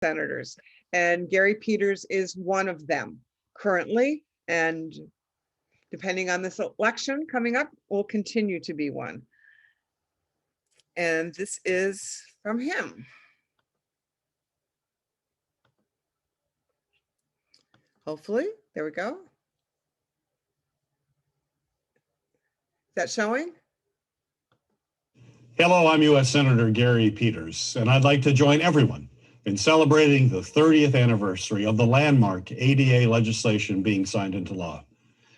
senators, and Gary Peters is one of them currently, and depending on this election coming up, will continue to be one. And this is from him. Hopefully, there we go. Is that showing? Hello, I'm U.S. Senator Gary Peters, and I'd like to join everyone in celebrating the 30th anniversary of the landmark ADA legislation being signed into law.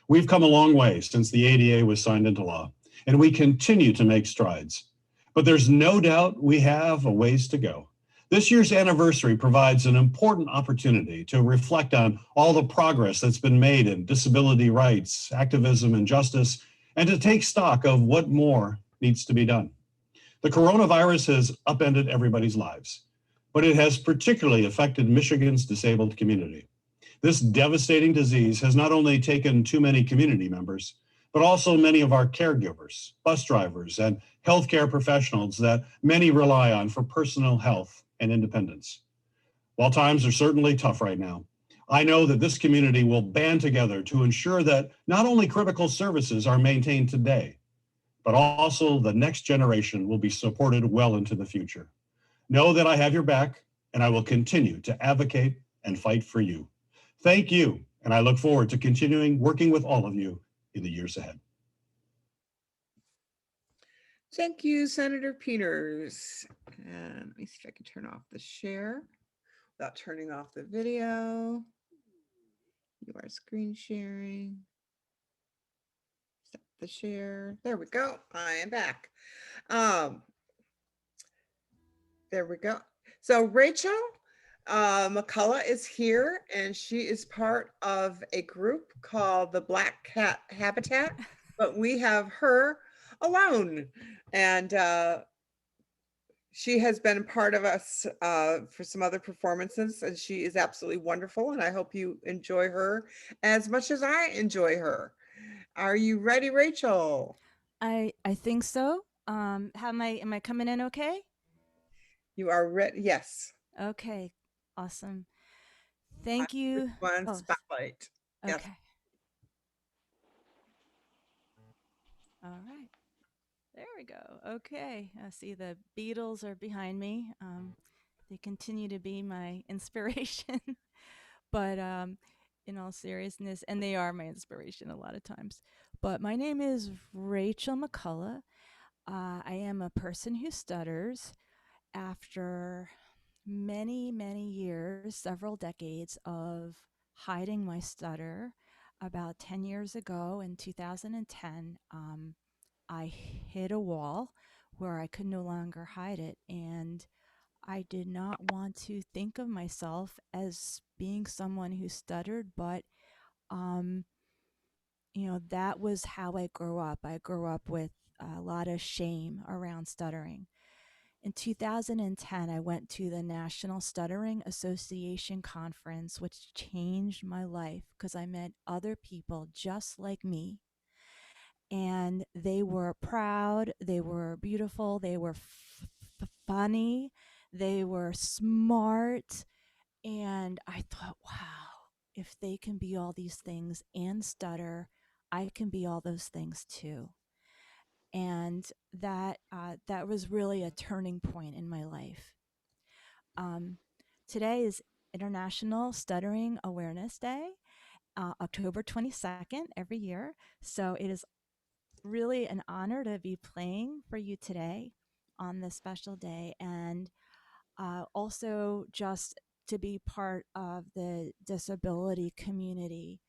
We've come a long way since the ADA was signed into law, and we continue to make strides. But there's no doubt we have a ways to go. This year's anniversary provides an important opportunity to reflect on all the progress that's been made in disability rights, activism, and justice, and to take stock of what more needs to be done. The coronavirus has upended everybody's lives, but it has particularly affected Michigan's disabled community. This devastating disease has not only taken too many community members, but also many of our caregivers, bus drivers, and healthcare professionals that many rely on for personal health and independence. While times are certainly tough right now, I know that this community will band together to ensure that not only critical services are maintained today, but also the next generation will be supported well into the future. Know that I have your back, and I will continue to advocate and fight for you. Thank you, and I look forward to continuing working with all of you in the years ahead. Thank you, Senator Peters. And let me see if I can turn off the share without turning off the video. You are screen sharing. Stop the share. There we go. I am back. There we go. So Rachel Mccullough is here, and she is part of a group called the Black Cat Habitat, but we have her alone. And she has been part of us for some other performances, and she is absolutely wonderful, and I hope you enjoy her as much as I enjoy her. Are you ready, Rachel? I think so. Am I coming in okay? You are ready? Yes. Okay, awesome. Thank you. One spotlight. Okay. Yes. All right. There we go. Okay. I see the Beatles are behind me. They continue to be my inspiration. But in all seriousness, and they are my inspiration a lot of times. But my name is Rachel Mccullough. I am a person who stutters after many, many years, several decades of hiding my stutter. About 10 years ago in 2010, I hit a wall where I could no longer hide it. And I did not want to think of myself as being someone who stuttered, but that was how I grew up. I grew up with a lot of shame around stuttering. In 2010, I went to the National Stuttering Association conference, which changed my life because I met other people just like me. And they were proud, they were beautiful, they were funny, they were smart. And I thought, wow, if they can be all these things and stutter, I can be all those things too. And that was really a turning point in my life. Today is International Stuttering Awareness Day, October 22nd every year. So it is really an honor to be playing for you today on this special day, and also just to be part of the disability community.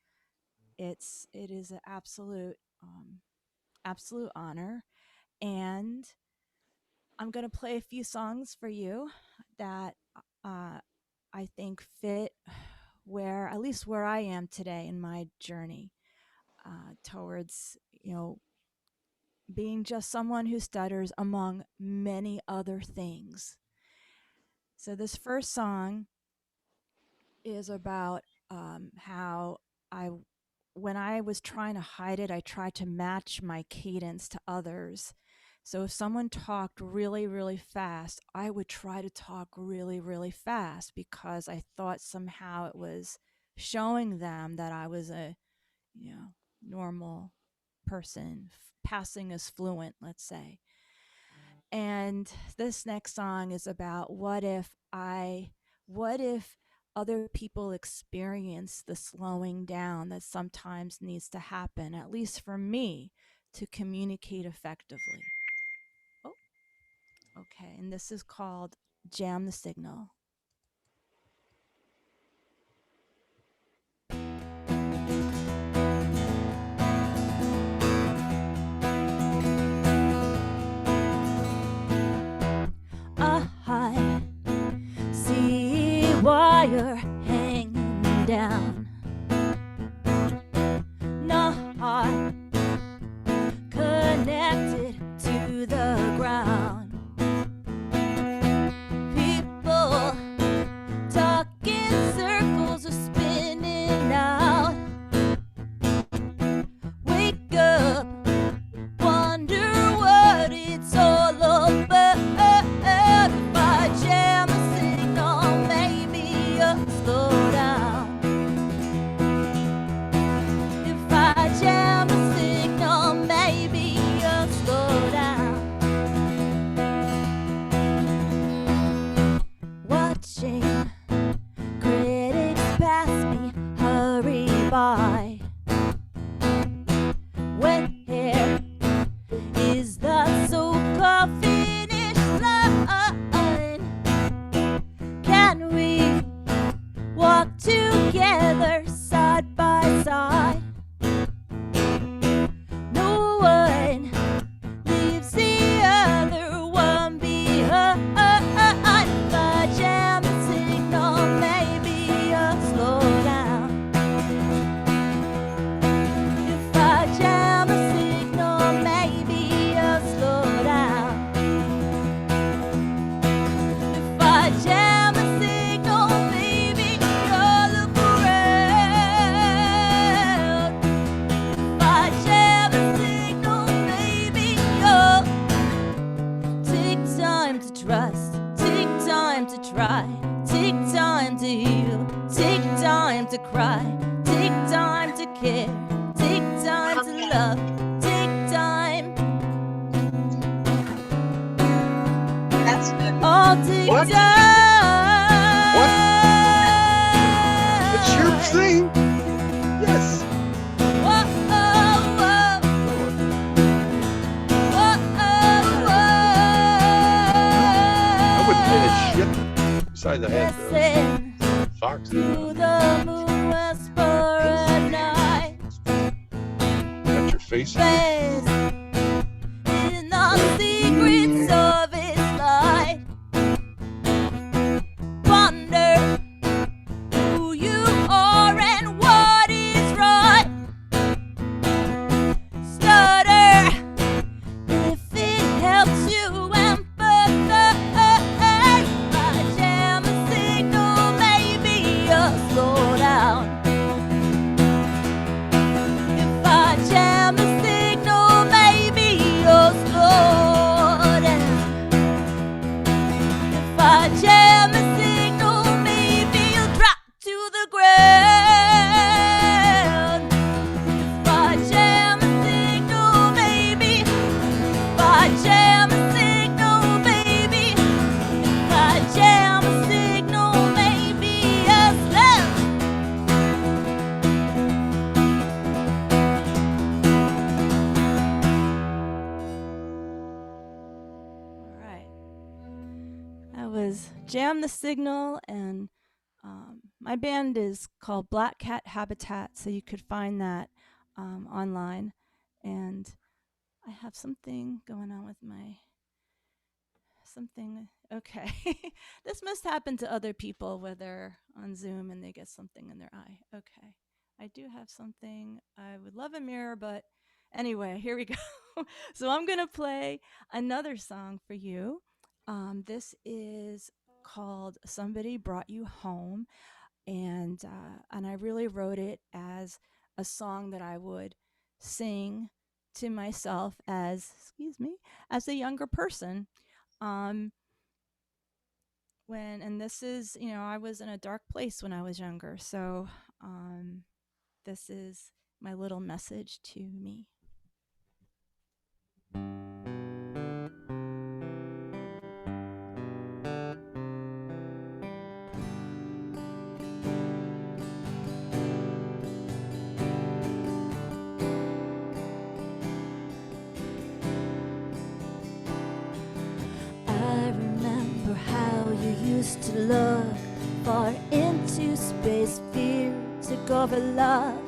It is an absolute honor. And I'm going to play a few songs for you that I think fit at least where I am today in my journey towards, being just someone who stutters among many other things. So this first song is about how when I was trying to hide it, I tried to match my cadence to others So if someone talked really, really fast, I would try to talk really, really fast because I thought somehow it was showing them that I was a, normal person, passing as fluent, let's say. And this next song is about what if other people experience the slowing down that sometimes needs to happen, at least for me, to communicate effectively. Oh, okay. And this is called Jam the Signal. I see wire hanging down. Not connected to the ground. People talk in circles or spinning out. Wake up, wonder what it's all about. If I jam a signal, maybe you'll slow down. If I jam a signal, maybe you'll slow down. Watching critics pass me hurry by. Where is the so-called finish line? Can we walk together side by side? No one leaves the other one behind. If I jam the signal, maybe you'll slow down. If I jam a signal, maybe you'll slow down. If I jam a signal, maybe you'll look around. If I jam a signal, maybe you'll take time to trust, take time to try, take time to heal, take time to cry, take time to care, take time to love, take time. That's good. All take What? time. What? It's your thing. Yes. Whoa, whoa, whoa. Whoa, I wouldn't pay a whoa. shit. Besides, I had the Listen Fox. to the moon whisper at night. Got your face. Rest in the secrets of its light. Wonder who you are and what is right. Stutter if it helps you empathize. If I jam a signal, maybe you'll slow down. If I jam a signal, maybe you'll slow down. If I jam a signal, maybe you'll drop to the ground. If I jam a signal, maybe. If I jam a signal, baby. If I jam a signal, maybe you'll slow. All right. That was Jam the Signal, and my band is called Black Cat Habitat, so you could find that online. And I have something going on with my something. Okay, this must happen to other people where they're on Zoom and they get something in their eye. Okay, I do have something. I would love a mirror, but anyway, here we go. So I'm gonna play another song for you. This is called "Somebody Brought You Home," and I really wrote it as a song that I would sing to myself as, excuse me, as a younger person. Um, and this is, I was in a dark place when I was younger. So this is my little message to me. I remember how you used to look far into space, fear took over love,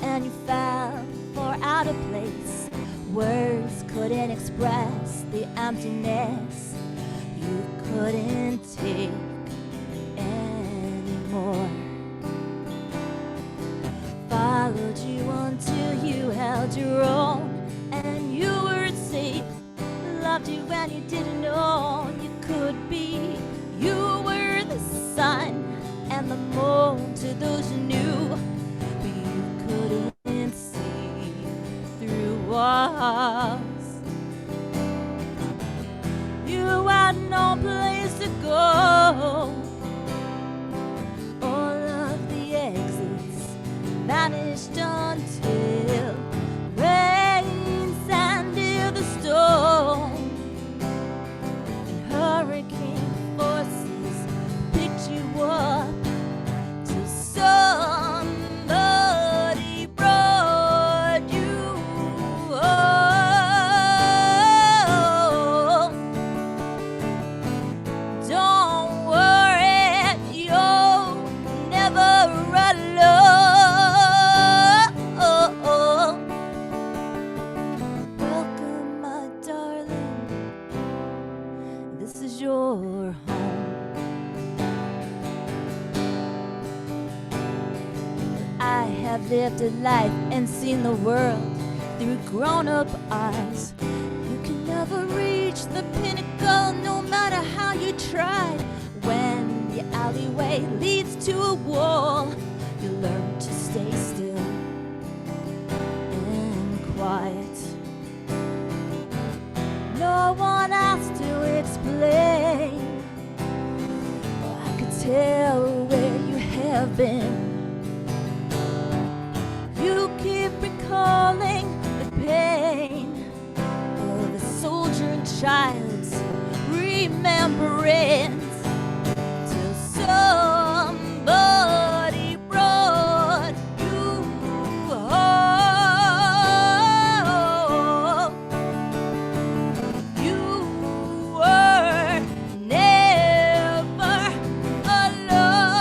and you fell far out of place. Words couldn't express the emptiness you couldn't take anymore. Followed you until you held your own, and you were safe. Loved you when you didn't know you could be. You were the sun and the moon to those you knew, but you couldn't see through walls. You had no place to go. All of the exits vanished until rain sanded the stone. Hurricane forces picked you up till somebody brought you home. Don't worry, you're never alone. Welcome, my darling. This is your home. I have lived a life and seen the world through grown-up eyes. You can never reach the pinnacle no matter how you tried. When the alleyway leads to a wall, you learn to stay still and quiet. No one has to explain. I could tell where you have been. You keep recalling the pain of a soldier and child's remembrance till somebody brought you home. You were never alone.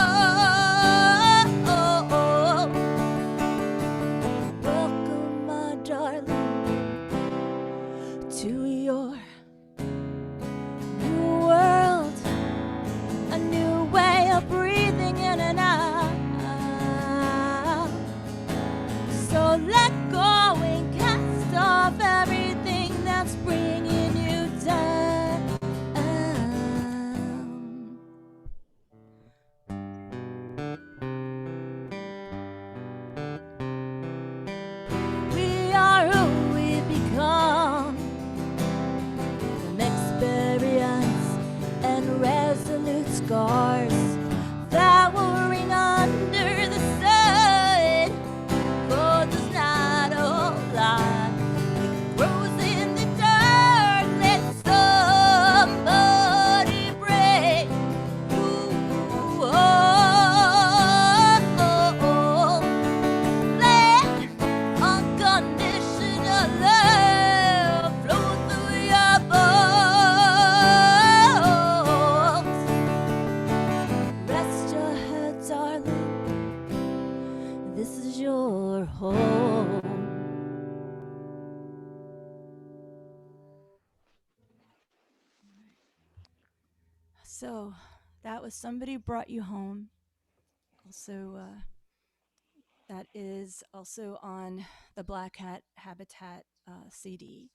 Welcome, my darling, to your new world, a new way of breathing in and out. So let go and cast off everything that's bringing you down. We are who we become from experience and resolute scars that will ring under the sun. Gold does not hold on. It grows in the dark. Let somebody break you home. Let unconditional love flow through your bones. Rest your head, darling. This is your home. So that was Somebody Brought You Home. Also, that is also on the Black Hat Habitat CD.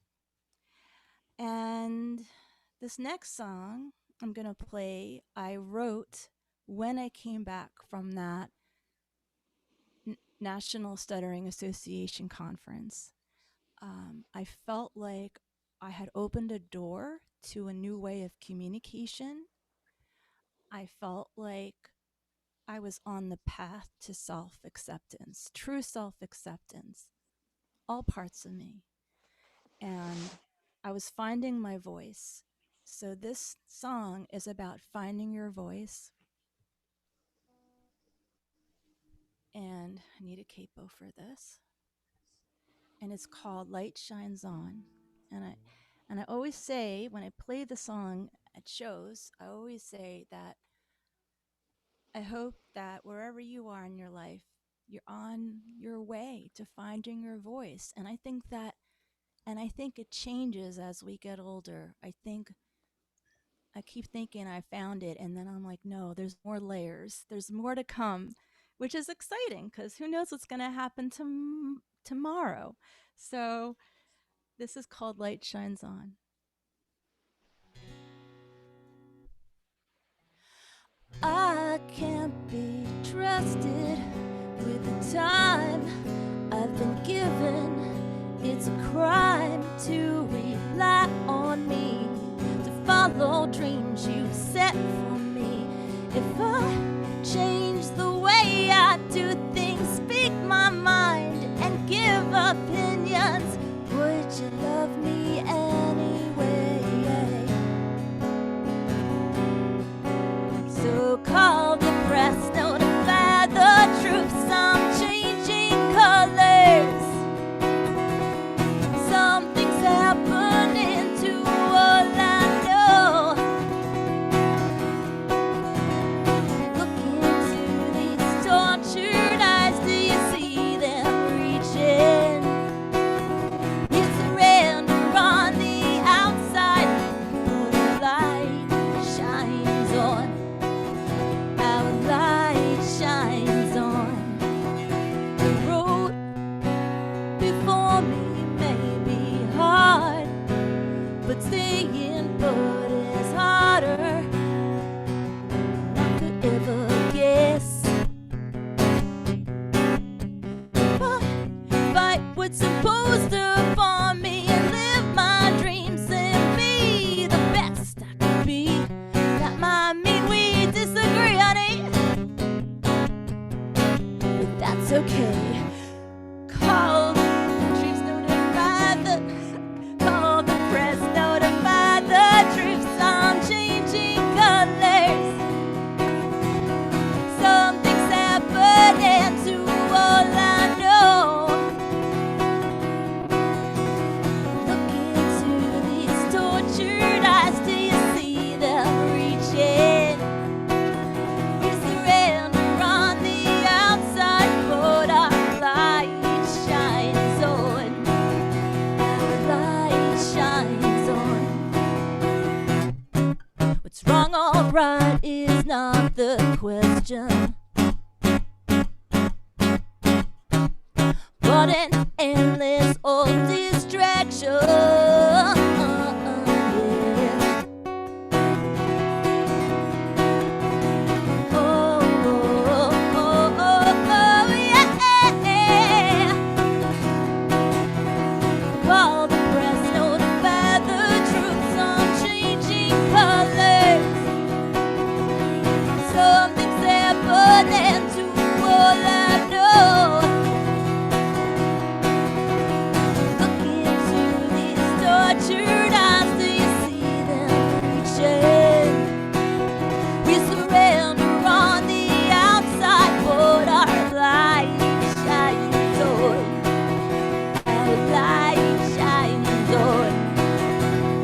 And this next song I'm going to play, I wrote when I came back from that National Stuttering Association conference. I felt like I had opened a door to a new way of communication. I felt like I was on the path to self-acceptance, true self-acceptance, all parts of me. And I was finding my voice. So this song is about finding your voice. And I need a capo for this. And it's called Light Shines On. And I always say, when I play the song at shows, I always say that I hope that wherever you are in your life, you're on your way to finding your voice. And I think it changes as we get older. I keep thinking I found it, and then I'm like, no, there's more layers. There's more to come, which is exciting because who knows what's going to happen tomorrow. So this is called Light Shines On. I can't be trusted with the time I've been given. It's a crime to rely on me, to follow dreams you set for me. If I change the way I do things, speak my mind and give opinions, would you love me anyway? So call the press, notify the troops, I'm changing colors. Something's happening to all I know. Look into these tortured eyes, do you see them reaching? You surrender on the outside, but the light shines on. Our light shines on. The road before me may be hard, but staying put is harder than I could ever guess. Fight what's imposed upon me and live my dreams and be the best I could be. That might mean we disagree, honey, but that's okay. Call the troops, notify call the press, notify the troops, I'm changing colors. Something's happening to all I know. Look into these tortured eyes, do you see them reaching? We surrender on the outside, but our light shines on. Our light shines on. What's wrong or right is not the question, but an endless old distraction. Yeah. Oh, oh, oh, oh, oh, yeah. Call the press, notify the troops, I'm changing colors. Something's happening to all I know. Look into these tortured eyes, do you see them reaching? We surrender on the outside, but our light shines on. Our light shines on.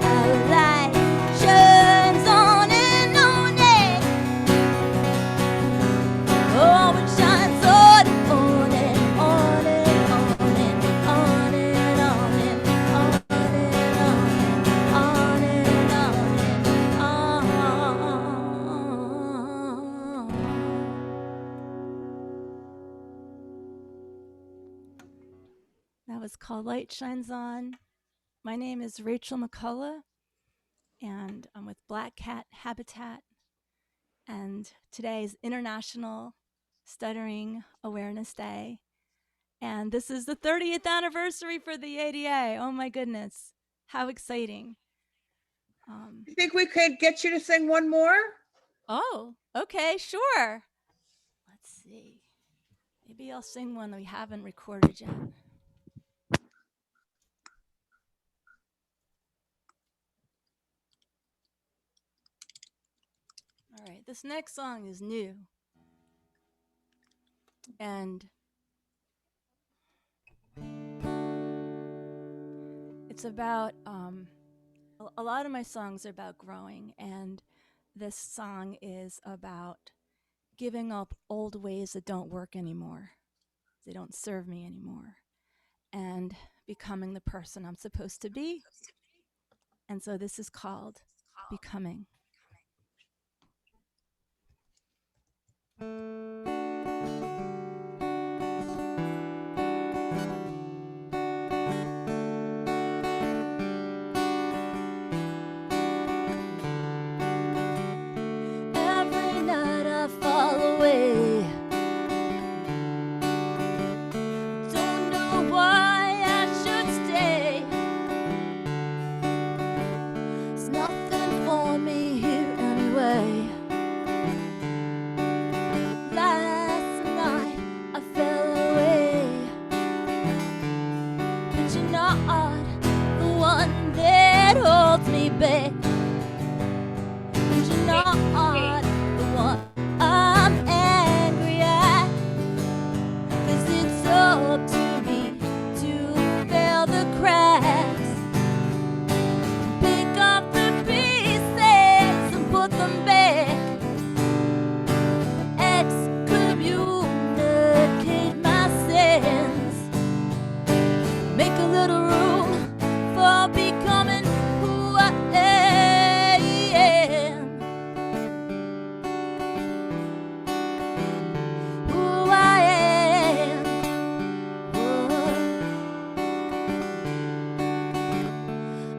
Our light shines on and on and oh, it shines on and on and on and on and on and on and on and on. That was called Light Shines On. My name is Rachel Mccullough, and I'm with Black Cat Habitat. And today is International Stuttering Awareness Day. And this is the 30th anniversary for the ADA. Oh my goodness. How exciting. You think we could get you to sing one more? Oh, okay, sure. Let's see. Maybe I'll sing one that we haven't recorded yet. All right, this next song is new. And it's about, a lot of my songs are about growing, and this song is about giving up old ways that don't work anymore. They don't serve me anymore. And becoming the person I'm supposed to be. And so this is called Becoming. Every night I fall away. Don't know why I should stay. There's nothing for me here anyway. Last night I fell away. But you're not the one that holds me back. And you're not the one I'm angry at. 'Cause it's up to me to fill the cracks. Pick up the pieces and put them back. Excommunicate my sins. Make a little room for becoming who I am. Who I am.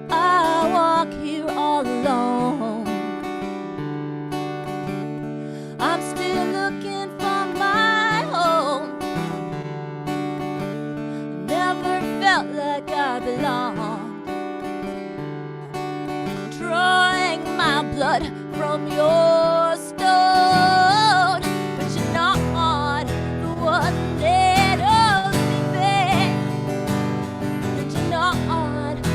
I walk here all alone. I'm still looking for my home. Never felt like I belonged. Drawing my blood from your stone. But you're not the one that holds me back. And you're not the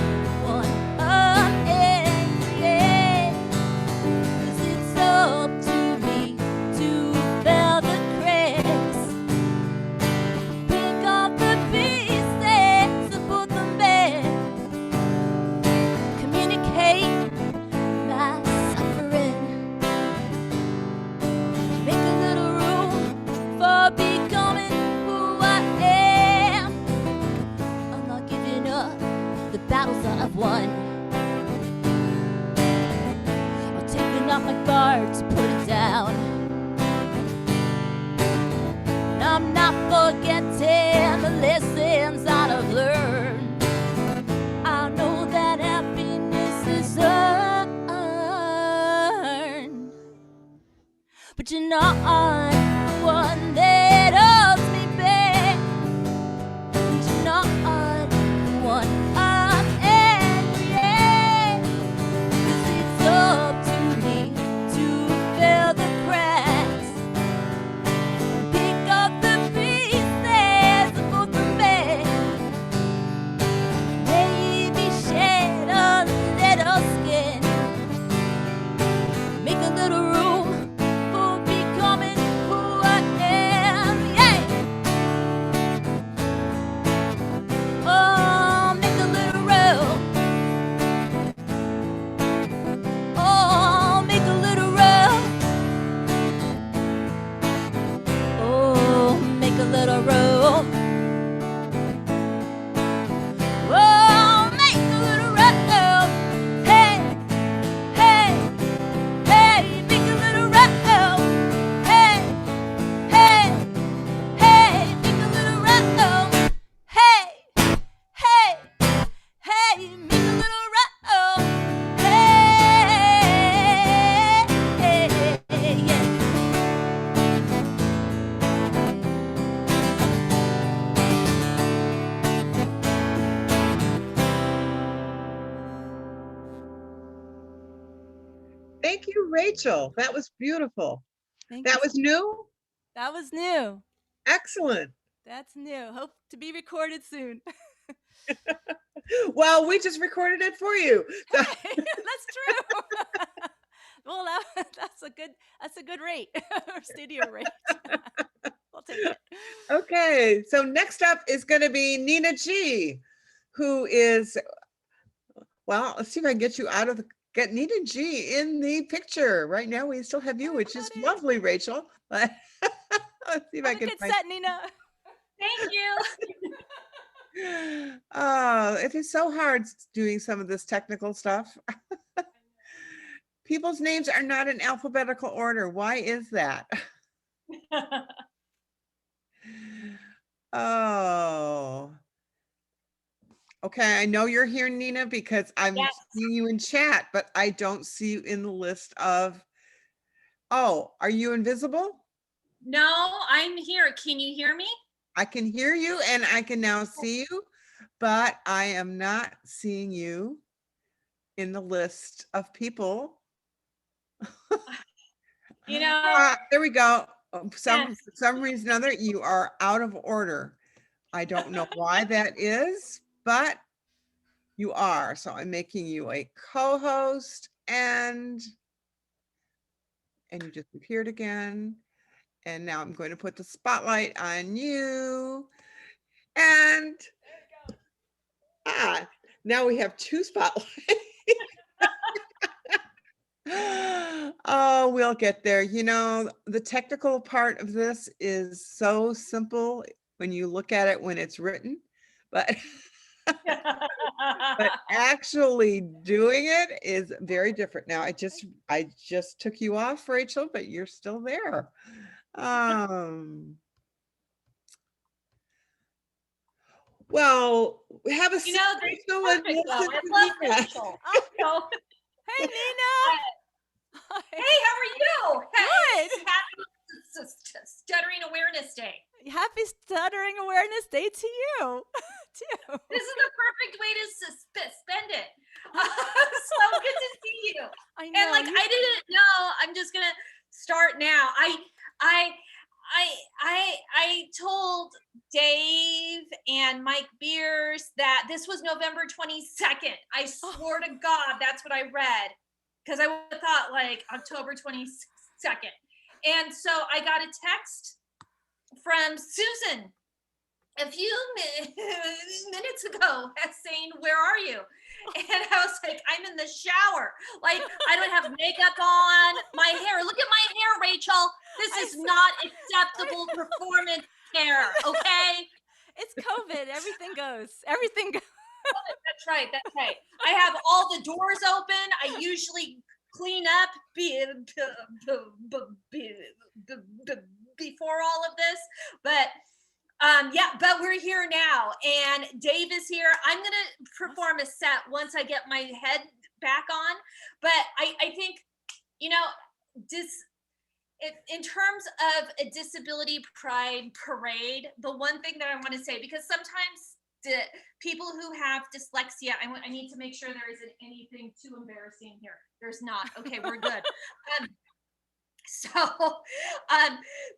one I'm angry at. 'Cause it's up to me to fill the cracks. Pick up the pieces and put them back. Communicate my suffering. Make a little room for becoming who I am. I'm not giving up the battles that I've won. I'm taking off my guard to put it down. And I'm not forgetting the lessons that I've learned. I know that happiness is earned. But you're not the one that holds me back. And you're not the one I'm angry at. 'Cause it's up to me to fill the cracks. Pick up the pieces and put them back. Maybe shed a little skin. Make a little room for becoming who I am. Yeah. Oh, make a little room. Oh, make a little room. Oh, make a little room. Oh, make a little room. Hey, hey, hey, make a little room. Hey, hey, hey, make a little room. Hey, hey, hey, make a little room. Hey, yeah. Thank you, Rachel. That was beautiful. Thank That you. was new? That was new. Excellent. That's new. Hope to be recorded soon. Well, we just recorded it for you. So- Hey, that's true. Well, that's a good rate, studio rate. We'll take it. Okay, so next up is going to be Nina G, who is, well, let's see if I can get you get Nina G in the picture. Right now, we still have you, which is Everybody. lovely, Rachel. But let's see if I Have a can good find. set, Nina. Thank you. Oh, it is so hard doing some of this technical stuff. People's names are not in alphabetical order. Why is that? Oh. Okay, I know you're here, Nina, because I'm Yes. seeing you in chat, but I don't see you in the list of. Oh, are you invisible? No, I'm here. Can you hear me? I can hear you and I can now see you, but I am not seeing you in the list of people. You know, There we go. yes. For some reason or other, you are out of order. I don't know why that is, but you are. So I'm making you a co-host and you just appeared again. And now I'm going to put the spotlight on you. And now we have two spotlights. Oh, we'll get there. You know, the technical part of this is so simple when you look at it when it's written, but but actually doing it is very different. Now, I just took you off, Rachel, but you're still there. Well, we have a You know, that's Rachel and perfect though. listen I to love Nina. Rachel. So, Hey, Nina. hey, how are you? Hey, Good. happy Stuttering Awareness Day. Happy Stuttering Awareness Day to you, too. This is the perfect way to spend it. So good to see you. I know. And like, I didn't know. I'm just gonna start now. I told Dave and Mike Beers that this was November 22nd. I swore to God that's what I read, because I would have thought like October 22nd. And so I got a text from Susan a few minutes ago saying, "Where are you?" And I was like, "I'm in the shower. Like, I don't have makeup on. My hair. Look at my hair, Rachel. This is not acceptable performance hair. Okay." It's COVID. Everything goes. Everything goes. That's right. That's right. I have all the doors open. I usually clean up before all of this, but yeah, but we're here now, and Dave is here. I'm gonna perform a set once I get my head back on, but I think, you know, in terms of a disability pride parade, the one thing that I want to say, because sometimes the people who have dyslexia, I need to make sure there isn't anything too embarrassing here. There's not. Okay, we're good. So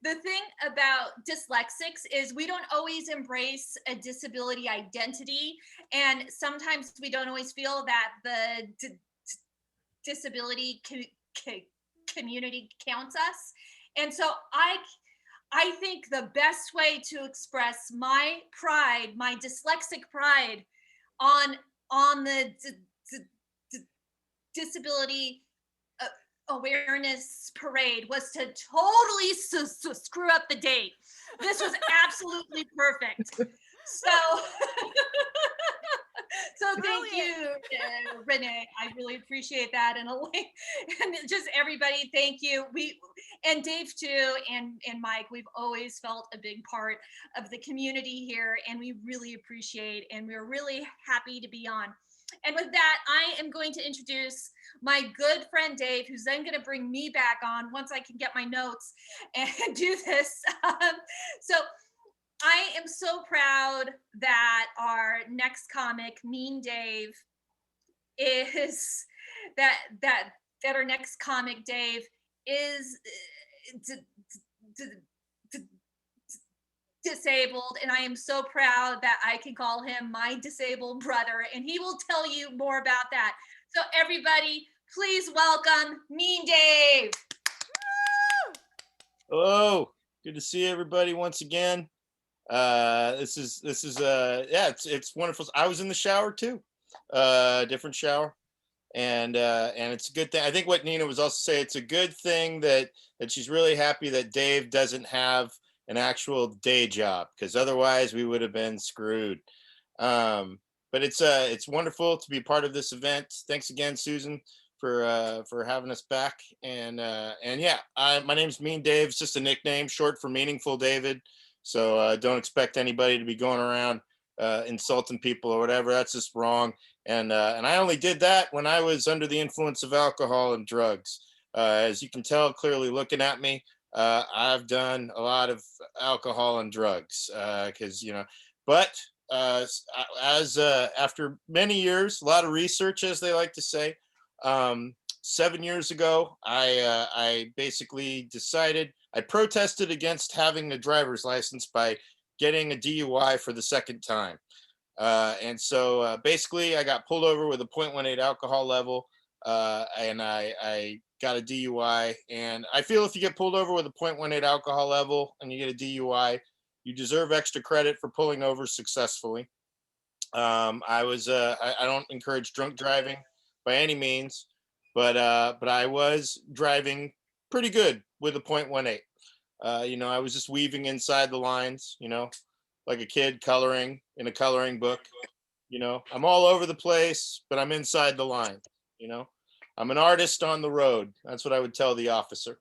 the thing about dyslexics is we don't always embrace a disability identity, and sometimes we don't always feel that the disability community counts us. And so I think the best way to express my pride, my dyslexic pride on the disability awareness parade was to totally screw up the date. This was absolutely perfect. So thank you, Renee. I really appreciate that. And just everybody, thank you. And Dave too, and Mike, we've always felt a big part of the community here, and we really appreciate, and we're really happy to be on. And with that, I am going to introduce my good friend Dave, who's then going to bring me back on once I can get my notes and do this. So I am so proud that our next comic, Mean Dave, is that at our next comic, Dave, is disabled, and I am so proud that I can call him my disabled brother, and he will tell you more about that. So everybody, please welcome Mean Dave. Hello, good to see everybody once again. This is yeah, it's wonderful. I was in the shower too, different shower, and it's a good thing. I think what Nina was also saying, it's a good thing that she's really happy that Dave doesn't have an actual day job, because otherwise we would have been screwed. But it's wonderful to be part of this event. Thanks again, Susan, for having us back. And yeah, my name's Mean Dave. It's just a nickname, short for Meaningful David. So don't expect anybody to be going around insulting people or whatever. That's just wrong. And I only did that when I was under the influence of alcohol and drugs. As you can tell clearly looking at me, I've done a lot of alcohol and drugs because, but after many years, a lot of research, as they like to say, 7 years ago, I basically decided I protested against having a driver's license by getting a DUI for the second time. And so basically I got pulled over with a 0.18 alcohol level, and I got a DUI. And I feel if you get pulled over with a 0.18 alcohol level and you get a DUI, you deserve extra credit for pulling over successfully. I don't encourage drunk driving by any means, but I was driving pretty good with a 0.18. I was just weaving inside the lines, like a kid coloring in a coloring book. I'm all over the place, but I'm inside the line. I'm an artist on the road. That's what I would tell the officer.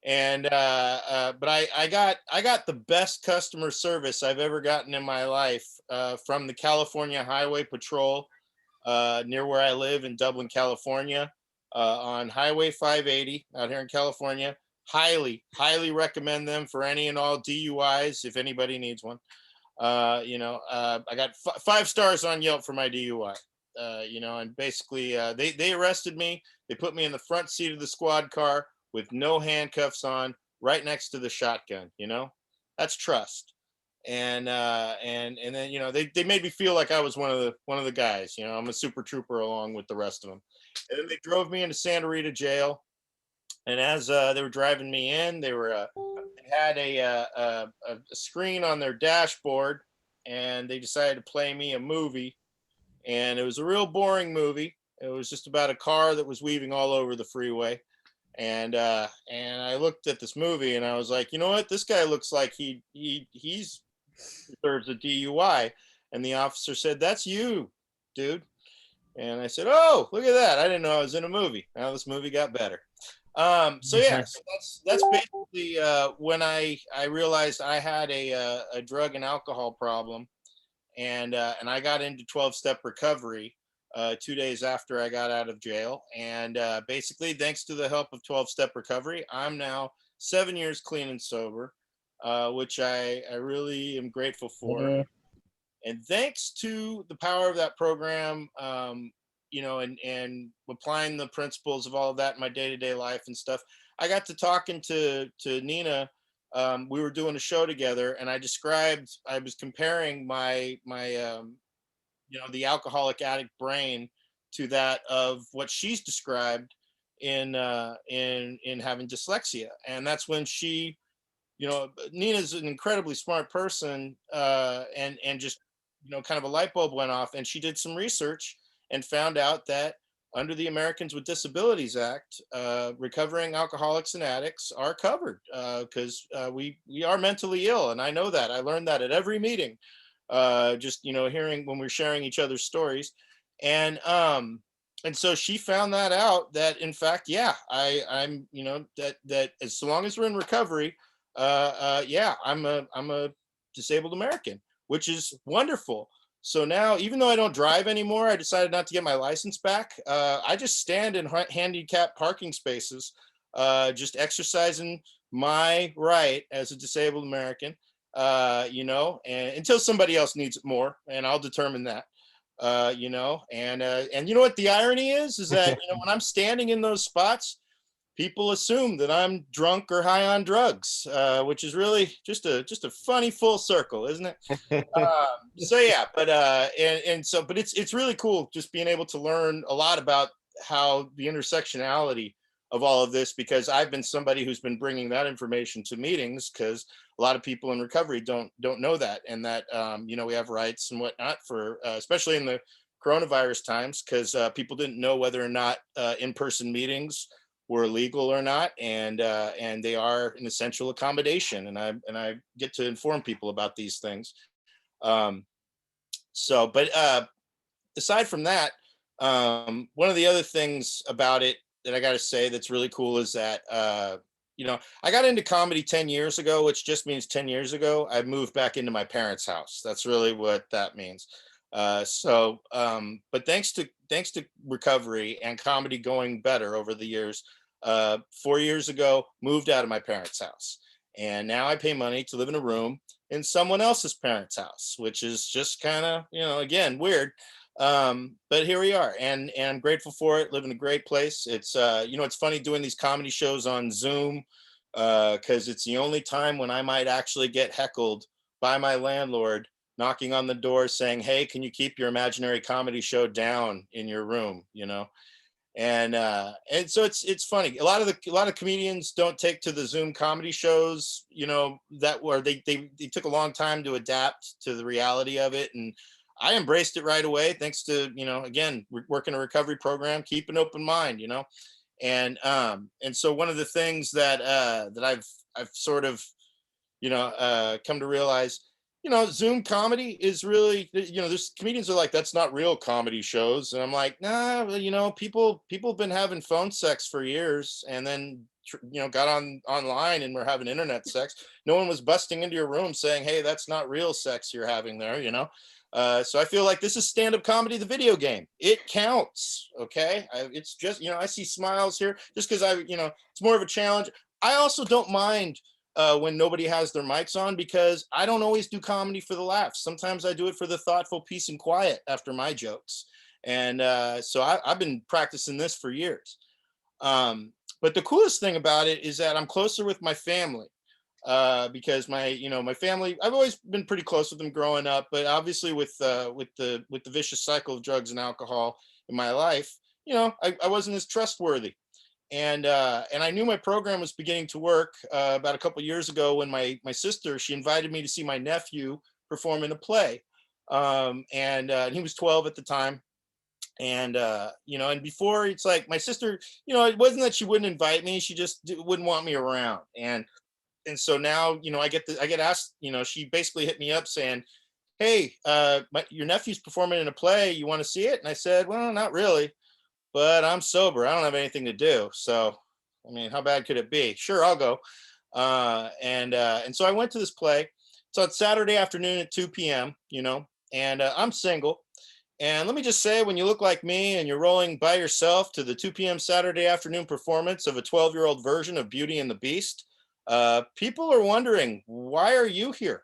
And but I got the best customer service I've ever gotten in my life from the California Highway Patrol near where I live in Dublin, California, on Highway 580 out here in California. Highly recommend them for any and all DUIs if anybody needs one. I got 5 stars on Yelp for my DUI. And basically they arrested me. They put me in the front seat of the squad car with no handcuffs on, right next to the shotgun. That's trust. And then they made me feel like I was one of the guys. I'm a super trooper along with the rest of them. And then they drove me into Santa Rita jail. And as they were driving me in, they had a screen on their dashboard, and they decided to play me a movie. And it was a real boring movie. It was just about a car that was weaving all over the freeway. And I looked at this movie and I was like, you know what? This guy looks like he deserves a DUI. And the officer said, "That's you, dude." And I said, "Oh, look at that. I didn't know I was in a movie." Now this movie got better. So yeah, so that's basically when I realized I had a drug and alcohol problem, and I got into 12-step recovery 2 days after I got out of jail. And basically, thanks to the help of 12-step recovery, I'm now 7 years clean and sober, which I really am grateful for. And thanks to the power of that program, and applying the principles of all of that in my day-to-day life and stuff, I got to talking to Nina. We were doing a show together, and I was comparing my the alcoholic addict brain to that of what she's described in having dyslexia. And that's when she, Nina's an incredibly smart person, and just, kind of a light bulb went off, and she did some research and found out that under the Americans with Disabilities Act, recovering alcoholics and addicts are covered because we are mentally ill. And I know that. I learned that at every meeting, just, hearing when we're sharing each other's stories. And so she found that out, that in fact, yeah, I'm, that as long as we're in recovery, yeah, I'm a disabled American, which is wonderful. So now, even though I don't drive anymore, I decided not to get my license back. I just stand in handicapped parking spaces, just exercising my right as a disabled American, and until somebody else needs it more, and I'll determine that. you know, and you know what the irony is that, you know, when I'm standing in those spots, people assume that I'm drunk or high on drugs, which is really just a funny full circle, isn't it? So yeah, but but it's really cool just being able to learn a lot about how the intersectionality of all of this, because I've been somebody who's been bringing that information to meetings, because a lot of people in recovery don't know that, and that you know, we have rights and whatnot for especially in the coronavirus times, because people didn't know whether or not in-person meetings were legal or not, and they are an essential accommodation, and I get to inform people about these things. Um, but aside from that, one of the other things about it that I got to say that's really cool is that you know, I got into comedy 10 years ago, which just means 10 years ago I moved back into my parents' house. That's really what that means. But thanks to recovery and comedy going better over the years, 4 years ago moved out of my parents' house, and now I pay money to live in a room in someone else's parents' house, which is just kind of, you know, again, weird. But here we are, and I'm grateful for it. Live in a great place. It's you know, it's funny doing these comedy shows on Zoom, because it's the only time when I might actually get heckled by my landlord knocking on the door saying, "Hey, can you keep your imaginary comedy show down in your room?" You know, and so it's funny. A lot of comedians don't take to the Zoom comedy shows, you know, that where they took a long time to adapt to the reality of it, and I embraced it right away, thanks to, you know, again, working a recovery program, keep an open mind, you know, and so one of the things that that I've sort of, you know, come to realize, you know, Zoom comedy is really, you know, there's comedians are like, that's not real comedy shows. And I'm like, nah, well, you know, people have been having phone sex for years, and then, you know, got online and we're having internet sex. No one was busting into your room saying, hey, that's not real sex you're having there, you know? So I feel like this is stand-up comedy, the video game. It counts, okay? It's just, you know, I see smiles here just because you know, it's more of a challenge. I also don't mind when nobody has their mics on, because I don't always do comedy for the laughs. Sometimes I do it for the thoughtful peace and quiet after my jokes. And so I've been practicing this for years. But the coolest thing about it is that I'm closer with my family, because my family, I've always been pretty close with them growing up, but obviously with the vicious cycle of drugs and alcohol in my life, you know, I wasn't as trustworthy. And I knew my program was beginning to work about a couple years ago when my sister, she invited me to see my nephew perform in a play, and he was 12 at the time. And you know, and before, it's like my sister, you know, it wasn't that she wouldn't invite me, she just wouldn't want me around. And so now, you know, I get asked, you know, she basically hit me up saying, hey, your nephew's performing in a play, you want to see it? And I said, well, not really, but I'm sober. I don't have anything to do. So, I mean, how bad could it be? Sure, I'll go. And so I went to this play. So it's Saturday afternoon at 2 p.m., you know, and I'm single. And let me just say, when you look like me and you're rolling by yourself to the 2 p.m. Saturday afternoon performance of a 12-year-old version of Beauty and the Beast, people are wondering, why are you here?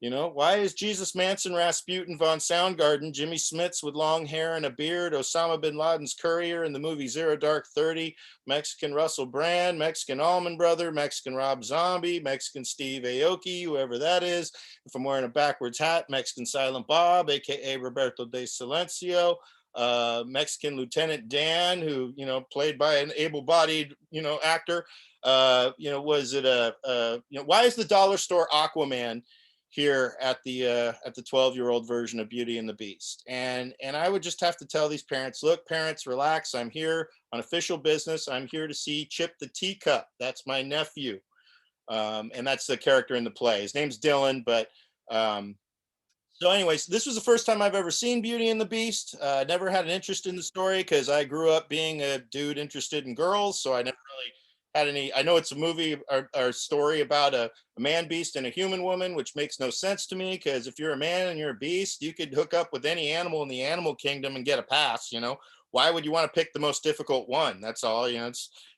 You know, why is Jesus Manson, Rasputin, von Soundgarden, Jimmy Smits with long hair and a beard, Osama bin Laden's courier in the movie Zero Dark 30, Mexican Russell Brand, Mexican Allman Brother, Mexican Rob Zombie, Mexican Steve Aoki, whoever that is. If I'm wearing a backwards hat, Mexican Silent Bob, aka Roberto de Silencio, Mexican Lieutenant Dan, who, you know, played by an able-bodied, you know, actor. You know, was it you know, why is the dollar store Aquaman here at the 12-year-old version of Beauty and the Beast? And I would just have to tell these parents, look, parents, relax. I'm here on official business. I'm here to see Chip the Teacup. That's my nephew. And that's the character in the play. His name's Dylan, but so anyways, this was the first time I've ever seen Beauty and the Beast. Never had an interest in the story because I grew up being a dude interested in girls. So I never really had any. I know it's a movie or story about a man beast and a human woman, which makes no sense to me, because if you're a man and you're a beast, you could hook up with any animal in the animal kingdom and get a pass. You know, why would you want to pick the most difficult one? That's all. You know,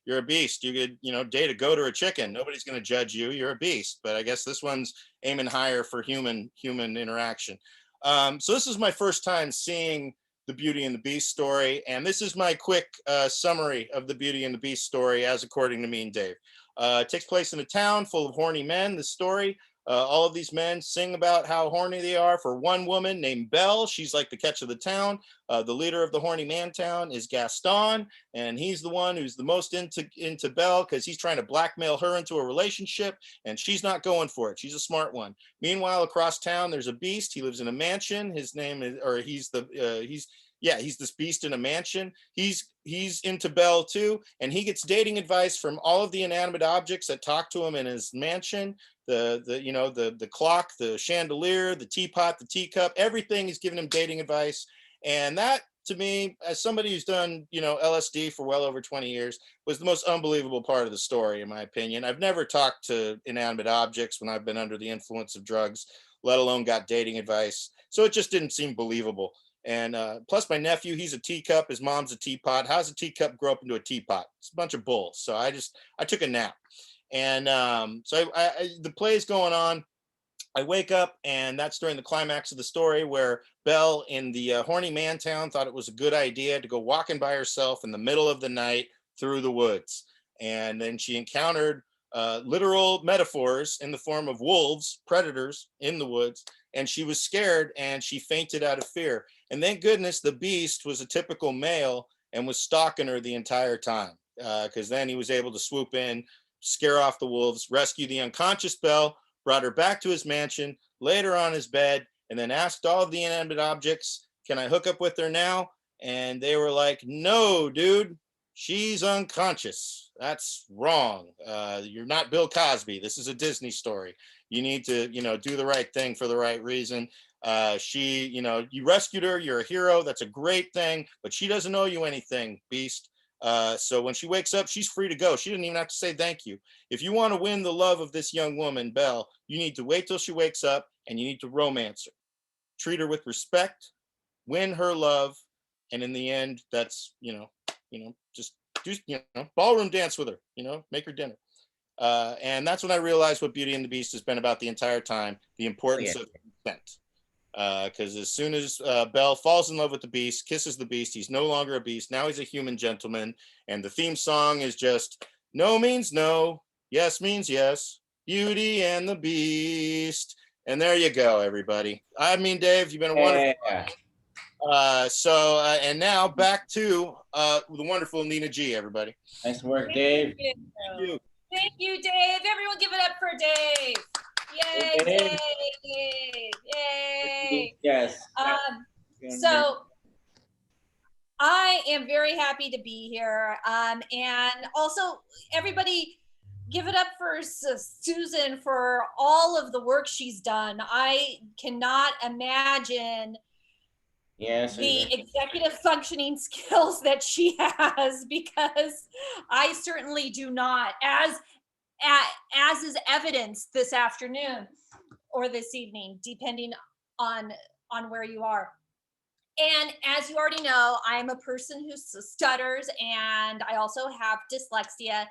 you're a beast. You could, you know, date a goat or a chicken. Nobody's going to judge you. You're a beast. But I guess this one's aiming higher for human interaction. So this is my first time seeing the Beauty and the Beast story, and this is my quick summary of the Beauty and the Beast story as according to me and Dave. It takes place in a town full of horny men. The story, all of these men sing about how horny they are for one woman named Belle. She's like the catch of the town. The leader of the horny man town is Gaston, and he's the one who's the most into Belle because he's trying to blackmail her into a relationship, and she's not going for it. She's a smart one. Meanwhile, across town, there's a beast. He lives in a mansion. His name is, or he's this beast in a mansion. He's into Belle too, and he gets dating advice from all of the inanimate objects that talk to him in his mansion. The clock, the chandelier, the teapot, the teacup, everything is giving him dating advice. And that, to me, as somebody who's done, LSD for well over 20 years, was the most unbelievable part of the story, in my opinion. I've never talked to inanimate objects when I've been under the influence of drugs, let alone got dating advice. So it just didn't seem believable. And plus my nephew, he's a teacup, his mom's a teapot. How's a teacup grow up into a teapot? It's a bunch of bull. So I took a nap. And so the play is going on. I wake up, and that's during the climax of the story where Belle in the horny man town thought it was a good idea to go walking by herself in the middle of the night through the woods. And then she encountered literal metaphors in the form of wolves, predators in the woods. And she was scared, and she fainted out of fear. And thank goodness the beast was a typical male and was stalking her the entire time, because then he was able to swoop in, scare off the wolves, rescue the unconscious Belle, brought her back to his mansion, laid her on his bed, and then asked all of the inanimate objects, can I hook up with her now? And they were like, no, dude, she's unconscious. That's wrong. You're not Bill Cosby. This is a Disney story. You need to, do the right thing for the right reason. You rescued her. You're a hero. That's a great thing, but she doesn't owe you anything, Beast. So when she wakes up, she's free to go. She didn't even have to say thank you. If you want to win the love of this young woman, Belle, you need to wait till she wakes up, and you need to romance her. Treat her with respect, win her love, and in the end, that's, just do, ballroom dance with her, make her dinner. And that's when I realized what Beauty and the Beast has been about the entire time, the importance of consent. Because as soon as Belle falls in love with the Beast, kisses the Beast, he's no longer a beast. Now he's a human gentleman. And the theme song is just, no means no, yes means yes, Beauty and the Beast. And there you go, everybody. I mean, Dave, you've been a wonderful. And now back to the wonderful Nina G, everybody. Nice work, Dave. Thank you. Thank you, Dave. Everyone give it up for Dave. Yay, Dave. Dave. Yay. Yes. So I am very happy to be here. And also everybody give it up for Susan for all of the work she's done. I cannot imagine the executive functioning skills that she has, because I certainly do not, as is evidenced this afternoon or this evening, depending on where you are. And as you already know, I'm a person who stutters, and I also have dyslexia.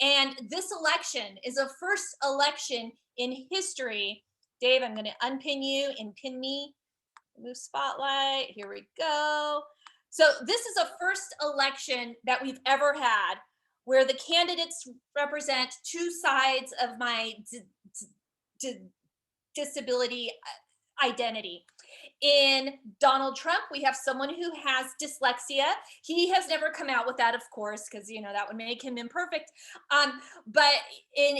And this election is a first election in history. Dave, I'm going to unpin you and pin me. Move spotlight. Here we go. So this is a first election that we've ever had where the candidates represent two sides of my disability identity. In Donald Trump, we have someone who has dyslexia. He has never come out with that, of course, because that would make him imperfect. But in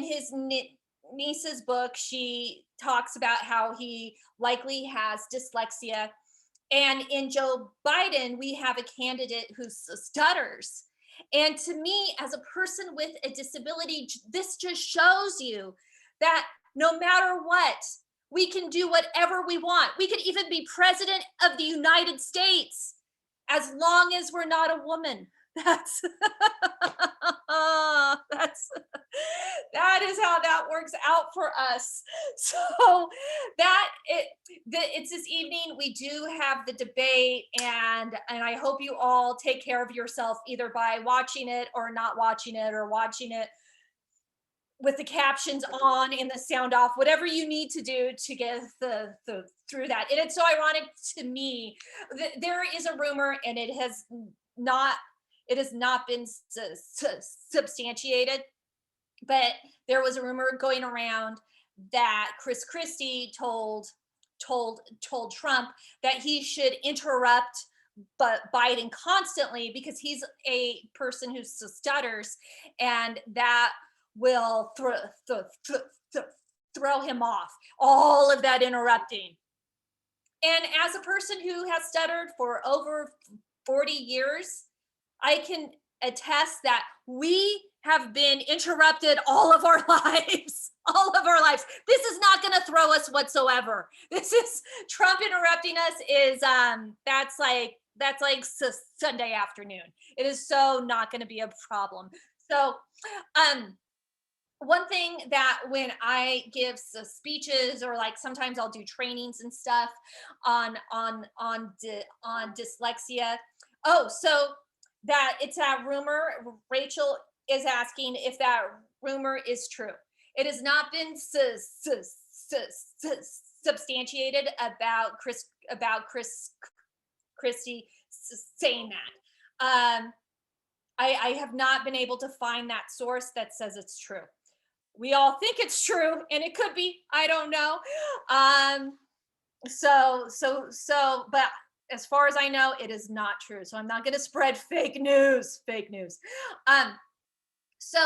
his niece's book, she talks about how he likely has dyslexia. And in Joe Biden, we have a candidate who stutters. And to me, as a person with a disability, this just shows you that no matter what, we can do whatever we want. We could even be president of the United States as long as we're not a woman. That is how that works out for us. So it's this evening. We do have the debate, and I hope you all take care of yourself either by watching it or not watching it, or watching it with the captions on and the sound off, whatever you need to do to get the through that. And it's so ironic to me that there is a rumor, and it has not been substantiated, but there was a rumor going around that Chris Christie told Trump that he should interrupt Biden constantly because he's a person who stutters, and that will throw him off, all of that interrupting. And as a person who has stuttered for over 40 years, I can attest that we have been interrupted all of our lives. This is not going to throw us whatsoever. This is Trump interrupting us is that's like Sunday afternoon. It is so not going to be a problem. So one thing that when I give speeches, or like sometimes I'll do trainings and stuff on dyslexia. Oh, so that it's that rumor. Rachel is asking if that rumor is true. It has not been substantiated about Chris Christie saying that. I have not been able to find that source that says it's true. We all think it's true, and it could be. I don't know. But as far as I know, it is not true. So I'm not going to spread fake news. So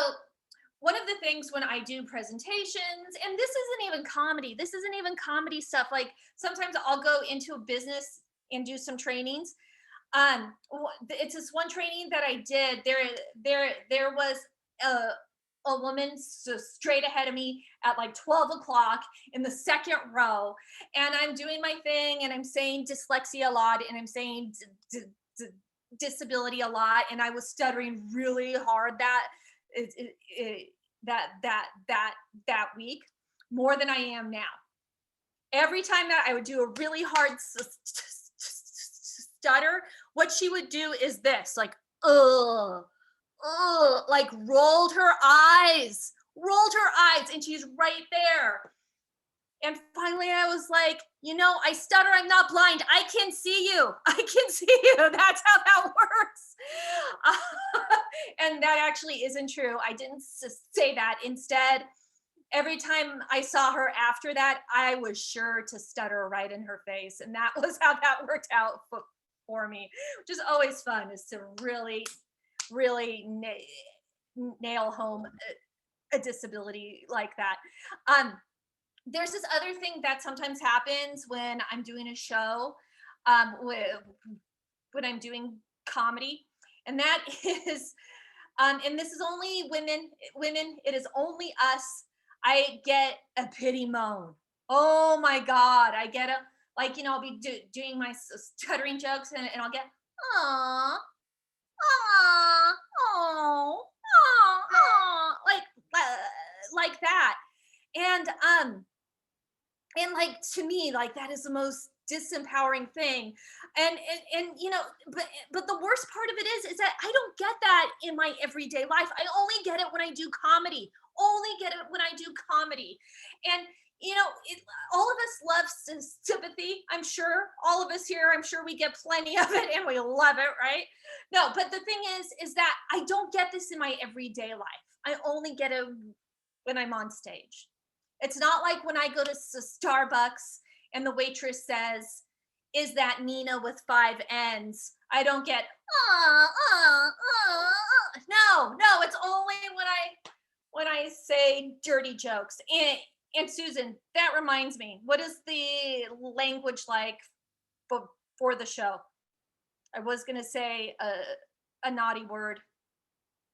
one of the things when I do presentations, and this isn't even comedy stuff. Like sometimes I'll go into a business and do some trainings. It's this one training that I did. There was a woman straight ahead of me at like 12 o'clock in the second row, and I'm doing my thing, and I'm saying dyslexia a lot, and I'm saying disability a lot, and I was stuttering really hard that week, more than I am now. Every time that I would do a really hard stutter, what she would do is this, like, like rolled her eyes, and she's right there. And finally I was like, I stutter, I'm not blind. I can see you. That's how that works. And that actually isn't true. I didn't say that. Instead, every time I saw her after that, I was sure to stutter right in her face. And that was how that worked out for me, which is always fun, is to really nail home a disability like that. There's this other thing that sometimes happens when I'm doing a show, when I'm doing comedy, and that is, and this is only women, it is only us. I get a pity moan. Oh my God, I get I'll be doing my stuttering jokes, and I'll get, aww, like that. And like, to me, like, that is the most disempowering thing. And but the worst part of it is that I don't get that in my everyday life. I only get it when I do comedy. And all of us love sympathy. I'm sure all of us here, we get plenty of it, and we love it, right? No, but the thing is that I don't get this in my everyday life. I only get it when I'm on stage. It's not like when I go to Starbucks and the waitress says, "Is that Nina with 5 N's?" I don't get, No, it's only when I say dirty jokes. And Susan, that reminds me, what is the language like for the show? I was going to say a naughty word,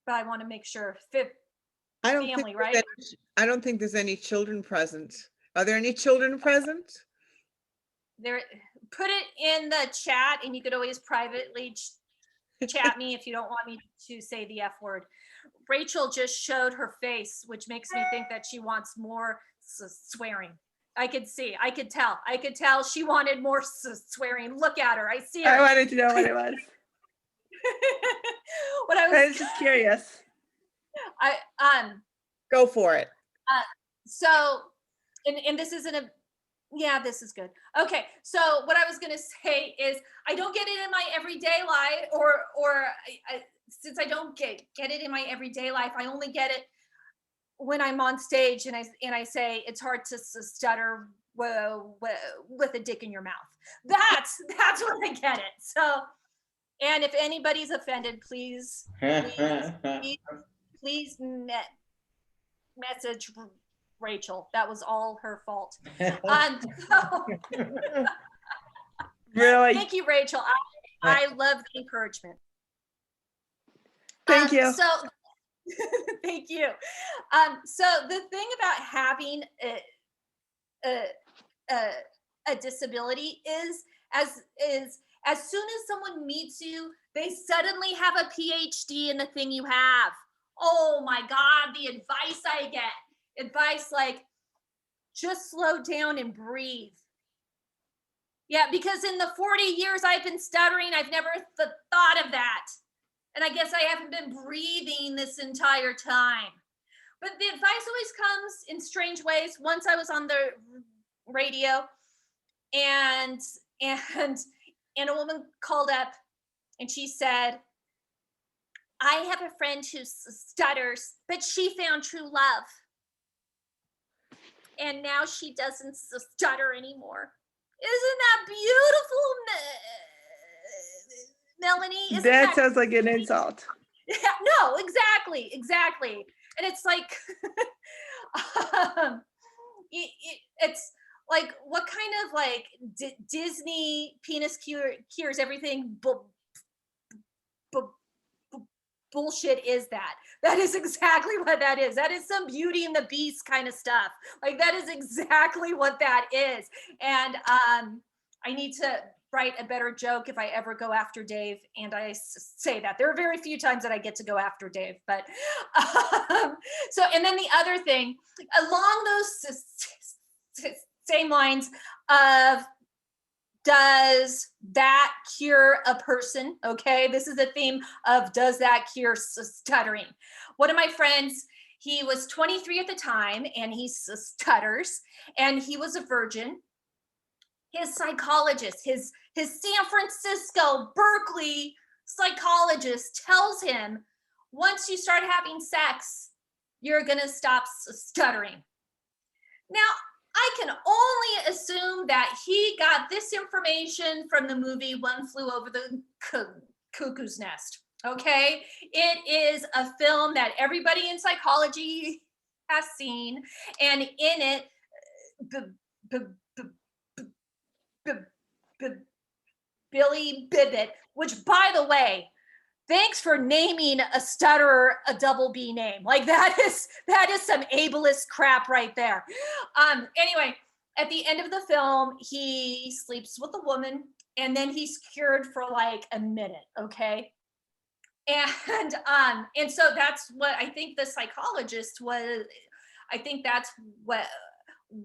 but I want to make sure. Family, right? I don't think there's any children present. Are there any children present? There. Put it in the chat, and you could always privately chat me if you don't want me to say the F word. Rachel just showed her face, which makes me think that she wants more swearing. I could tell she wanted more swearing. Look at her. I see her. I wanted to know what it was. I was just curious. Go for it. So, and this isn't a, yeah, this is good. Okay, so what I was gonna say is I don't get it in my everyday life, or since I don't get it in my everyday life, I only get it when I'm on stage and I say it's hard to stutter with a dick in your mouth. That's when I get it. So, and if anybody's offended, please message Rachel. That was all her fault. So, Really? thank you, Rachel. I love the encouragement. Thank you. So, thank you. So the thing about having a disability is as soon as someone meets you, they suddenly have a PhD in the thing you have. Oh my God, the advice I get. Advice like, just slow down and breathe. Yeah, because in the 40 years I've been stuttering, I've never thought of that. And I guess I haven't been breathing this entire time. But the advice always comes in strange ways. Once I was on the radio and a woman called up and she said, I have a friend who stutters, but she found true love. And now she doesn't stutter anymore. Isn't that beautiful, Melanie? That sounds like an insult. Yeah, no, exactly. And it's like, it's like, what kind of like Disney penis cures everything bullshit is that? That is exactly what that is. That is some Beauty and the Beast kind of stuff. Like, that is exactly what that is. And I need to write a better joke if I ever go after Dave, and I say that. There are very few times that I get to go after Dave, but so, and then the other thing, along those same lines of, does that cure a person? Okay, this is the theme of, does that cure stuttering? One of my friends, he was 23 at the time, and he stutters, and he was a virgin. His psychologist, his San Francisco, Berkeley psychologist tells him, once you start having sex, you're gonna stop stuttering. Now, I can only assume that he got this information from the movie One Flew Over the Cuckoo's Nest, okay? It is a film that everybody in psychology has seen, and in it, Billy Bibbit, which, by the way, thanks for naming a stutterer a double B name. Like, that is some ableist crap right there. Anyway, at the end of the film, he sleeps with a woman, and then he's cured for like a minute, okay? And so that's what I think the psychologist was. I think that's what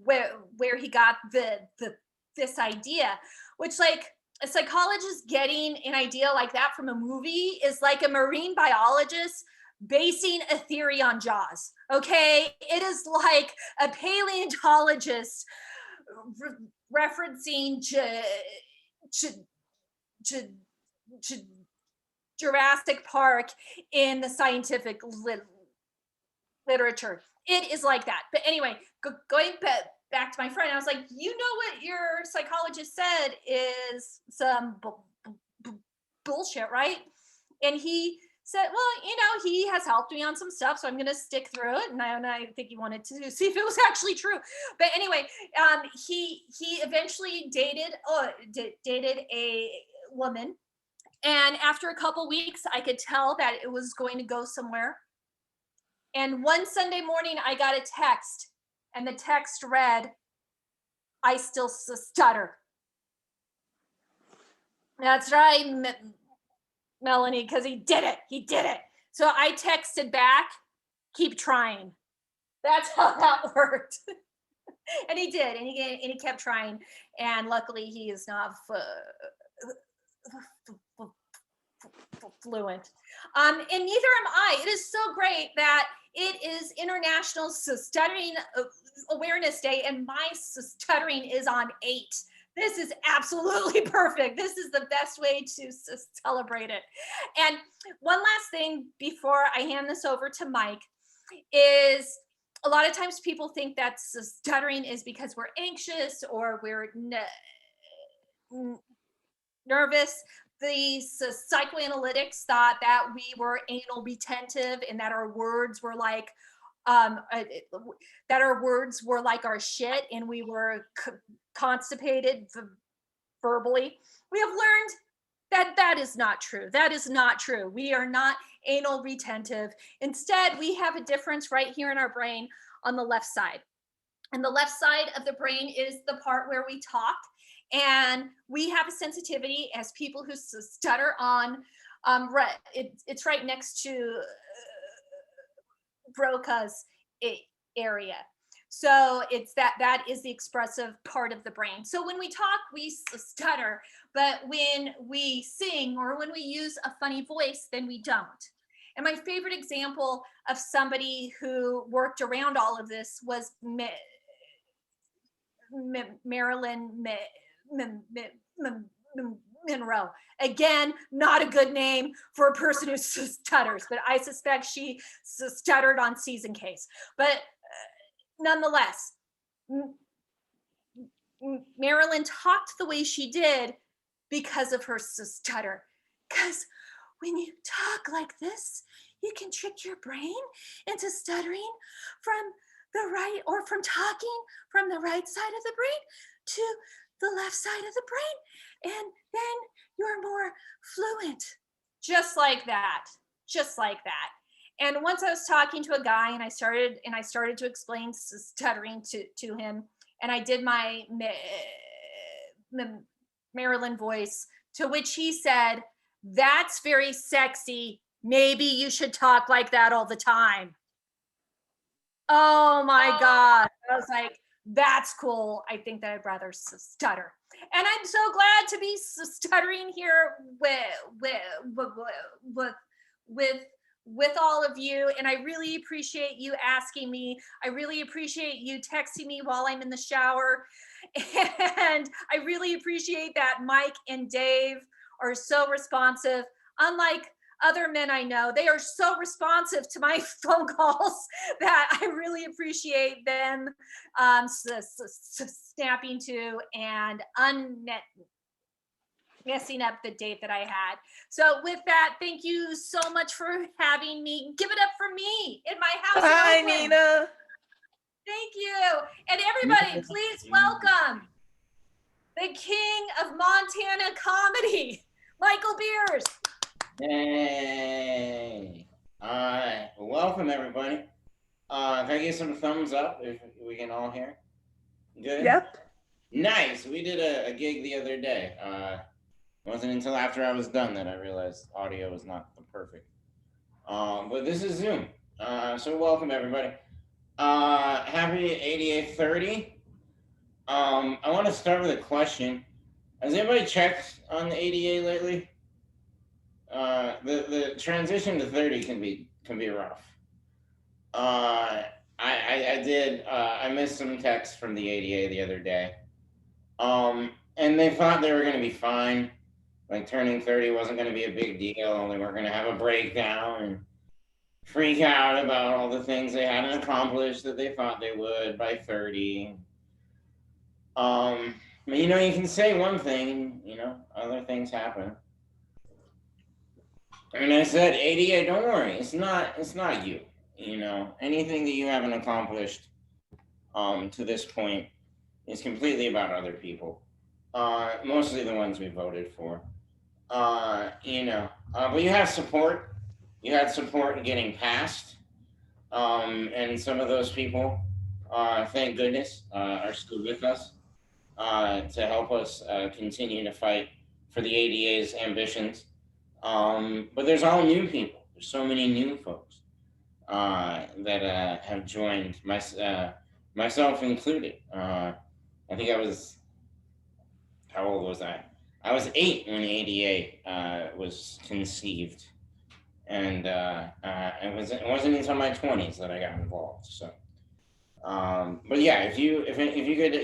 where he got this idea, which, like, a psychologist getting an idea like that from a movie is like a marine biologist basing a theory on Jaws. Okay, it is like a paleontologist referencing Jurassic Park in the scientific literature. It is like that. But anyway, going back to my friend, I was like, you know what your psychologist said is some bullshit, right? And he said, well, you know, he has helped me on some stuff, so I'm gonna stick through it. And I think he wanted to see if it was actually true. But anyway, he eventually dated a woman, and after a couple weeks, I could tell that it was going to go somewhere. And one Sunday morning, I got a text, and the text read, I still stutter. That's right, Melanie, because he did it. So I texted back, keep trying. That's how that worked. And he did, and he kept trying. And luckily, he is not fluent. And neither am I. It is so great that it is International Stuttering Awareness Day, and my stuttering is on 8. This is absolutely perfect. This is the best way to celebrate it. And one last thing before I hand this over to Mike is a lot of times people think that stuttering is because we're anxious or we're nervous. The psychoanalytics thought that we were anal retentive and that our words were like our shit and we were constipated verbally. We have learned that that is not true. That is not true. We are not anal retentive. Instead, we have a difference right here in our brain on the left side. And the left side of the brain is the part where we talk. And we have a sensitivity as people who stutter on, it's right next to Broca's area. So it's that is the expressive part of the brain. So when we talk, we stutter, but when we sing or when we use a funny voice, then we don't. And my favorite example of somebody who worked around all of this was Marilyn Monroe. Again, not a good name for a person who stutters, but I suspect she stuttered on Season Case. But nonetheless, Marilyn talked the way she did because of her stutter. Because when you talk like this, you can trick your brain into stuttering from the right, or from talking from the right side of the brain to the left side of the brain. And then you're more fluent. Just like that. Just like that. And once I was talking to a guy and I started to explain stuttering to him, and I did my Marilyn voice, to which he said, "That's very sexy. Maybe you should talk like that all the time." Oh my God. I was like, that's cool. I think that I'd rather stutter. And I'm so glad to be stuttering here with all of you. And I really appreciate you asking me. I really appreciate you texting me while I'm in the shower. And I really appreciate that Mike and Dave are so responsive. Unlike other men I know, they are so responsive to my phone calls that I really appreciate them snapping to and messing up the date that I had. So with that, thank you so much for having me. Give it up for me in my house. Hi, Oakland. Nina. Thank you. And everybody, please welcome the king of Montana comedy, Michael Beers. Yay! All right, well, welcome everybody. Can I get some thumbs up if we can all hear? Good? Yep. Nice, we did a gig the other day. It wasn't until after I was done that I realized audio was not the perfect. But this is Zoom, so welcome everybody. Happy ADA 30. I want to start with a question. Has anybody checked on the ADA lately? The transition to 30 can be rough. I missed some texts from the ADA the other day. And they thought they were going to be fine. Like turning 30 wasn't going to be a big deal. Only we're going to have a breakdown and freak out about all the things they hadn't accomplished that they thought they would by 30. But you know, you can say one thing, you know, other things happen. And I said, ADA, don't worry, it's not you. You know, anything that you haven't accomplished to this point is completely about other people. Mostly the ones we voted for. You know, but you have support. You had support in getting passed. And some of those people, thank goodness, are still with us to help us continue to fight for the ADA's ambitions. But there's all new people. There's so many new folks that have joined, myself included. I think how old was I? I was 8 when the ADA was conceived. and it wasn't until my 20s that I got involved. So, but yeah, if you could,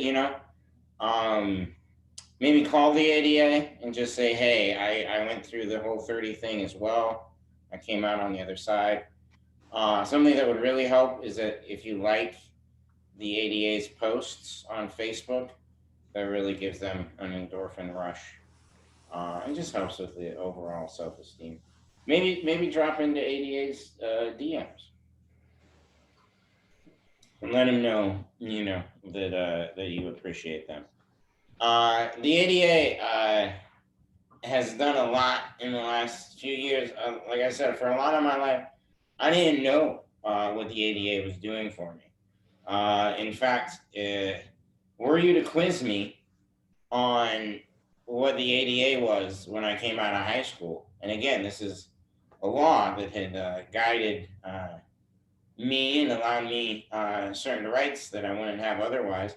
maybe call the ADA and just say, hey, I went through the whole 30 thing as well. I came out on the other side. Something that would really help is that if you like the ADA's posts on Facebook, that really gives them an endorphin rush. It just helps with the overall self-esteem. Maybe drop into ADA's DMs and let them know, that you appreciate them. The ADA has done a lot in the last few years. Like I said, for a lot of my life, I didn't know what the ADA was doing for me. In fact, were you to quiz me on what the ADA was when I came out of high school, and again, this is a law that had guided me and allowed me certain rights that I wouldn't have otherwise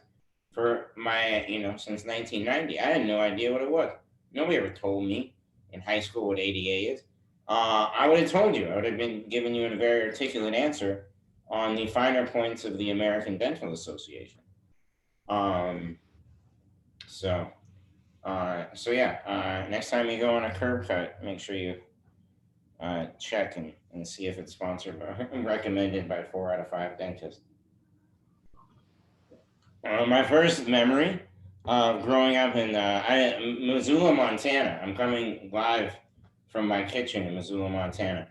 for my, since 1990. I had no idea what it was. Nobody ever told me in high school what ADA is. I would have told you. I would have been giving you a very articulate answer on the finer points of the American Dental Association. So yeah, next time you go on a curb cut, make sure you check and see if it's sponsored by, recommended by 4 out of 5 dentists. My first memory of growing up in Missoula, Montana. I'm coming live from my kitchen in Missoula, Montana.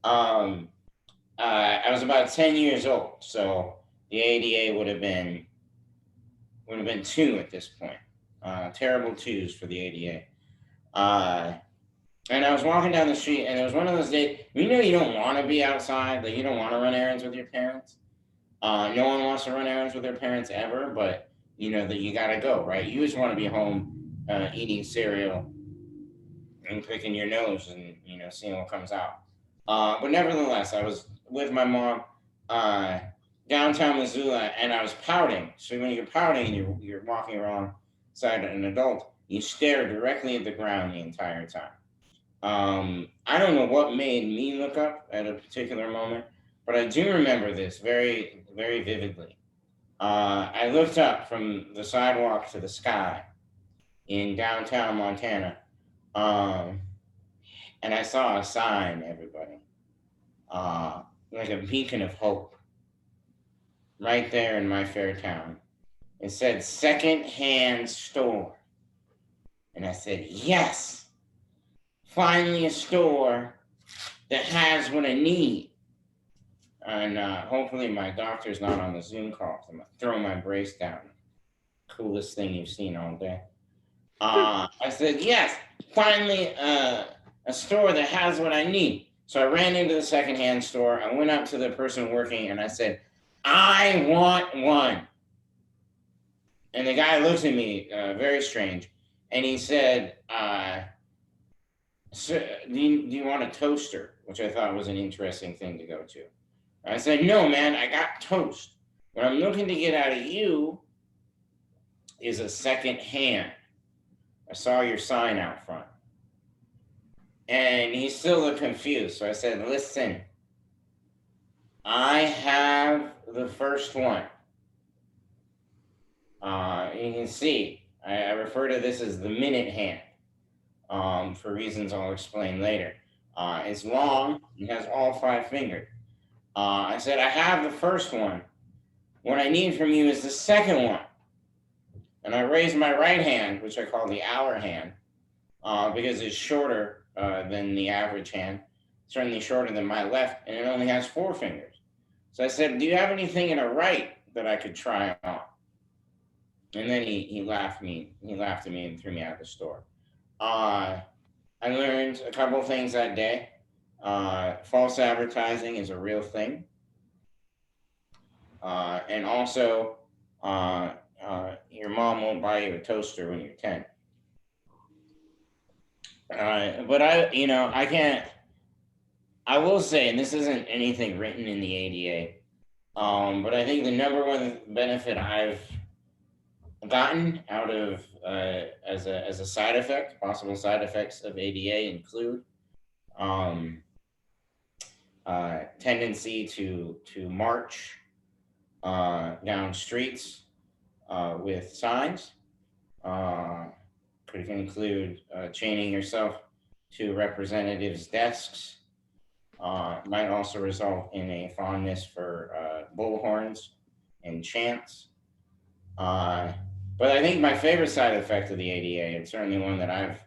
I was about 10 years old, so the ADA would have been 2 at this point. Terrible 2s for the ADA. And I was walking down the street, and it was one of those days, you don't want to be outside, like you don't want to run errands with your parents. No one wants to run errands with their parents ever, but that you gotta go, right? You just want to be home eating cereal and picking your nose and seeing what comes out. But nevertheless, I was with my mom downtown Missoula, and I was pouting. So when you're pouting and you're walking alongside an adult, you stare directly at the ground the entire time. I don't know what made me look up at a particular moment, but I do remember this very, very vividly. I looked up from the sidewalk to the sky in downtown Montana, and I saw a sign, everybody, like a beacon of hope, right there in my fair town. It said second-hand store. And I said, yes, finally a store that has what I need. And hopefully my doctor's not on the Zoom call. I'm going to throw my brace down. Coolest thing you've seen all day. I said, yes, finally a store that has what I need. So I ran into the secondhand store. I went up to the person working and I said, I want one. And the guy looked at me very strange. And he said, so, do you want a toaster? Which I thought was an interesting thing to go to. I said, no, man, I got toast. What I'm looking to get out of you is a second hand. I saw your sign out front. And he still looked confused. So I said, listen, I have the first one. You can see, I refer to this as the minute hand for reasons I'll explain later. It's long, it has all 5 fingers. I said, I have the first one. What I need from you is the second one. And I raised my right hand, which I call the hour hand, because it's shorter than the average hand, certainly shorter than my left, and it only has 4 fingers. So I said, do you have anything in a right that I could try on? And then he laughed at me and threw me out of the store. I learned a couple of things that day. False advertising is a real thing. And also, your mom won't buy you a toaster when you're 10. But I will say, and this isn't anything written in the ADA, but I think the number one benefit I've gotten out of as a side effect, possible side effects of ADA include tendency to march down streets with signs. Could include chaining yourself to representatives' desks. Might also result in a fondness for bullhorns and chants. But I think my favorite side effect of the ADA, and certainly one that I've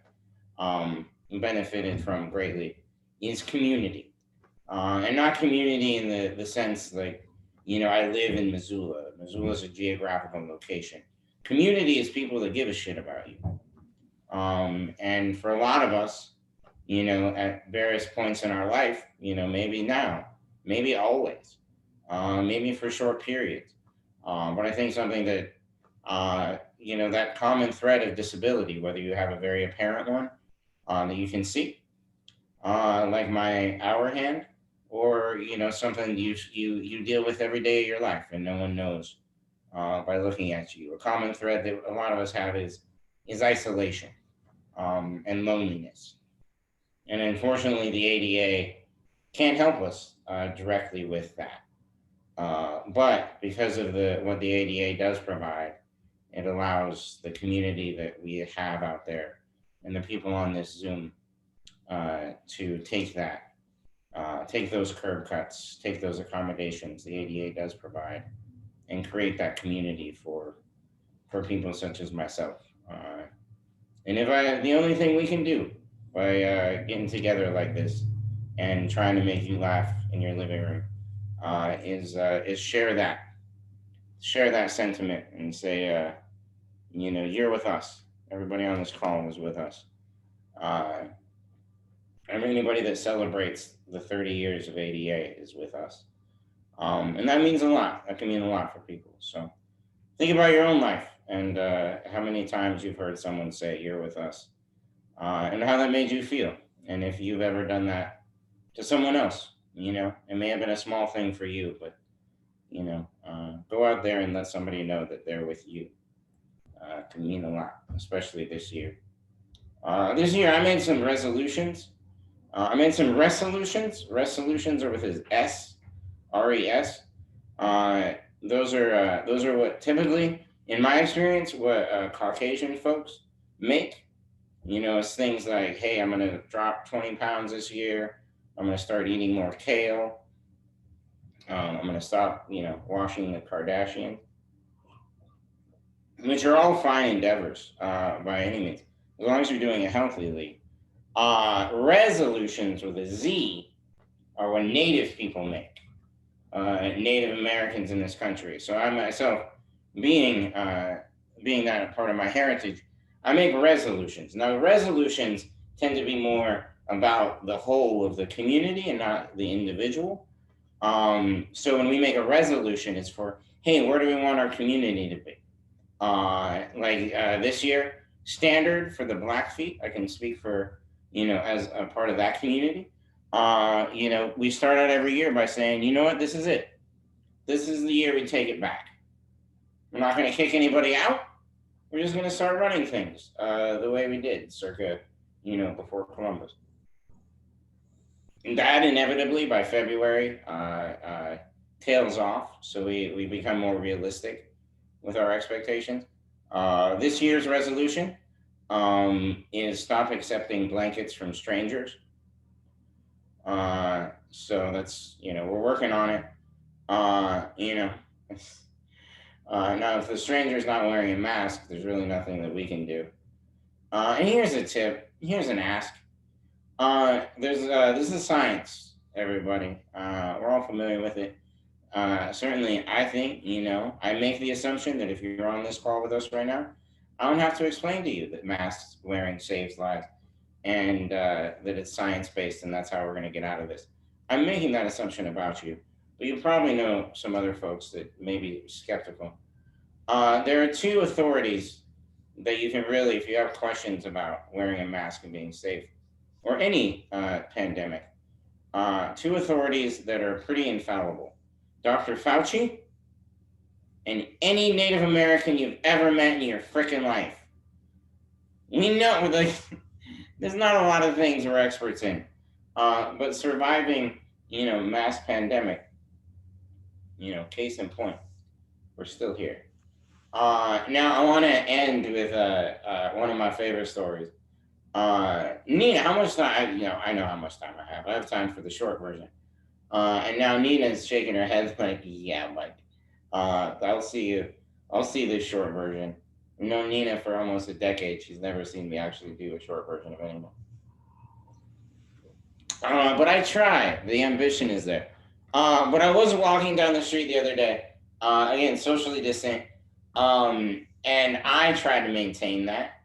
benefited from greatly, is community. And not community in the sense like, I live in Missoula. Missoula is a geographical location. Community is people that give a shit about you. And for a lot of us, at various points in our life, maybe now, maybe always, maybe for short periods. But I think something that, that common thread of disability, whether you have a very apparent one that you can see, like my hour hand, or, something you deal with every day of your life and no one knows by looking at you. A common thread that a lot of us have is isolation and loneliness. And unfortunately, the ADA can't help us directly with that. But because of what the ADA does provide, it allows the community that we have out there and the people on this Zoom to take those curb cuts, take those accommodations the ADA does provide, and create that community for people such as myself. And the only thing we can do by getting together like this and trying to make you laugh in your living room is share that sentiment and say, you're with us. Everybody on this call is with us. And anybody that celebrates the 30 years of ADA is with us. And that means a lot. That can mean a lot for people. So think about your own life and how many times you've heard someone say, you're with us, and how that made you feel. And if you've ever done that to someone else, it may have been a small thing for you, but, go out there and let somebody know that they're with you. Can mean a lot, especially this year. This year, I made some resolutions. Resolutions are with his S, R-E-S. Those are what typically, in my experience, what Caucasian folks make. It's things like, hey, I'm going to drop 20 pounds this year. I'm going to start eating more kale. I'm going to stop, washing the Kardashians, which are all fine endeavors by any means, as long as you're doing it healthily. Resolutions with a Z are what Native people make, Native Americans in this country. So I myself, being that part of my heritage, I make resolutions. Now, resolutions tend to be more about the whole of the community and not the individual. So when we make a resolution, it's for, hey, where do we want our community to be? This year, standard for the Blackfeet, I can speak for, as a part of that community. We start out every year by saying, you know what, this is it. This is the year we take it back. We're not going to kick anybody out. We're just going to start running things the way we did circa, before Columbus. And that inevitably by February tails off. So we become more realistic with our expectations. This year's resolution is stop accepting blankets from strangers. So that's, we're working on it. Now, if the stranger's not wearing a mask, there's really nothing that we can do. And here's a tip. Here's an ask. This is science, everybody. We're all familiar with it. Certainly, I think, I make the assumption that if you're on this call with us right now, I don't have to explain to you that masks wearing saves lives and that it's science-based and that's how we're going to get out of this. I'm making that assumption about you, but you probably know some other folks that may be skeptical. There are two authorities that you can really, if you have questions about wearing a mask and being safe, or any pandemic, two authorities that are pretty infallible. Dr. Fauci and any Native American you've ever met in your freaking life. We know, there's not a lot of things we're experts in, but surviving mass pandemic. Case in point, we're still here. Now I want to end with one of my favorite stories. Nina, how much time? I know how much time I have. I have time for the short version. And now Nina's shaking her head like, yeah, Mike. I'll see the short version. I've known Nina for almost a decade. She's never seen me actually do a short version of anything. But I try. The ambition is there. But I was walking down the street the other day, again, socially distant, and I tried to maintain that.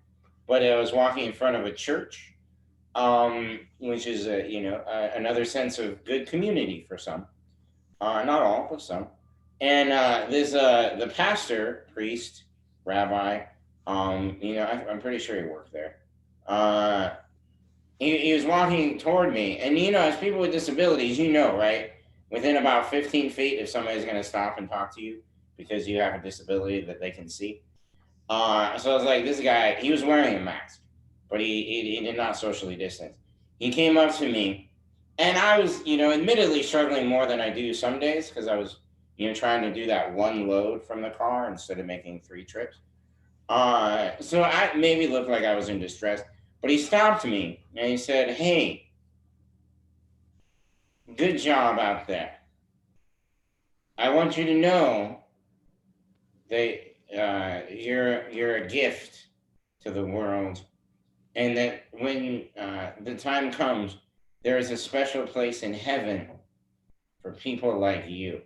But I was walking in front of a church, which is another sense of good community for some, not all, but some. And the pastor, priest, rabbi, I'm pretty sure he worked there. He was walking toward me, and as people with disabilities, right, within about 15 feet, if somebody's going to stop and talk to you because you have a disability that they can see. So I was like, this guy, he was wearing a mask, but he did not socially distance. He came up to me, and I was, admittedly struggling more than I do some days because I was, trying to do that one load from the car instead of making 3 trips. So I maybe looked like I was in distress, but he stopped me and he said, hey, good job out there. I want you to know that you're a gift to the world, and that when the time comes, there is a special place in heaven for people like you.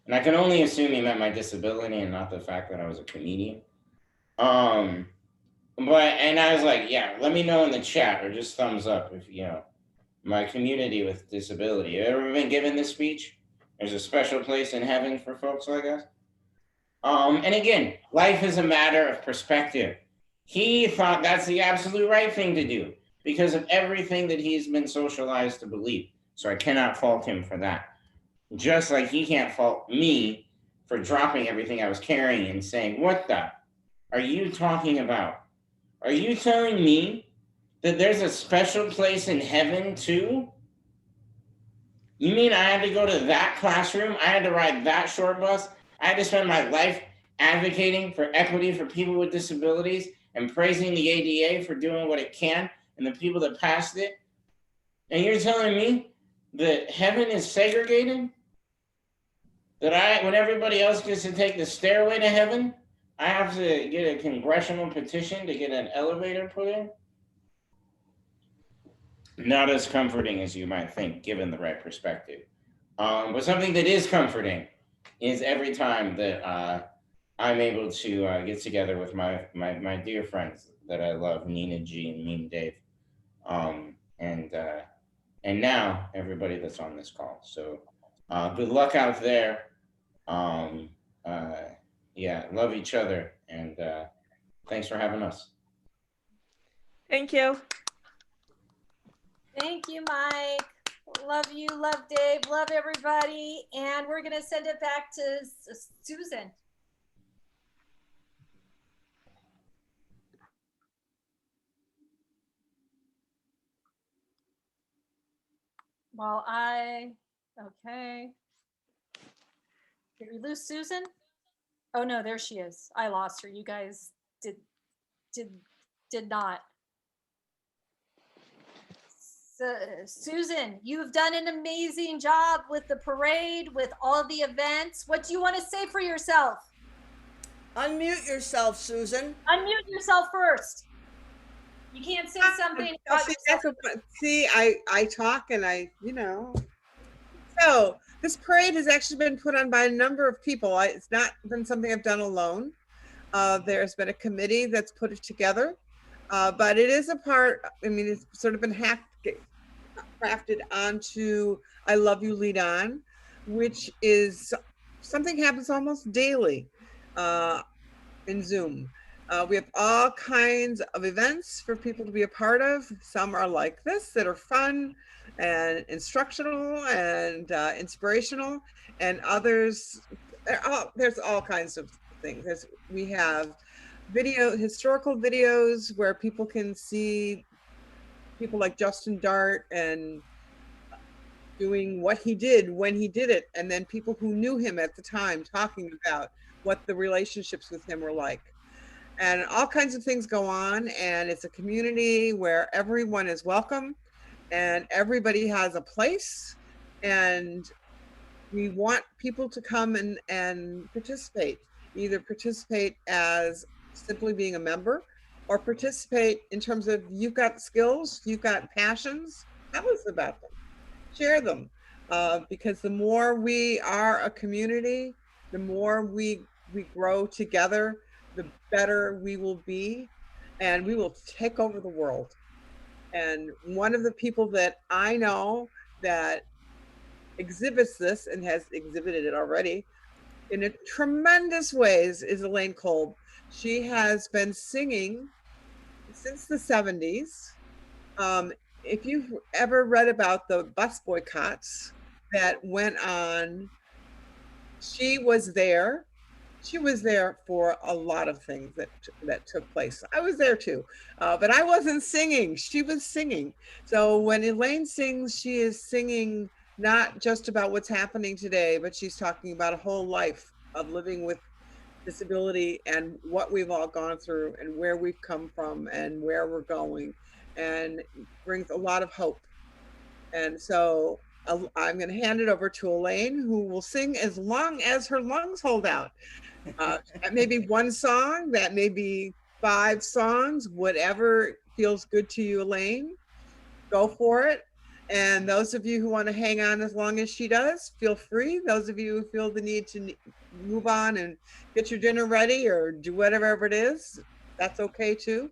And I can only assume he meant my disability and not the fact that I was a comedian. And I was like, yeah, let me know in the chat or just thumbs up if my community with disability. You ever been given this speech? There's a special place in heaven for folks like us. And again, life is a matter of perspective. He thought that's the absolute right thing to do because of everything that he's been socialized to believe. So I cannot fault him for that. Just like he can't fault me for dropping everything I was carrying and saying, what the are you talking about? Are you telling me that there's a special place in heaven too? You mean I had to go to that classroom? I had to ride that short bus? I had to spend my life advocating for equity for people with disabilities and praising the ADA for doing what it can and the people that passed it? And you're telling me that heaven is segregated? That when everybody else gets to take the stairway to heaven, I have to get a congressional petition to get an elevator put in? Not as comforting as you might think, given the right perspective. But something that is comforting is every time that I'm able to get together with my dear friends that I love, Nina G and Mean Dave, and now everybody that's on this call. So good luck out there. Yeah, love each other, and thanks for having us. Thank you. Thank you, Mike. Love you, love Dave, love everybody. And we're going to send it back to Susan. Okay. Did we lose Susan? Oh no, there she is. I lost her. You guys did not. So, Susan, you've done an amazing job with the parade, with all the events. What do you want to say for yourself? Unmute yourself, Susan. Unmute yourself first. You can't say something about yourself. See, I talk and So this parade has actually been put on by a number of people. It's not been something I've done alone. There's been a committee that's put it together, but it is a part, it's sort of been crafted onto I Love You Lead On, which is something happens almost daily in Zoom. We have all kinds of events for people to be a part of. Some are like this that are fun and instructional and inspirational, and others, there's all kinds of things. We have historical videos where people can see people like Justin Dart and doing what he did when he did it, and then people who knew him at the time talking about what the relationships with him were like. And all kinds of things go on, and it's a community where everyone is welcome and everybody has a place, and we want people to come and participate, either participate as simply being a member or participate in terms of you've got skills, you've got passions, tell us about them, share them. Because the more we are a community, the more we grow together, the better we will be, and we will take over the world. And one of the people that I know that exhibits this and has exhibited it already in a tremendous ways is Elaine Kolb. She has been singing since the 70s. If you've ever read about the bus boycotts that went on, she was there. She was there for a lot of things that took place. I was there too, but I wasn't singing. She was singing. So when Elaine sings, she is singing not just about what's happening today, but she's talking about a whole life of living with disability and what we've all gone through and where we've come from and where we're going, and brings a lot of hope. And so I'm going to hand it over to Elaine, who will sing as long as her lungs hold out. That may be one song, that may be 5 songs, whatever feels good to you, Elaine, go for it. And those of you who want to hang on as long as she does, feel free. Those of you who feel the need to move on and get your dinner ready or do whatever it is, that's okay too.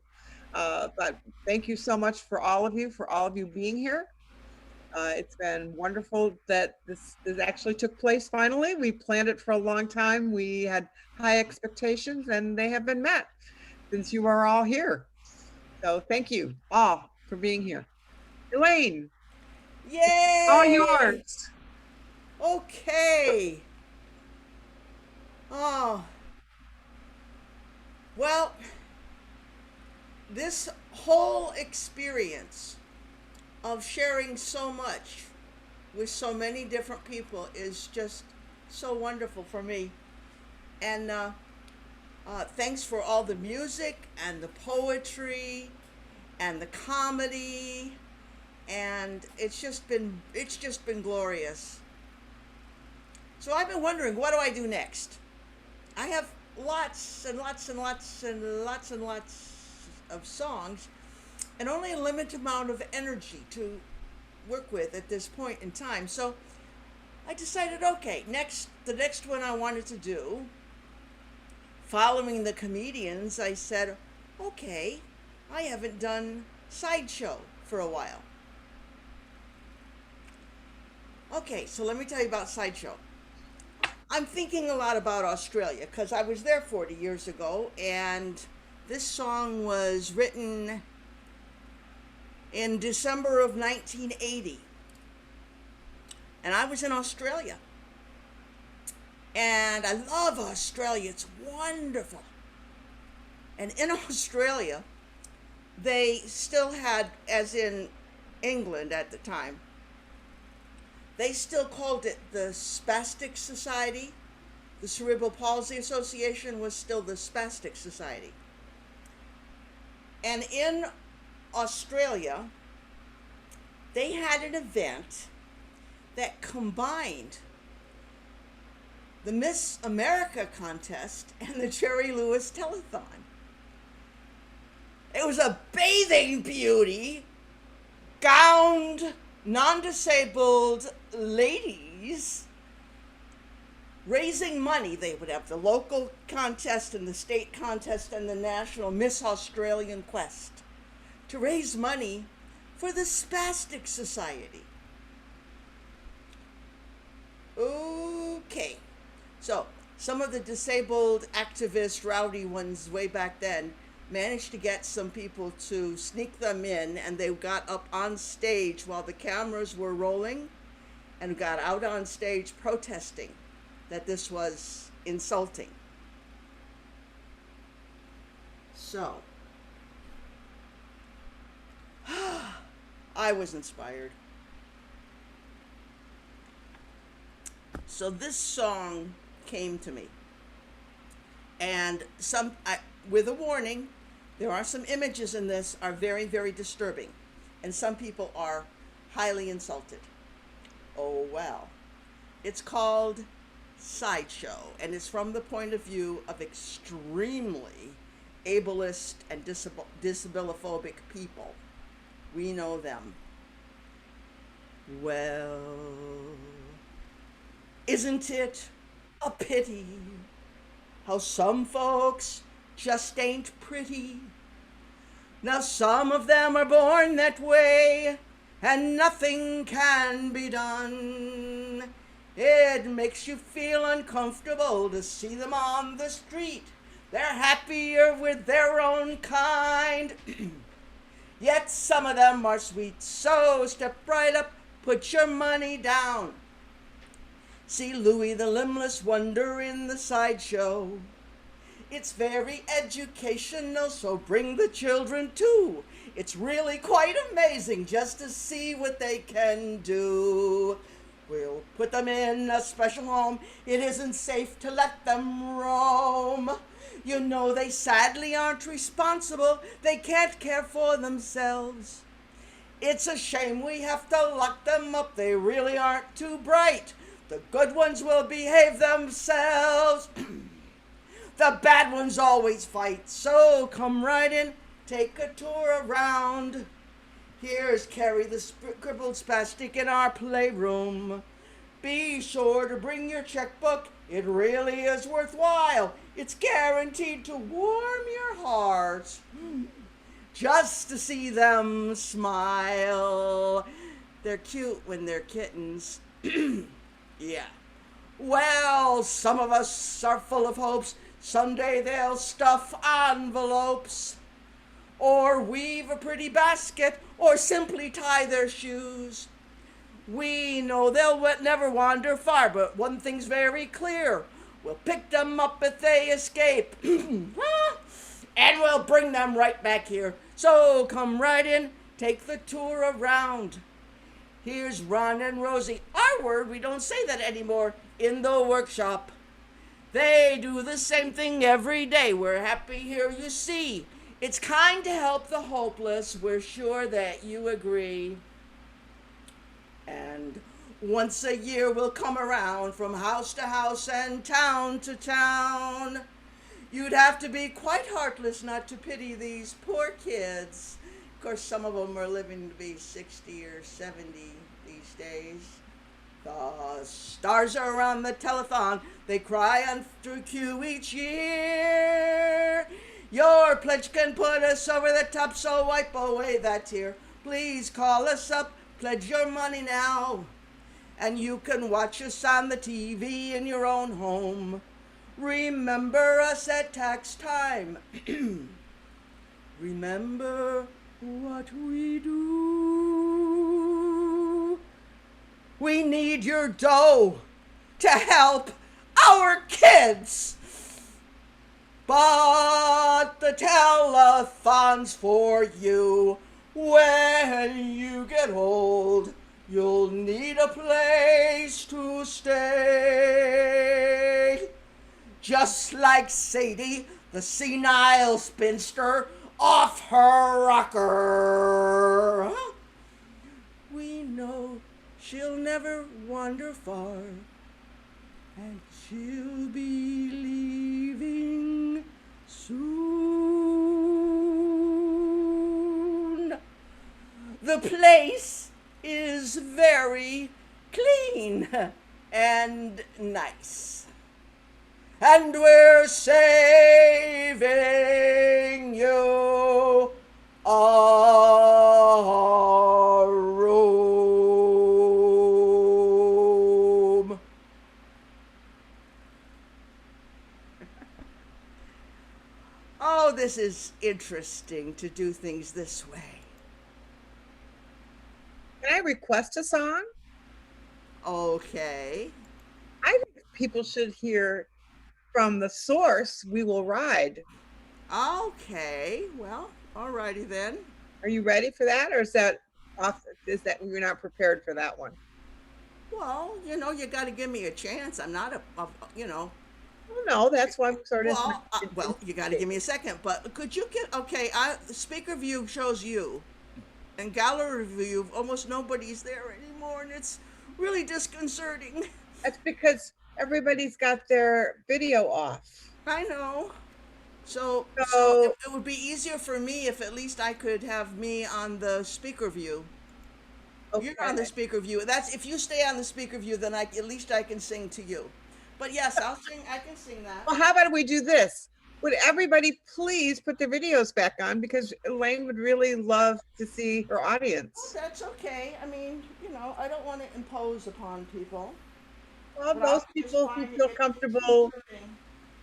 But thank you so much for all of you being here. It's been wonderful that this actually took place finally. We planned it for a long time. We had high expectations and they have been met since you are all here. So thank you all for being here. Elaine, Yay! all yours. Okay. Oh. Well, this whole experience of sharing so much with so many different people is just so wonderful for me. And thanks for all the music and the poetry and the comedy, and it's just been glorious. So I've been wondering, what do I do next? I have lots and lots and lots and lots and lots of songs, and only a limited amount of energy to work with at this point in time. So I decided, okay, the next one I wanted to do, following the comedians, I said, okay, I haven't done Sideshow for a while. Okay, so let me tell you about Sideshow. I'm thinking a lot about Australia because I was there 40 years ago, and this song was written in December of 1980. And I was in Australia. And I love Australia. It's wonderful. And in Australia, they still had, as in England at the time, they still called it the Spastic Society. The Cerebral Palsy Association was still the Spastic Society. And in Australia, they had an event that combined the Miss America contest and the Jerry Lewis Telethon. It was a bathing beauty, gowned, non-disabled ladies raising money. They would have the local contest and the state contest and the national Miss Australian Quest to raise money for the Spastic Society. Okay, so some of the disabled activists, rowdy ones way back then, managed to get some people to sneak them in, and they got up on stage while the cameras were rolling and got out on stage protesting that this was insulting. So, I was inspired. So this song came to me. And with a warning, there are some images in this are very, very disturbing. And some people are highly insulted. Oh, well. It's called Sideshow, and it's from the point of view of extremely ableist and disabiliphobic people. We know them. Well, isn't it a pity how some folks just ain't pretty? Now some of them are born that way, and nothing can be done. It makes you feel uncomfortable to see them on the street. They're happier with their own kind. Yet some of them are sweet, so step right up, put your money down. See Louis the Limbless Wonder in the sideshow. It's very educational, so bring the children too. It's really quite amazing just to see what they can do. We'll put them in a special home. It isn't safe to let them roam. You know they sadly aren't responsible. They can't care for themselves. It's a shame we have to lock them up. They really aren't too bright. The good ones will behave themselves. The bad ones always fight. So come right in, take a tour around. Here's Carrie the crippled spastic in our playroom. Be sure to bring your checkbook. It really is worthwhile. It's guaranteed to warm your heart just to see them smile. They're cute when they're kittens. Yeah. Well, some of us are full of hopes. Someday they'll stuff envelopes, or weave a pretty basket, or simply tie their shoes. We know they'll never wander far, but one thing's very clear. We'll pick them up if they escape, and we'll bring them right back here. So come right in, take the tour around. Here's Ron and Rosie. Our word, we don't say that anymore, in the workshop. They do the same thing every day. We're happy here, you see. It's kind to help the hopeless. We're sure that you agree. And once a year we'll come around from house to house and town to town. You'd have to be quite heartless not to pity these poor kids. Of course, some of them are living to be 60 or 70 these days. The stars are around the telethon. They cry on through queue each year. Your pledge can put us over the top, so wipe away that tear. Please call us up, pledge your money now, and you can watch us on the TV in your own home. Remember us at tax time. Remember what we do. We need your dough to help our kids. But the telethon's for you. When you get old, you'll need a place to stay. Just like Sadie, the senile spinster, off her rocker. We know she'll never wander far, and she'll be leaving soon. The place is very clean and nice, and we're saving you a room. Oh, this is interesting to do things this way. Can I request a song? Okay. I think people should hear from the source, We Will Ride. Okay. Well, alrighty then. Are you ready for that, or is that off? Is that you're not prepared for that one? Well, you got to give me a chance. I'm not Oh, no, that's why I'm sort of. well, you got to give me a second. But could you get, okay, speaker view shows you, and gallery view, almost nobody's there anymore, and it's really disconcerting. That's because everybody's got their video off. I know. So it would be easier for me if at least I could have me on the speaker view. You're on the speaker view. That's if you stay on the speaker view, then at least I can sing to you. But yes, I'll sing. I can sing that. Well, how about we do this? Would everybody please put their videos back on, because Elaine would really love to see her audience. Oh, that's okay. I mean, I don't want to impose upon people. Well, those people who feel comfortable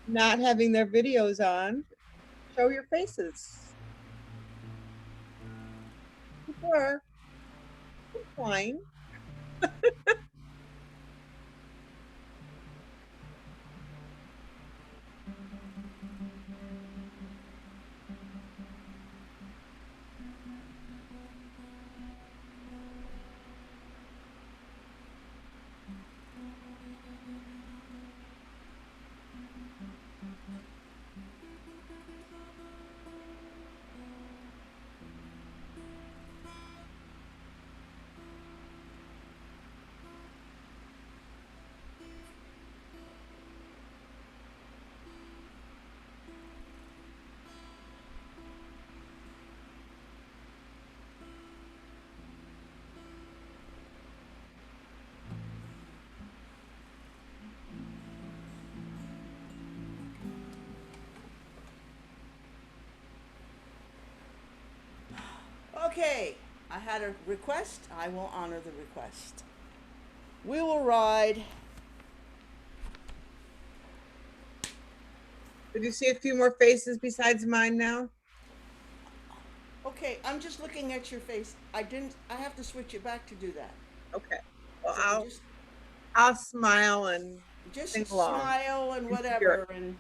not having their videos on, show your faces. People are fine. Okay, I had a request. I will honor the request. We will ride. Did you see a few more faces besides mine now? Okay, I'm just looking at your face. I have to switch it back to do that. Okay. Well, So I'll smile and just sing along. smile and whatever and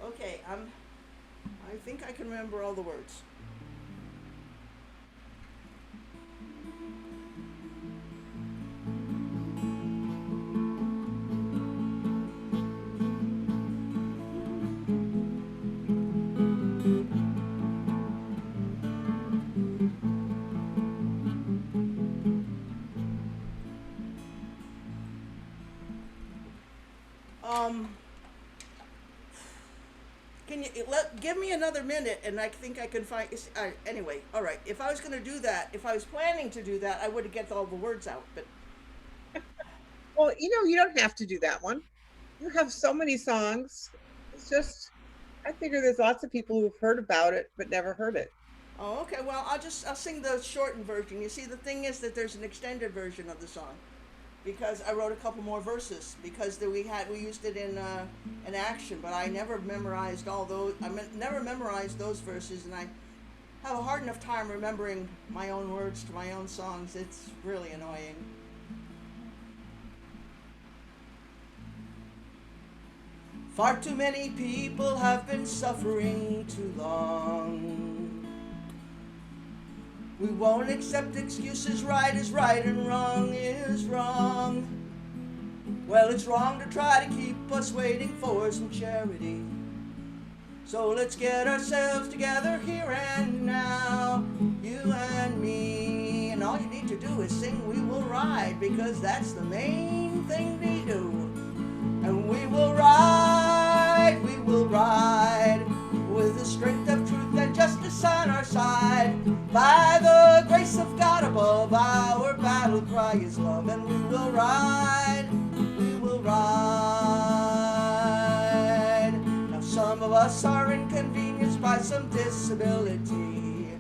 okay, I think I can remember all the words. Can you give me another minute, and I think I can find. Anyway, all right. If I was going to do that, if I was planning to do that, I would have get all the words out. But well, you don't have to do that one. You have so many songs. It's just, I figure there's lots of people who've heard about it but never heard it. Oh, okay. Well, I'll sing the shortened version. You see, the thing is that there's an extended version of the song, because I wrote a couple more verses, because we used it in action, but I never memorized all those. Never memorized those verses, and I have a hard enough time remembering my own words to my own songs. It's really annoying. Far too many people have been suffering too long. We won't accept excuses. Right is right and wrong is wrong. Well, it's wrong to try to keep us waiting for some charity. So let's get ourselves together here and now, you and me. And all you need to do is sing "We Will Ride," because that's the main thing we do. And we will ride with the strength of truth and justice on our side. By the grace of God above, our battle cry is love. And we will ride, we will ride. Now some of us are inconvenienced by some disability,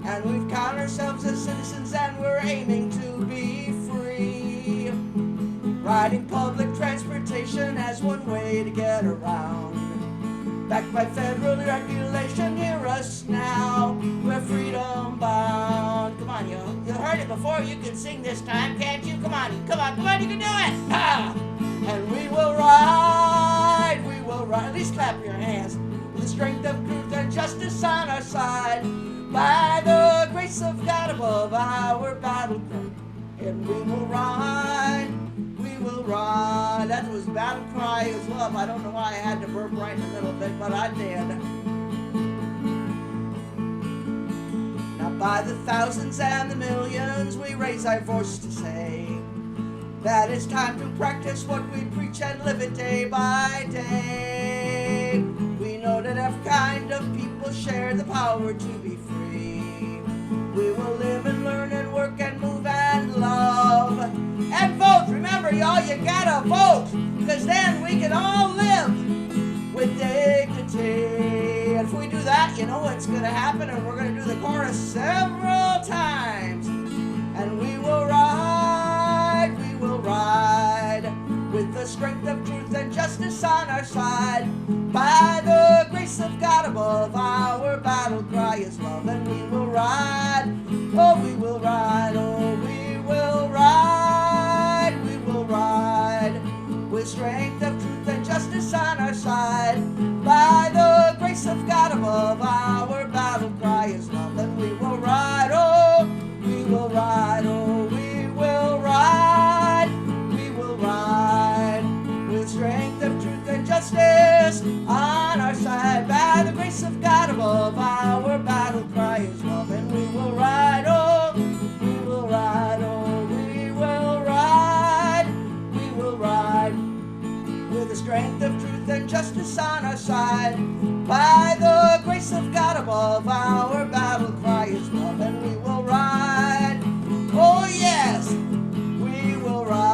and we've counted ourselves as citizens, and we're aiming to be free. Riding public transportation as one way to get around. Backed by federal regulation, hear us now. We're freedom bound. Come on, you heard it before. You can sing this time, can't you? Come on, you can do it. Ah! And we will ride. At least clap your hands. With the strength of truth and justice on our side. By the grace of God above, our battle cry And we will ride, we will ride. That was Battle Cry is Love. I don't know why I had to burp right in the middle of it, but I did. Now by the thousands and the millions, we raise our voice to say that it's time to practice what we preach and live it day by day. We know that every kind of people share the power to be free. We will live and learn and work and move and love and vote. Remember, y'all, you gotta vote, because then we can all live with dignity. And if we do that, you know what's gonna happen, and we're gonna do the chorus several times. And we will ride with the strength of truth and justice on our side. By the grace of God above, our battle cry is love. And we will ride, oh we will ride, oh we will ride, we will ride with strength of truth and justice on our side. By the grace of God above, our battle cry is love. And we will ride, oh we will ride, oh we will ride, we will ride with strength of truth and justice on our side. By the grace of God above, our battle cry is love. And we will ride, oh we will ride, oh we will ride, we will ride with the strength of truth and justice on our side. By the grace of God above, our battle cry is love. And we will ride, oh yes, we will ride.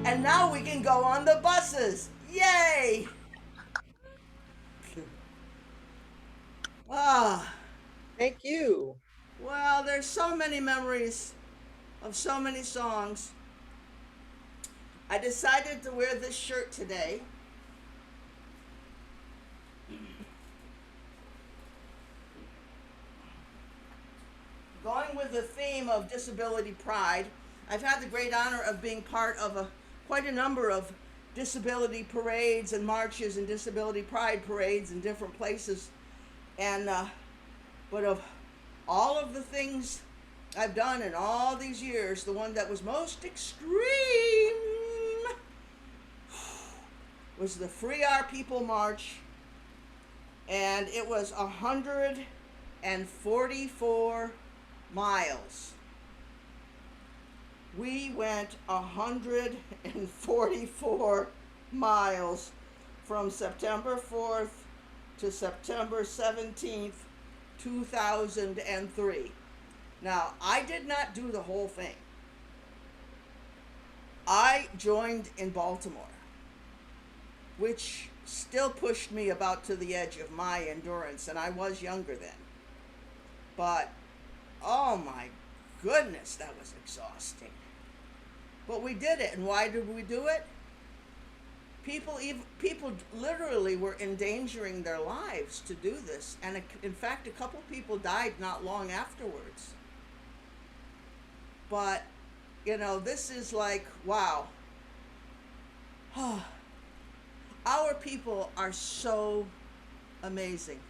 And now we can go on the buses. Yay! Ah, Thank you. well, there's so many memories of so many songs. I decided to wear this shirt today. Going with the theme of disability pride, I've had the great honor of being part of quite a number of disability parades and marches and disability pride parades in different places. And but of all of the things I've done in all these years, the one that was most extreme was the Free Our People March, and it was 144 miles. We went 144 miles from September 4th to September 17th, 2003. Now, I did not do the whole thing. I joined in Baltimore, which still pushed me about to the edge of my endurance, and I was younger then. But, oh my goodness, that was exhausting. But we did it, and why did we do it? People literally were endangering their lives to do this, and in fact, a couple people died not long afterwards. But, you know, this is like, wow. Our people are so amazing.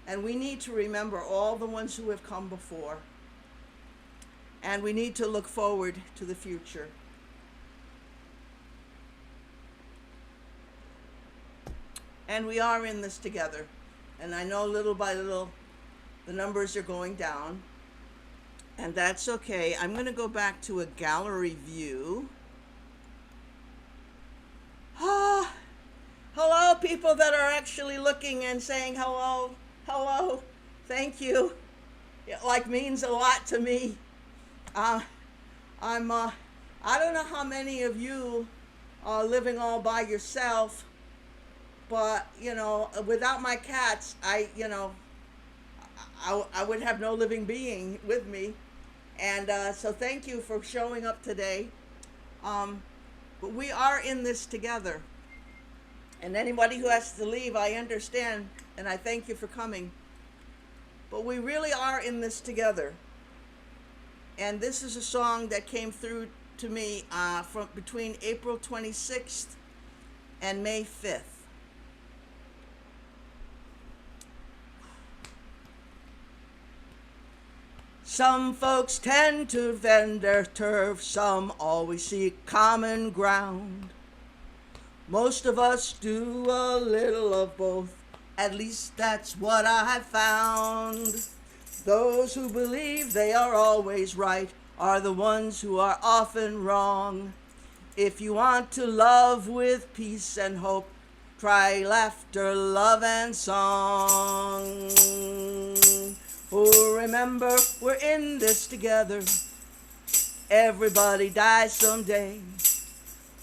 And we need to remember all the ones who have come before. And we need to look forward to the future. And we are in this together. And I know little by little the numbers are going down. And that's okay. I'm going to go back to a gallery view. Hello, people that are actually looking and saying hello, hello, thank you. It means a lot to me. I don't know how many of you are living all by yourself, but you know, without my cats, I would have no living being with me. And so thank you for showing up today. But we are in this together. And anybody who has to leave, I understand, and I thank you for coming. But we really are in this together. And this is a song that came through to me from between April 26th and May 5th. Some folks tend to bend their turf, some always seek common ground. Most of us do a little of both, at least that's what I've found. Those who believe they are always right are the ones who are often wrong. If you want to love with peace and hope, try laughter, love, and song. Oh, remember, we're in this together. Everybody dies someday.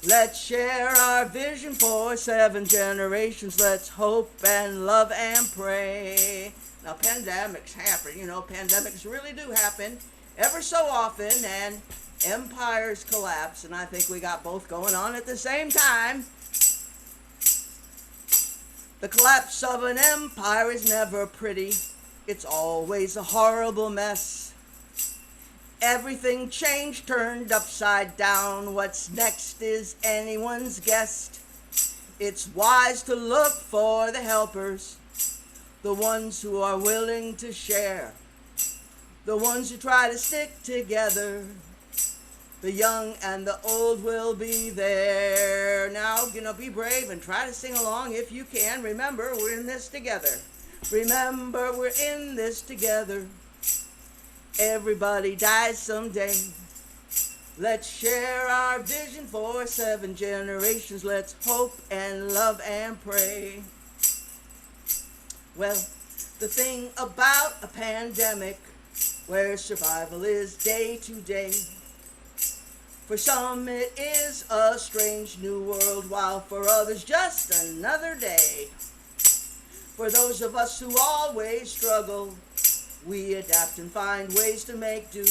Let's share our vision for 7 generations. Let's hope and love and pray. Now, pandemics happen. Pandemics really do happen ever so often, and empires collapse, and I think we got both going on at the same time. The collapse of an empire is never pretty. It's always a horrible mess. Everything changed, turned upside down. What's next is anyone's guess. It's wise to look for the helpers, the ones who are willing to share, the ones who try to stick together. The young and the old will be there. Now, be brave and try to sing along if you can. Remember, we're in this together. Remember, we're in this together. Everybody dies someday. Let's share our vision for 7 generations. Let's hope and love and pray. Well, the thing about a pandemic, where survival is day to day. For some it is a strange new world, while for others just another day. For those of us who always struggle, we adapt and find ways to make do.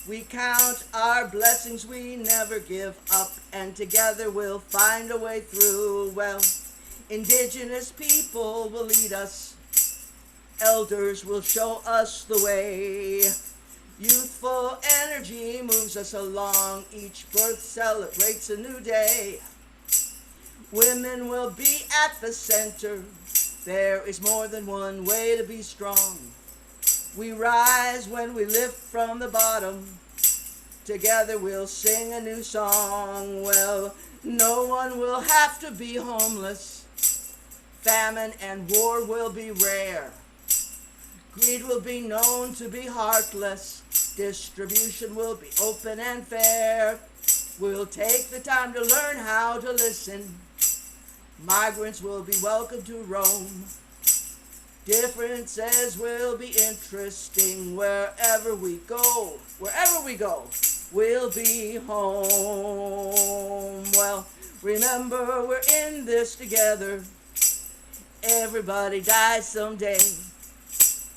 We count our blessings, we never give up, and together we'll find a way through. Well, indigenous people will lead us, elders will show us the way. Youthful energy moves us along, each birth celebrates a new day. Women will be at the center, there is more than one way to be strong. We rise when we lift from the bottom, together we'll sing a new song. Well, no one will have to be homeless, famine and war will be rare. Greed will be known to be heartless, distribution will be open and fair. We'll take the time to learn how to listen, migrants will be welcome to roam. Differences will be interesting wherever we go, we'll be home. Well, remember, we're in this together. Everybody dies someday.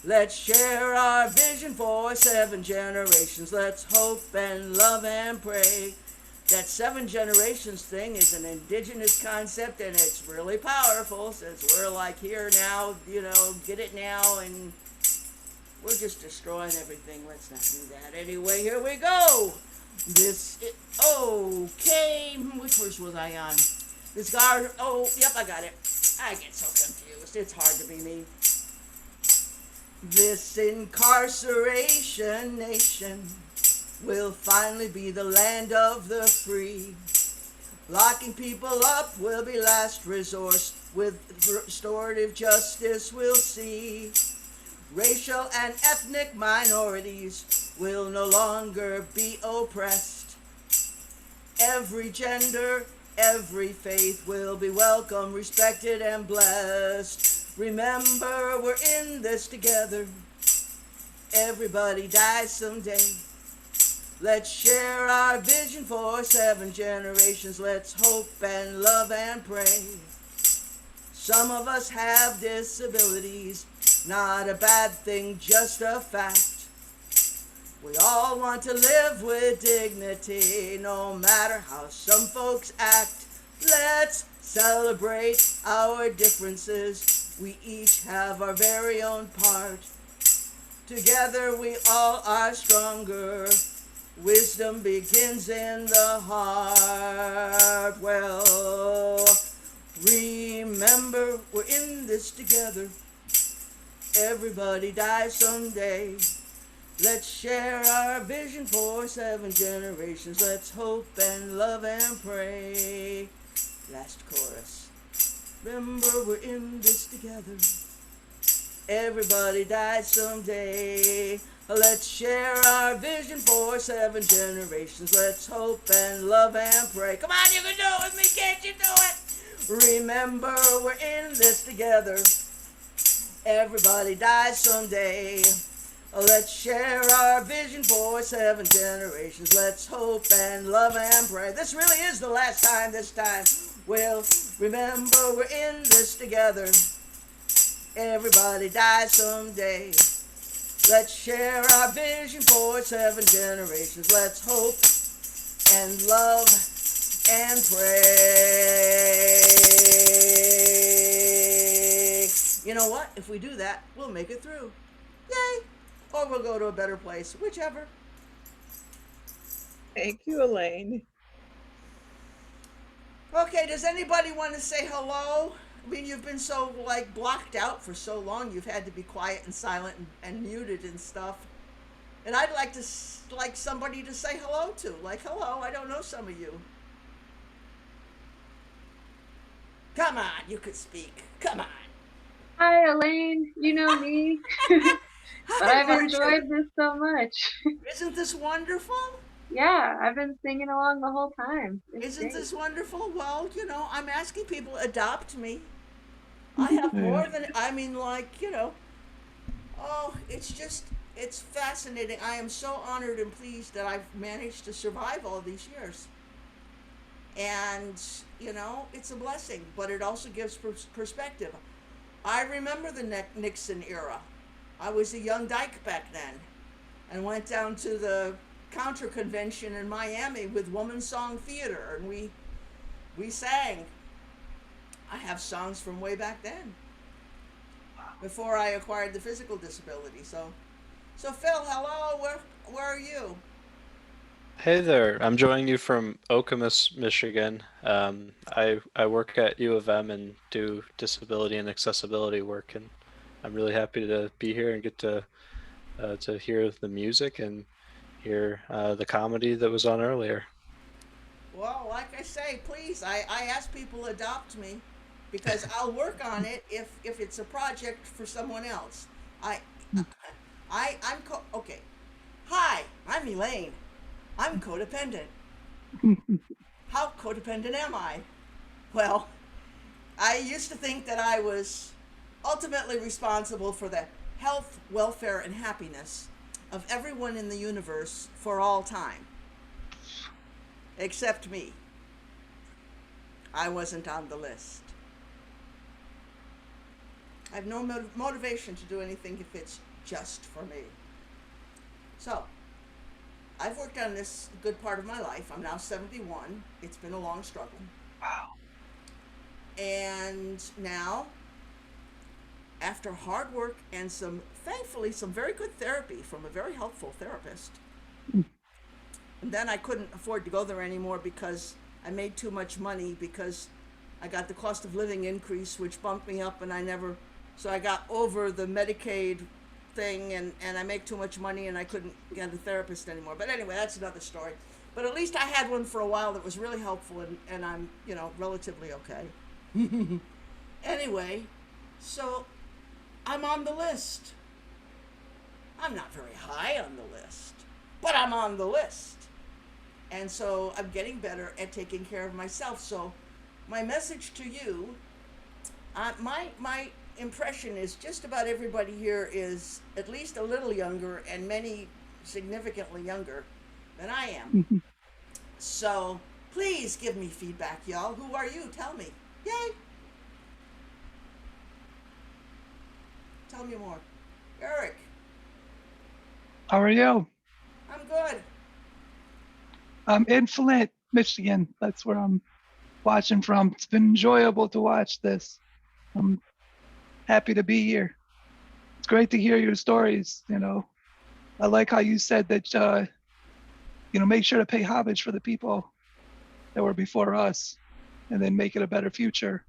Let's share our vision for 7 generations. Let's hope and love and pray. That 7 generations thing is an indigenous concept, and it's really powerful since we're like here now, get it now, and we're just destroying everything. Let's not do that. Anyway, here we go. Okay, which verse was I on? I got it. I get so confused. It's hard to be me. This incarceration nation will finally be the land of the free. Locking people up will be last resort. With restorative justice we'll see. Racial and ethnic minorities will no longer be oppressed. Every gender, every faith will be welcome, respected, and blessed. Remember, we're in this together. Everybody dies someday. Let's share our vision for 7 generations. Let's hope and love and pray. Some of us have disabilities, not a bad thing, just a fact. We all want to live with dignity, no matter how some folks act. Let's celebrate our differences. We each have our very own part. Together we all are stronger. Wisdom begins in the heart. Well, remember, we're in this together. Everybody dies someday. Let's share our vision for 7 generations. Let's hope and love and pray. Last chorus. Remember, we're in this together. Everybody dies someday. Let's share our vision for 7 generations. Let's hope and love and pray. Come on, you can do it with me, can't you do it? Remember, we're in this together. Everybody dies someday. Let's share our vision for 7 generations. Let's hope and love and pray. This really is the last time this time. We'll remember we're in this together. Everybody dies someday. Let's share our vision for 7 generations. Let's hope and love and pray. You know what? If we do that, we'll make it through. Yay! Or we'll go to a better place, whichever. Thank you, Elaine. Okay, does anybody want to say hello? I mean, you've been so, like, blocked out for so long. You've had to be quiet and silent and muted and stuff. And I'd like to, like, somebody to say hello to. Like, hello, I don't know some of you. Come on, you could speak. Come on. Hi, Elaine. You know me. But I've enjoyed this so much. Isn't this wonderful? Yeah, I've been singing along the whole time. Isn't this wonderful? Well, you know, I'm asking people, adopt me. I have more than, I mean, like, you know, oh, it's just, it's fascinating. I am so honored and pleased that I've managed to survive all these years. And, you know, it's a blessing, but it also gives perspective. I remember the Nixon era. I was a young dyke back then and went down to the counter convention in Miami with Woman Song Theater, and we sang. I have songs from way back then, before I acquired the physical disability. So Phil, hello. Where are you? Hey there, I'm joining you from Okemos, Michigan. I work at U of M and do disability and accessibility work, and I'm really happy to be here and get to hear the music and hear the comedy that was on earlier. Well, like I say, please, I ask people adopt me, because I'll work on it if it's a project for someone else. Okay. Hi, I'm Elaine. I'm codependent. How codependent am I? Well, I used to think that I was ultimately responsible for the health, welfare, and happiness of everyone in the universe for all time. Except me. I wasn't on the list. I have no motivation to do anything if it's just for me. So, I've worked on this a good part of my life. I'm now 71. It's been a long struggle. Wow. And now, after hard work and thankfully, some very good therapy from a very helpful therapist. And then I couldn't afford to go there anymore because I made too much money, because I got the cost of living increase, which bumped me up, and so I got over the Medicaid thing, and I make too much money and I couldn't get a therapist anymore. But anyway, that's another story. But at least I had one for a while that was really helpful, and I'm, you know, relatively okay. Anyway, so I'm on the list. I'm not very high on the list, but I'm on the list. And so I'm getting better at taking care of myself. So my message to you, my impression is just about everybody here is at least a little younger, and many significantly younger than I am. So please give me feedback, y'all. Who are you? Tell me. Yay. Tell me more. Eric. How are you? I'm good. I'm in Flint, Michigan. That's where I'm watching from. It's been enjoyable to watch this. I'm happy to be here. It's great to hear your stories. You know, I like how you said that, you know, make sure to pay homage for the people that were before us, and then make it a better future.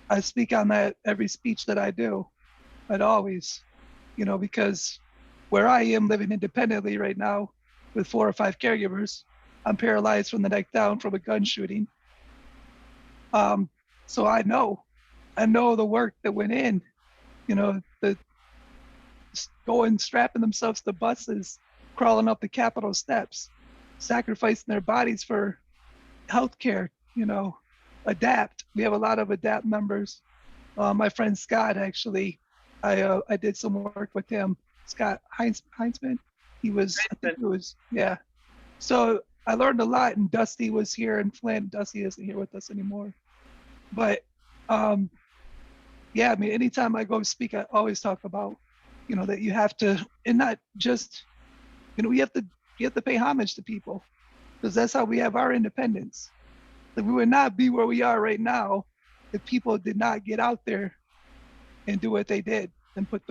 I speak on that every speech that I do. I'd always, you know, because where I am living independently right now with 4 or 5 caregivers, I'm paralyzed from the neck down from a gun shooting. So I know the work that went in, the going, strapping themselves to buses, crawling up the Capitol steps, sacrificing their bodies for healthcare, adapt. We have a lot of adapt members. My friend Scott, actually, I did some work with him. Scott Heinzman. He was, I think it was, yeah. So I learned a lot, and Dusty was here, and Flynn. Dusty isn't here with us anymore. But yeah, I mean, anytime I go speak, I always talk about, that you have to, and not just, you have to pay homage to people, because that's how we have our independence. Like, we would not be where we are right now if people did not get out there and do what they did and put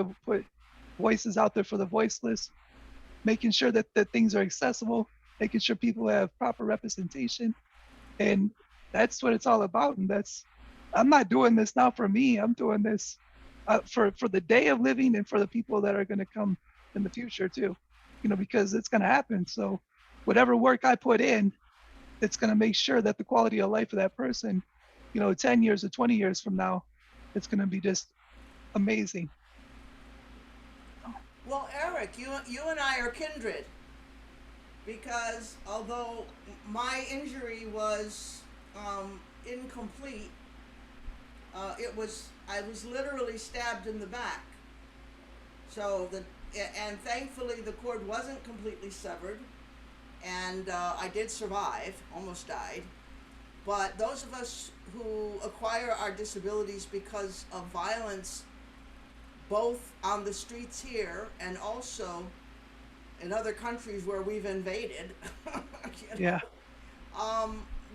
voices out there for the voiceless, making sure that things are accessible, making sure people have proper representation. And that's what it's all about. And I'm not doing this now for me. I'm doing this for the day of living and for the people that are going to come in the future too, because it's going to happen. So whatever work I put in, it's going to make sure that the quality of life of that person, 10 years or 20 years from now, it's going to be just amazing. Well, Eric, you and I are kindred, because although my injury was incomplete, I was literally stabbed in the back. So and thankfully the cord wasn't completely severed, and I did survive, almost died. But those of us who acquire our disabilities because of violence, both on the streets here and also in other countries where we've invaded, Yeah.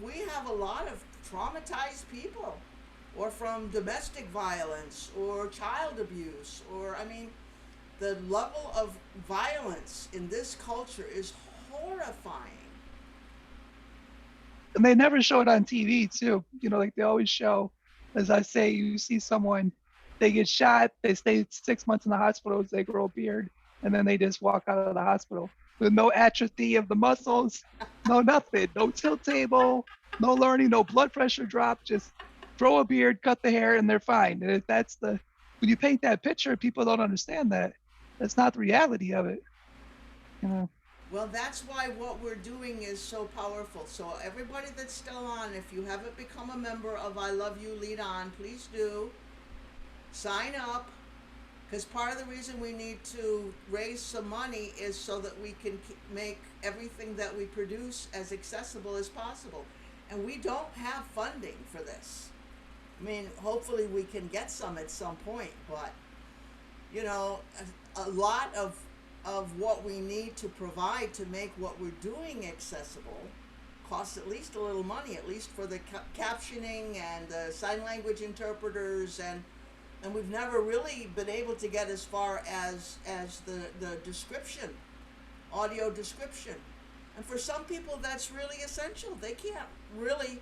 We have a lot of traumatized people, or from domestic violence or child abuse, or, I mean, the level of violence in this culture is horrifying. And they never show it on TV too. Like they always show, as I say, you see someone, they get shot, they stay 6 months in the hospital, they grow a beard, and then they just walk out of the hospital with no atrophy of the muscles, no nothing, no tilt table, no learning, no blood pressure drop, just grow a beard, cut the hair, and they're fine. And when you paint that picture, people don't understand that. That's not the reality of it. Well, that's why what we're doing is so powerful. So everybody that's still on, if you haven't become a member of I Love You Lead On, please do. Sign up, because part of the reason we need to raise some money is so that we can make everything that we produce as accessible as possible. And we don't have funding for this. I mean, hopefully we can get some at some point, but, a lot of what we need to provide to make what we're doing accessible costs at least a little money, at least for the captioning and the sign language interpreters, and we've never really been able to get as far as the description, audio description. And for some people that's really essential. They can't really,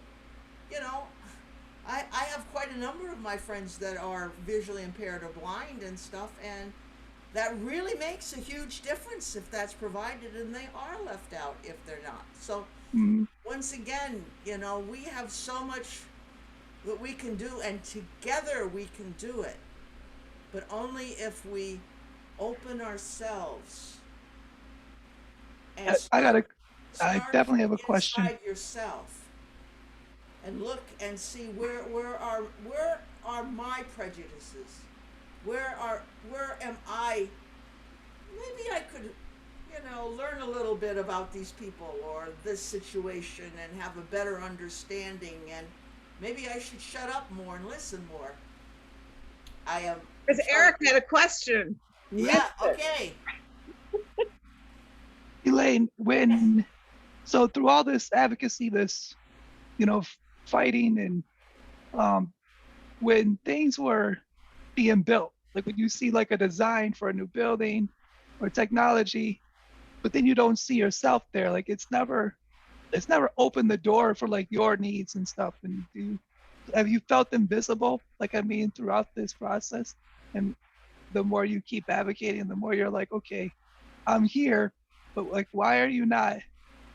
I have quite a number of my friends that are visually impaired or blind and stuff, and that really makes a huge difference if that's provided, and they are left out if they're not. So once again, we have so much that we can do, and together we can do it, but only if we open ourselves. And I definitely have a question. Inside yourself, and look and see where are my prejudices? Where am I? Maybe I could, learn a little bit about these people or this situation and have a better understanding, and maybe I should shut up more and listen more. I am. Because Eric had a question. Yeah, okay. Elaine, so through all this advocacy, this, fighting, and when things were being built, like when you see like a design for a new building or technology, but then you don't see yourself there, like it's never opened the door for like your needs and stuff. And have you felt invisible, throughout this process? And the more you keep advocating, the more you're like, okay, I'm here, but like, why are you not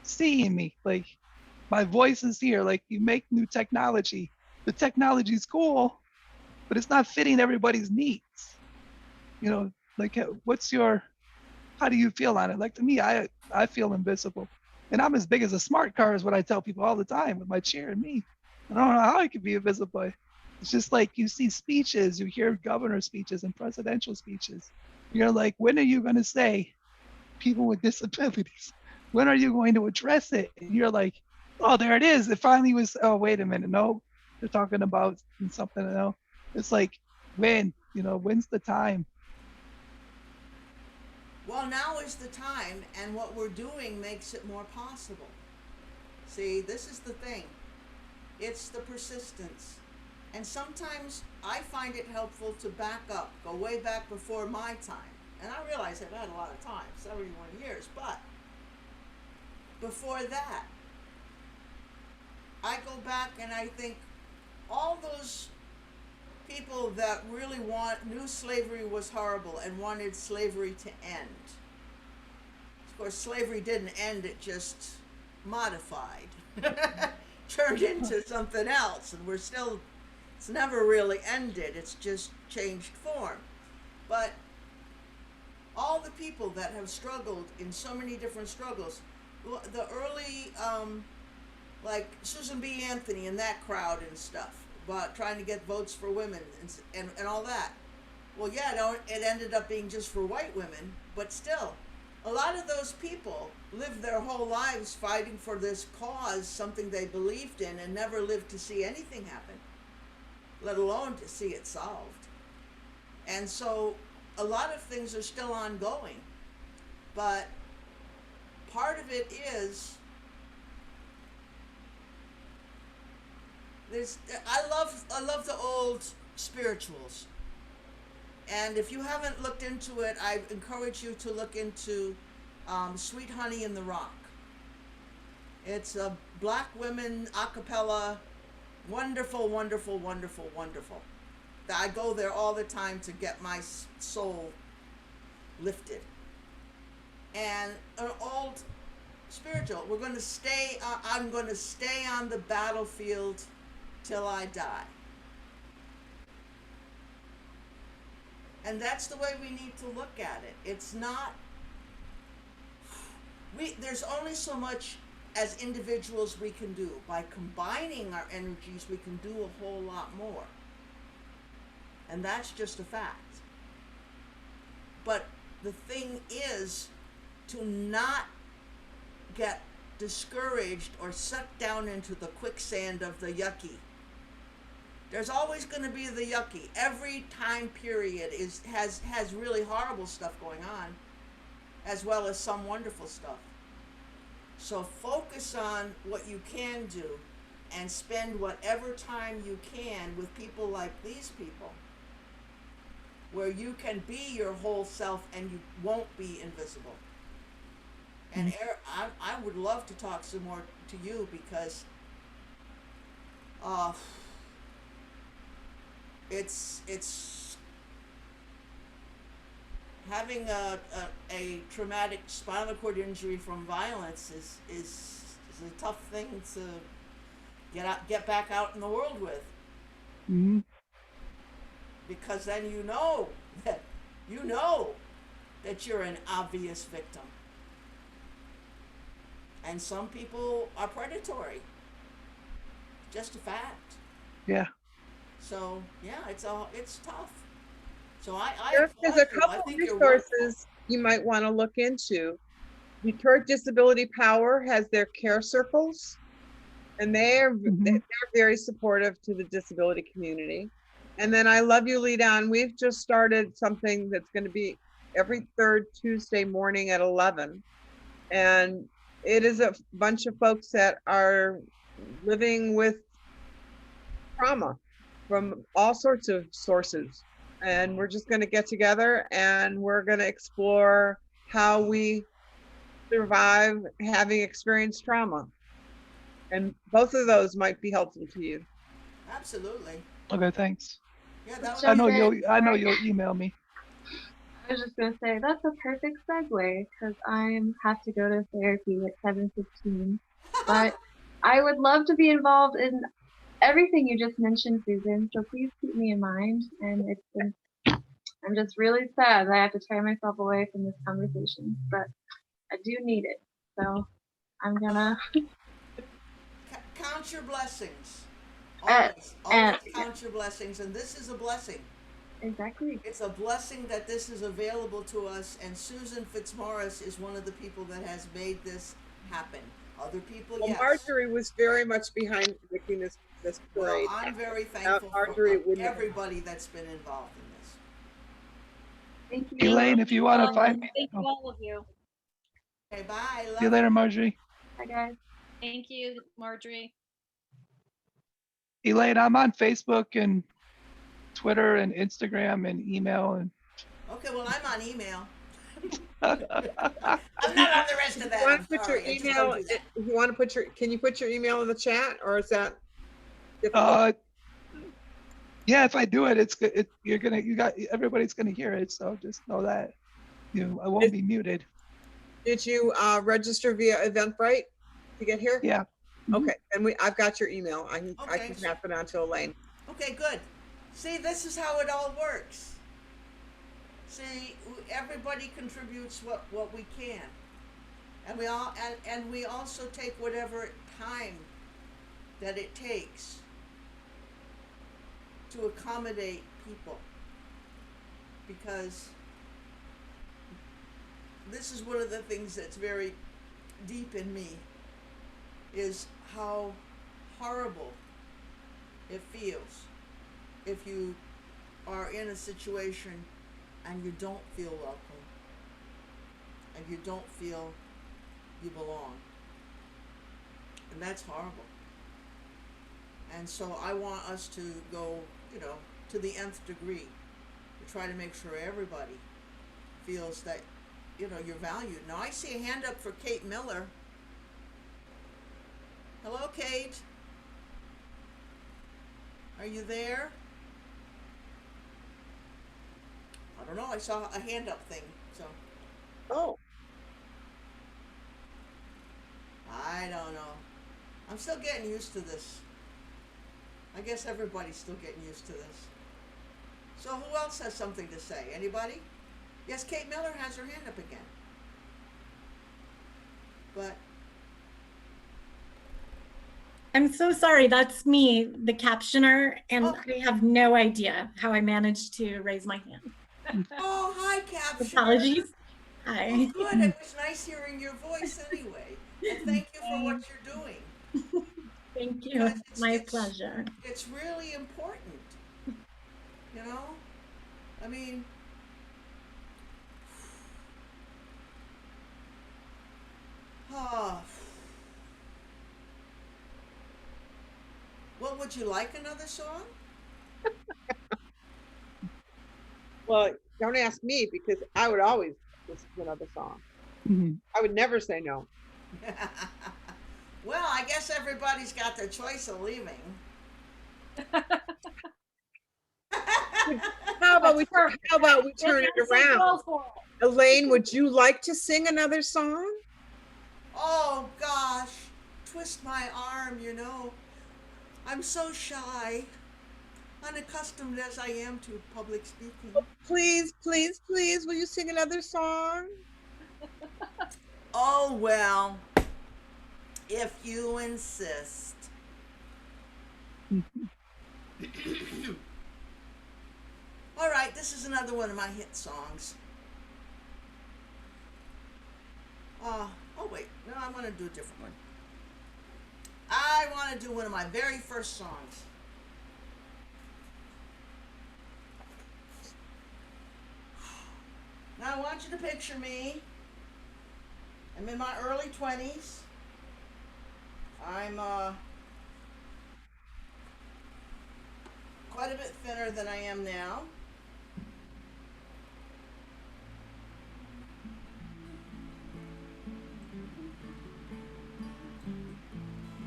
seeing me? Like, my voice is here. Like, you make new technology. The technology's cool, but it's not fitting everybody's needs. You know, like, how do you feel on it? Like, to me, I feel invisible. And I'm as big as a smart car is what I tell people all the time with my chair and me. I don't know how I could be invisible. It's just like you see speeches, you hear governor speeches and presidential speeches. You're like, when are you going to say people with disabilities? When are you going to address it? And you're like, oh, there it is. It finally was, oh, wait a minute. No, they're talking about something else. It's like, when's the time? Well, now is the time, and what we're doing makes it more possible. See, this is the thing. It's the persistence. And sometimes I find it helpful to back up, go way back before my time. And I realize I've had a lot of time, 71 years, but before that, I go back and I think all those people that really knew slavery was horrible and wanted slavery to end. Of course, slavery didn't end, it just modified, turned into something else, and it's never really ended, it's just changed form. But all the people that have struggled in so many different struggles, the early, like Susan B. Anthony and that crowd and stuff, about trying to get votes for women and all that. Well, yeah, it ended up being just for white women, but still, a lot of those people lived their whole lives fighting for this cause, something they believed in, and never lived to see anything happen, let alone to see it solved. And so a lot of things are still ongoing, but part of it is I love the old spirituals, and if you haven't looked into it, I encourage you to look into Sweet Honey in the Rock. It's a black women a cappella, wonderful, wonderful, wonderful, wonderful. I go there all the time to get my soul lifted. And an old spiritual, I'm going to stay on the battlefield till I die. And that's the way we need to look at it. It's not, there's only so much as individuals we can do. By combining our energies, we can do a whole lot more. And that's just a fact. But the thing is to not get discouraged or sucked down into the quicksand of the yucky. There's always going to be the yucky. Every time period has really horrible stuff going on, as well as some wonderful stuff. So focus on what you can do and spend whatever time you can with people like these people, where you can be your whole self and you won't be invisible. And I would love to talk some more to you, because it's having a traumatic spinal cord injury from violence is a tough thing to get back out in the world with. Mm-hmm. Because then you know that you're an obvious victim. And some people are predatory. Just a fact. Yeah. So yeah, it's tough. So there's a couple of resources you might want to look into. Detroit Disability Power has their care circles, and they're very supportive to the disability community. And then I Love You Lead On. We've just started something that's going to be every third Tuesday morning at 11, and it is a bunch of folks that are living with trauma from all sorts of sources. And we're just going to get together and we're going to explore how we survive having experienced trauma. And both of those might be helpful to you. Absolutely. Okay, thanks. Yeah, I know you'll email me. I was just gonna say that's a perfect segue because I have to go to therapy at 7:15. But I would love to be involved in everything you just mentioned, Susan. So please keep me in mind. And I'm just really sad that I have to tear myself away from this conversation, but I do need it. So I'm gonna Count your blessings. Uh, Always count your blessings, and this is a blessing. exactly. It's a blessing that this is available to us, and Susan Fitzmaurice is one of the people that has made this happen. Other people, Well, yes. Marjorie was very much behind making this parade. Well, I'm very Without thankful Marjorie, it for wouldn't have- everybody that's been involved in this. Thank you. Elaine, if you want to find me. Thank you, all of you. Okay, bye. See you later, Marjorie. Bye, guys. Thank you, Marjorie. Elaine, I'm on Facebook and Twitter and Instagram and email and Okay, well, I'm on email. uh, I'm not on the rest of that. You want I'm to put sorry. your I just email? don't do that. If you want to put your, can you put your email in the chat, or is that difficult? yeah, if I do it, it's good. Everybody's gonna hear it. So just know that I won't be muted. Did you register via Eventbrite to get here? Yeah. Okay, and I've got your email. I can Okay. pass it on to Elaine. Okay, good. See, this is how it all works. See, everybody contributes what we can, and we also take whatever time that it takes to accommodate people, because this is one of the things that's very deep in me, is how horrible it feels if you are in a situation and you don't feel welcome and you don't feel you belong. And that's horrible. And so I want us to go, to the nth degree to try to make sure everybody feels that, you're valued. Now I see a hand up for Kate Miller. Hello, Kate. Are you there? I don't know. I saw a hand up thing. So. Oh. I don't know. I'm still getting used to this. I guess everybody's still getting used to this. So who else has something to say? Anybody? Yes, Kate Miller has her hand up again. But I'm so sorry, that's me, the captioner, and I have no idea how I managed to raise my hand. oh, hi, Captioner. Apologies. Hi. Oh, good. It was nice hearing your voice anyway. And thank you for what you're doing. Thank you. My pleasure. It's really important. I mean, well, would you like another song? Well, don't ask me, because I would always listen to another song. I would never say no. Well, I guess everybody's got their choice of leaving. How about we turn it around? Elaine, would you like to sing another song? Oh gosh, twist my arm, I'm so shy, unaccustomed as I am to public speaking. Please, please, please, will you sing another song? Oh, well, if you insist. All right, this is another one of my hit songs. Oh wait, no, I want to do a different one. I want to do one of my very first songs. Now I want you to picture me. I'm in my early 20s. I'm quite a bit thinner than I am now.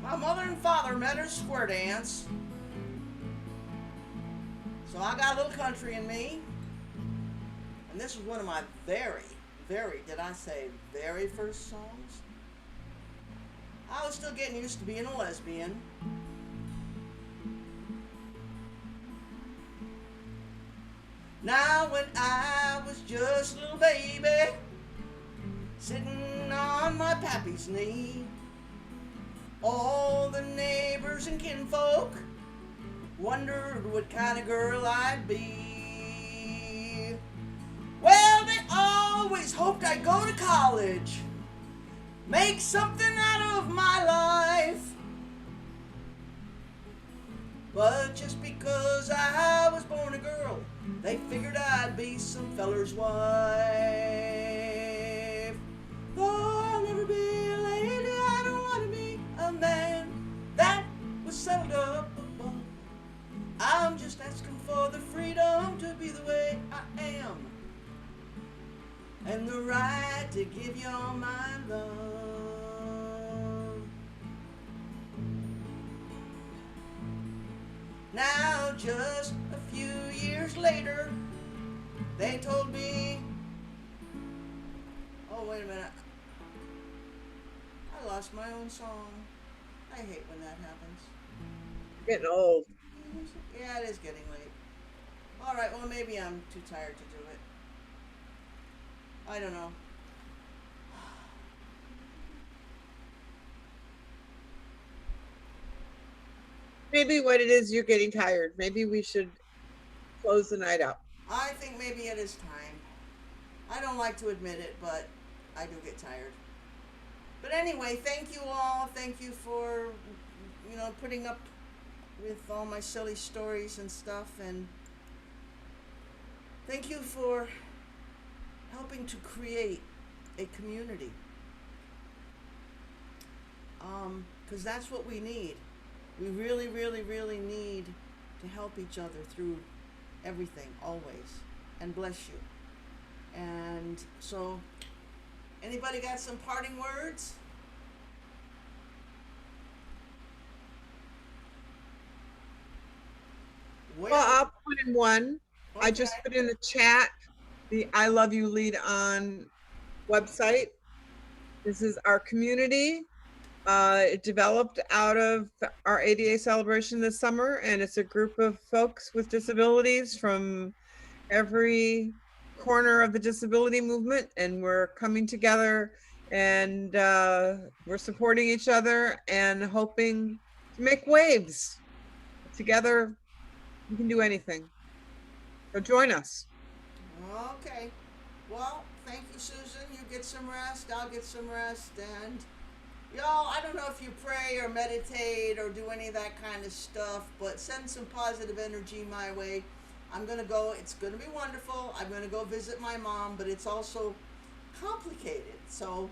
My mother and father met at square dance. So I got a little country in me. And And this was one of my very, did I say very first songs? I was still getting used to being a lesbian. Now when I was just a little baby, sitting on my pappy's knee, all the neighbors and kinfolk wondered what kind of girl I'd be. Well, they always hoped I'd go to college, make something out of my life. But just because I was born a girl, they figured I'd be some feller's wife. Though I'll never be a lady, I don't want to be a man that was settled up above. I'm just asking for the freedom to be the way I am, and the right to give you all my love. Now just a few years later, they told me, oh wait a minute, I lost my own song. I hate when that happens. Getting old. Yeah, it is getting late. All right, well maybe I'm too tired to do it. I don't know. Maybe what it is, you're getting tired. Maybe we should close the night out. I think maybe it is time. I don't like to admit it, but I do get tired. But anyway, thank you all. Thank you for, putting up with all my silly stories and stuff. And thank you for helping to create a community. Because that's what we need. We really, really, really need to help each other through everything, always. And bless you. And so, anybody got some parting words? Well, I'll put in one. Okay. I just put in the chat the I Love You Lead On website. This is our community. It developed out of our ADA celebration this summer, and it's a group of folks with disabilities from every corner of the disability movement, and we're coming together, and we're supporting each other and hoping to make waves. Together, we can do anything. So join us. Okay. Well, thank you, Susan. You get some rest. I'll get some rest. And y'all, I don't know if you pray or meditate or do any of that kind of stuff, but send some positive energy my way. I'm going to go. It's going to be wonderful. I'm going to go visit my mom, but it's also complicated. So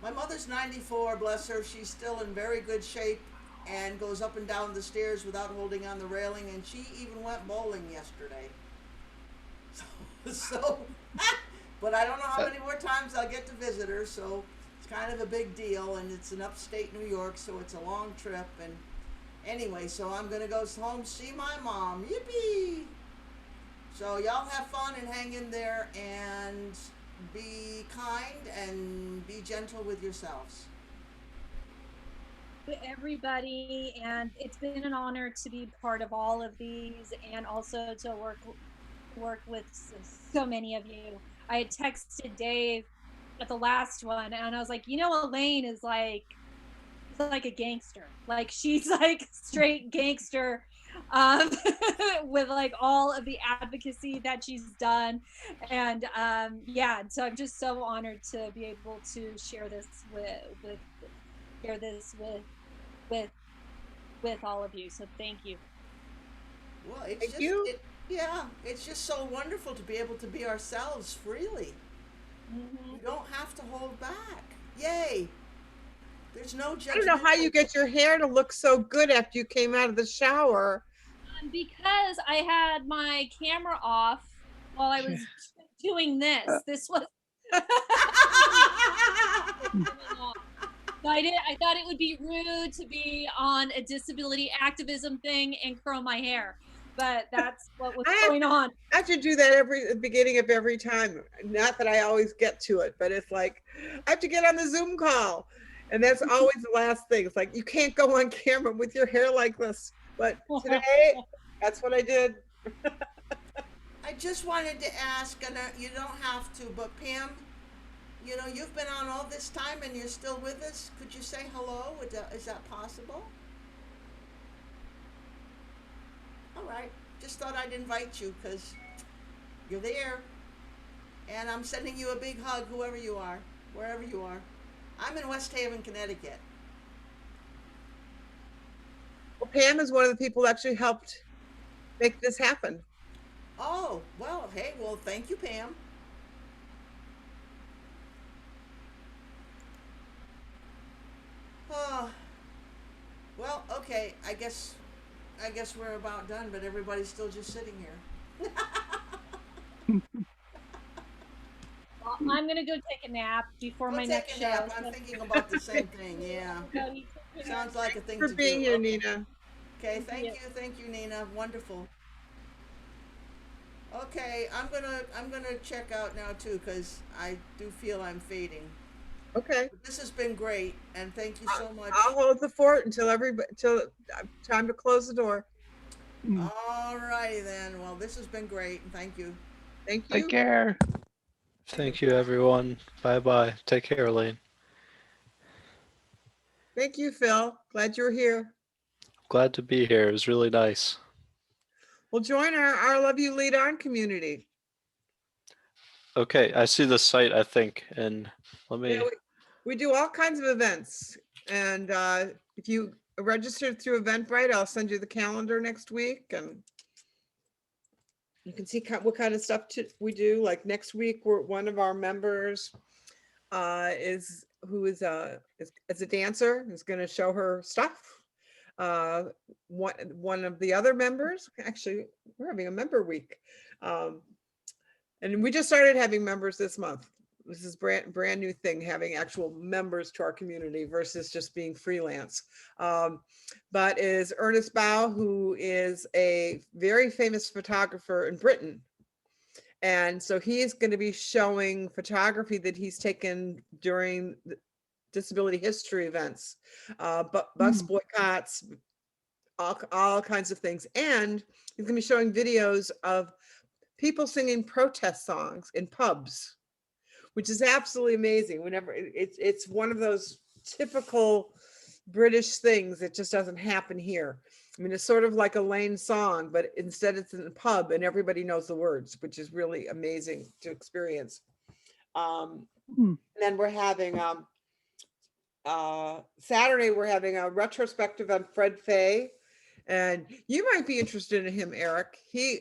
my mother's 94, bless her. She's still in very good shape and goes up and down the stairs without holding on the railing, and she even went bowling yesterday. So but I don't know how many more times I'll get to visit her, so it's kind of a big deal, and it's in upstate New York, so it's a long trip. And anyway, so I'm going to go home see my mom. Yippee! So y'all have fun and hang in there and be kind and be gentle with yourselves. Everybody, and it's been an honor to be part of all of these and also to work with so many of you. I had texted Dave at the last one, and I was like, Elaine is like a gangster. Like, she's like straight gangster with like all of the advocacy that she's done. And so I'm just so honored to be able to share this with all of you. So thank you. Well, it's just so wonderful to be able to be ourselves freely. Mm-hmm. We don't have to hold back. Yay. There's no judgment. I don't know how you get your hair to look so good after you came out of the shower. Because I had my camera off while I was doing this. This was I thought it would be rude to be on a disability activism thing and curl my hair. but that's what was I going on. have to do that every beginning of every time. Not that I always get to it, but it's like I have to get on the Zoom call, and that's always the last thing. It's like you can't go on camera with your hair like this. But today, that's what I did. I just wanted to ask, and you don't have to, but Pam, you know, you've been on all this time and you're still with us. Could you say hello? Is that possible? All right. Just thought I'd invite you because you're there. And I'm sending you a big hug, whoever you are, wherever you are. I'm in West Haven, Connecticut. Well, Pam is one of the people that actually helped make this happen. Oh, well, hey, well, thank you, Pam. Oh, well, okay, I guess we're about done, but everybody's still just sitting here. Well, I'm gonna go take a nap before my next show. Nap. I'm thinking about the same thing, yeah. Sounds like a thing For to being do. here, Okay. Nina. Okay, thank you, Nina. Wonderful. Okay, I'm gonna check out now too, because I do feel I'm fading. Okay. This has been great, and thank you so much. I'll hold the fort until time to close the door. All righty then. Well, this has been great, and thank you. Thank you. Take care. Thank you, everyone. Bye-bye. Take care, Elaine. Thank you, Phil. Glad you're here. Glad to be here. It was really nice. Well, join our Love You Lead On community. Okay, I see the site, I think, and let me... Yeah, we do all kinds of events. And if you registered through Eventbrite, I'll send you the calendar next week. And you can see what kind of stuff we do. Like next week, one of our members is a dancer, is going to show her stuff. One of the other members, actually, we're having a member week. And we just started having members this month. This is brand new thing, having actual members to our community versus just being freelance. But is Ernest Bow, who is a very famous photographer in Britain. And so he's going to be showing photography that he's taken during the disability history events, bus boycotts, all kinds of things. And he's going to be showing videos of people singing protest songs in pubs, which is absolutely amazing. Whenever it's one of those typical British things that just doesn't happen here. I mean, it's sort of like a Lane song, but instead it's in a pub and everybody knows the words, which is really amazing to experience. And then we're having Saturday, we're having a retrospective on Fred Fay. And you might be interested in him, Eric.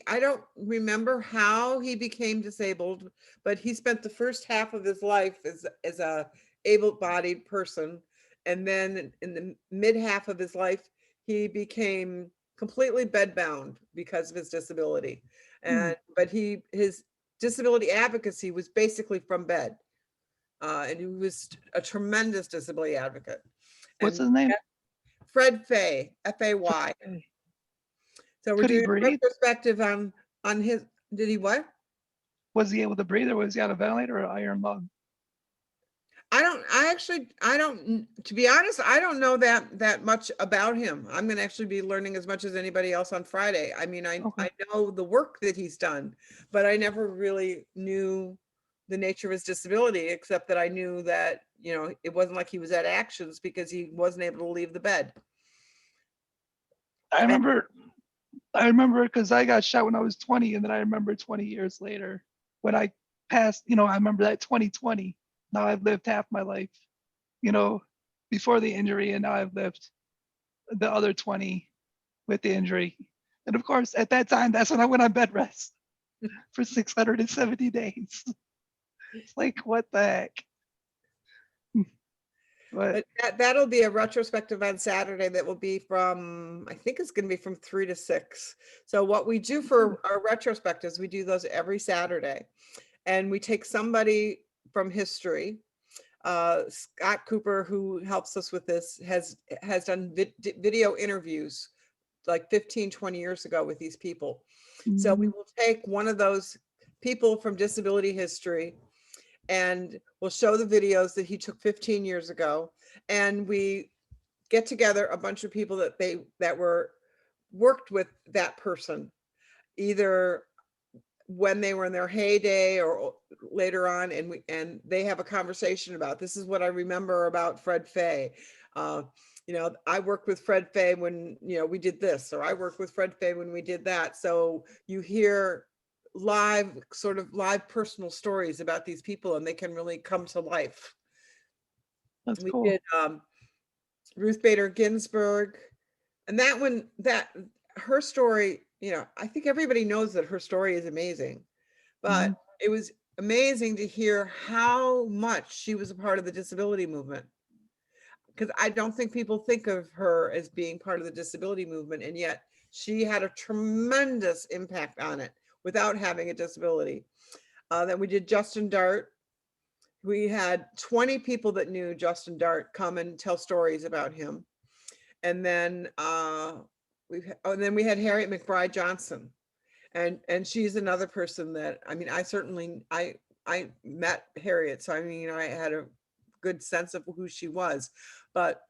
I don't remember how he became disabled, but he spent the first half of his life as a able-bodied person. And then in the mid half of his life, he became completely bedbound because of his disability. But his disability advocacy was basically from bed. And he was a tremendous disability advocate. What's his name? Fred Fay, F-A-Y. So we're doing a retrospective on his, did he what? Was he able to breathe, or was he on a ventilator or iron lung? To be honest, I don't know that much about him. I'm going to actually be learning as much as anybody else on Friday. I mean, I know the work that he's done, but I never really knew the nature of his disability, except that I knew that, you know, it wasn't like he was at actions because he wasn't able to leave the bed. I remember because I got shot when I was 20, and then I remember 20 years later when I passed, you know, I remember that 2020. Now I've lived half my life, you know, before the injury, and now I've lived the other 20 with the injury. And of course, at that time, that's when I went on bed rest for 670 days. It's like, what the heck? But that'll be a retrospective on Saturday that will be from, I think it's going to be from 3 to 6. So what we do for our retrospectives, we do those every Saturday. And we take somebody from history. Scott Cooper, who helps us with this, has done video interviews like 15, 20 years ago with these people. So we will take one of those people from disability history and we'll show the videos that he took 15 years ago. And we get together a bunch of people that were worked with that person, either when they were in their heyday or later on, and they have a conversation about, this is what I remember about Fred Fay. You know, I worked with Fred Fay when, you know, we did this, or I worked with Fred Fay when we did that. So you hear sort of live personal stories about these people, and they can really come to life. That's we cool. did Ruth Bader Ginsburg, and that her story, you know, I think everybody knows that her story is amazing, but it was amazing to hear how much she was a part of the disability movement. Because I don't think people think of her as being part of the disability movement, and yet she had a tremendous impact on it without having a disability. Then we did Justin Dart. We had 20 people that knew Justin Dart come and tell stories about him. And then we had Harriet McBride Johnson. And she's another person that, I mean, I met Harriet, so I mean, you know, I had a good sense of who she was. But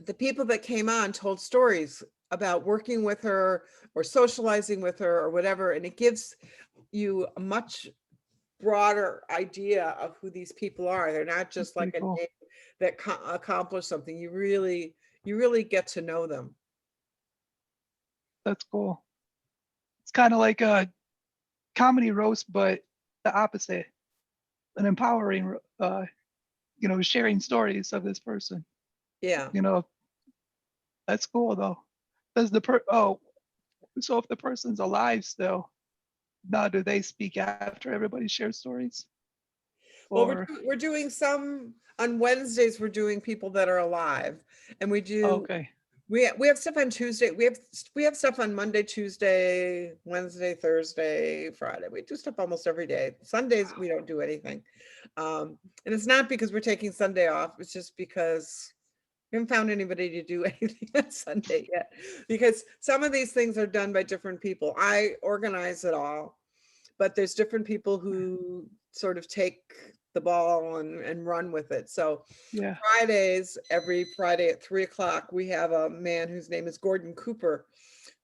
the people that came on told stories about working with her or socializing with her or whatever, and it gives you a much broader idea of who these people are. They're not just like a name that accomplished something. You really get to know them. That's cool. It's kind of like a comedy roast, but the opposite, an empowering, you know, sharing stories of this person. Yeah. You know, that's cool though. Does so if the person's alive still, now do they speak after everybody shares stories? Well, we're doing some on Wednesdays. We're doing people that are alive, and we do. Okay. We have stuff on Tuesday. We have stuff on Monday, Tuesday, Wednesday, Thursday, Friday. We do stuff almost every day. Sundays we don't do anything, and it's not because we're taking Sunday off. It's just because we haven't found anybody to do anything on Sunday yet. Because some of these things are done by different people. I organize it all, but there's different people who sort of take the ball and run with it. So yeah. Fridays, every Friday at 3:00, we have a man whose name is Gordon Cooper,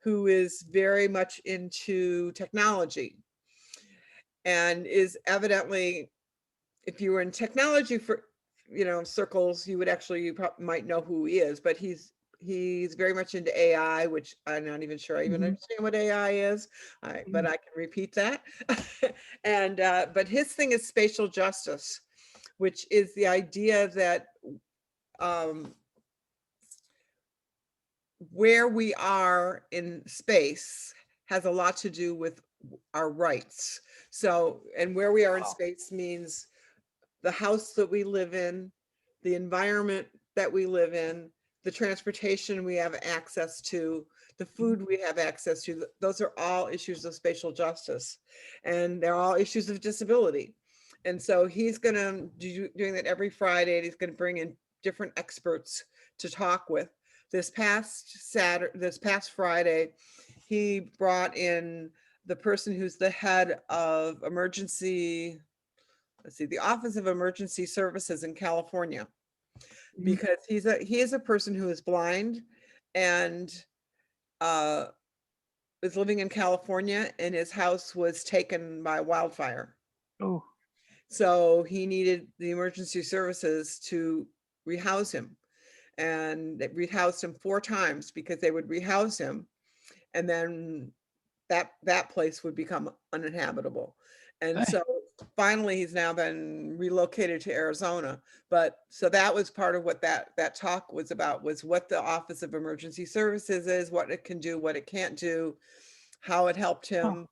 who is very much into technology and is evidently, if you were in technology for, you know, circles, you might know who he is, but he's very much into AI, which I'm not even sure I even understand what AI is, but I can repeat that. And but his thing is spatial justice, which is the idea that where we are in space has a lot to do with our rights. So, and where we are in space means the house that we live in, the environment that we live in, the transportation we have access to, the food we have access to. Those are all issues of spatial justice, and they're all issues of disability. And so he's going to doing that every Friday, and he's going to bring in different experts to talk with. This past Friday, he brought in the person who's the head of the Office of Emergency Services in California, because he is a person who is blind and was living in California, and his house was taken by wildfire. Oh. So he needed the emergency services to rehouse him, and they rehoused him 4 times because they would rehouse him, and then that place would become uninhabitable. And so finally he's now been relocated to Arizona. But so that was part of what that talk was about, was what the Office of Emergency Services is, what it can do, what it can't do, how it helped him.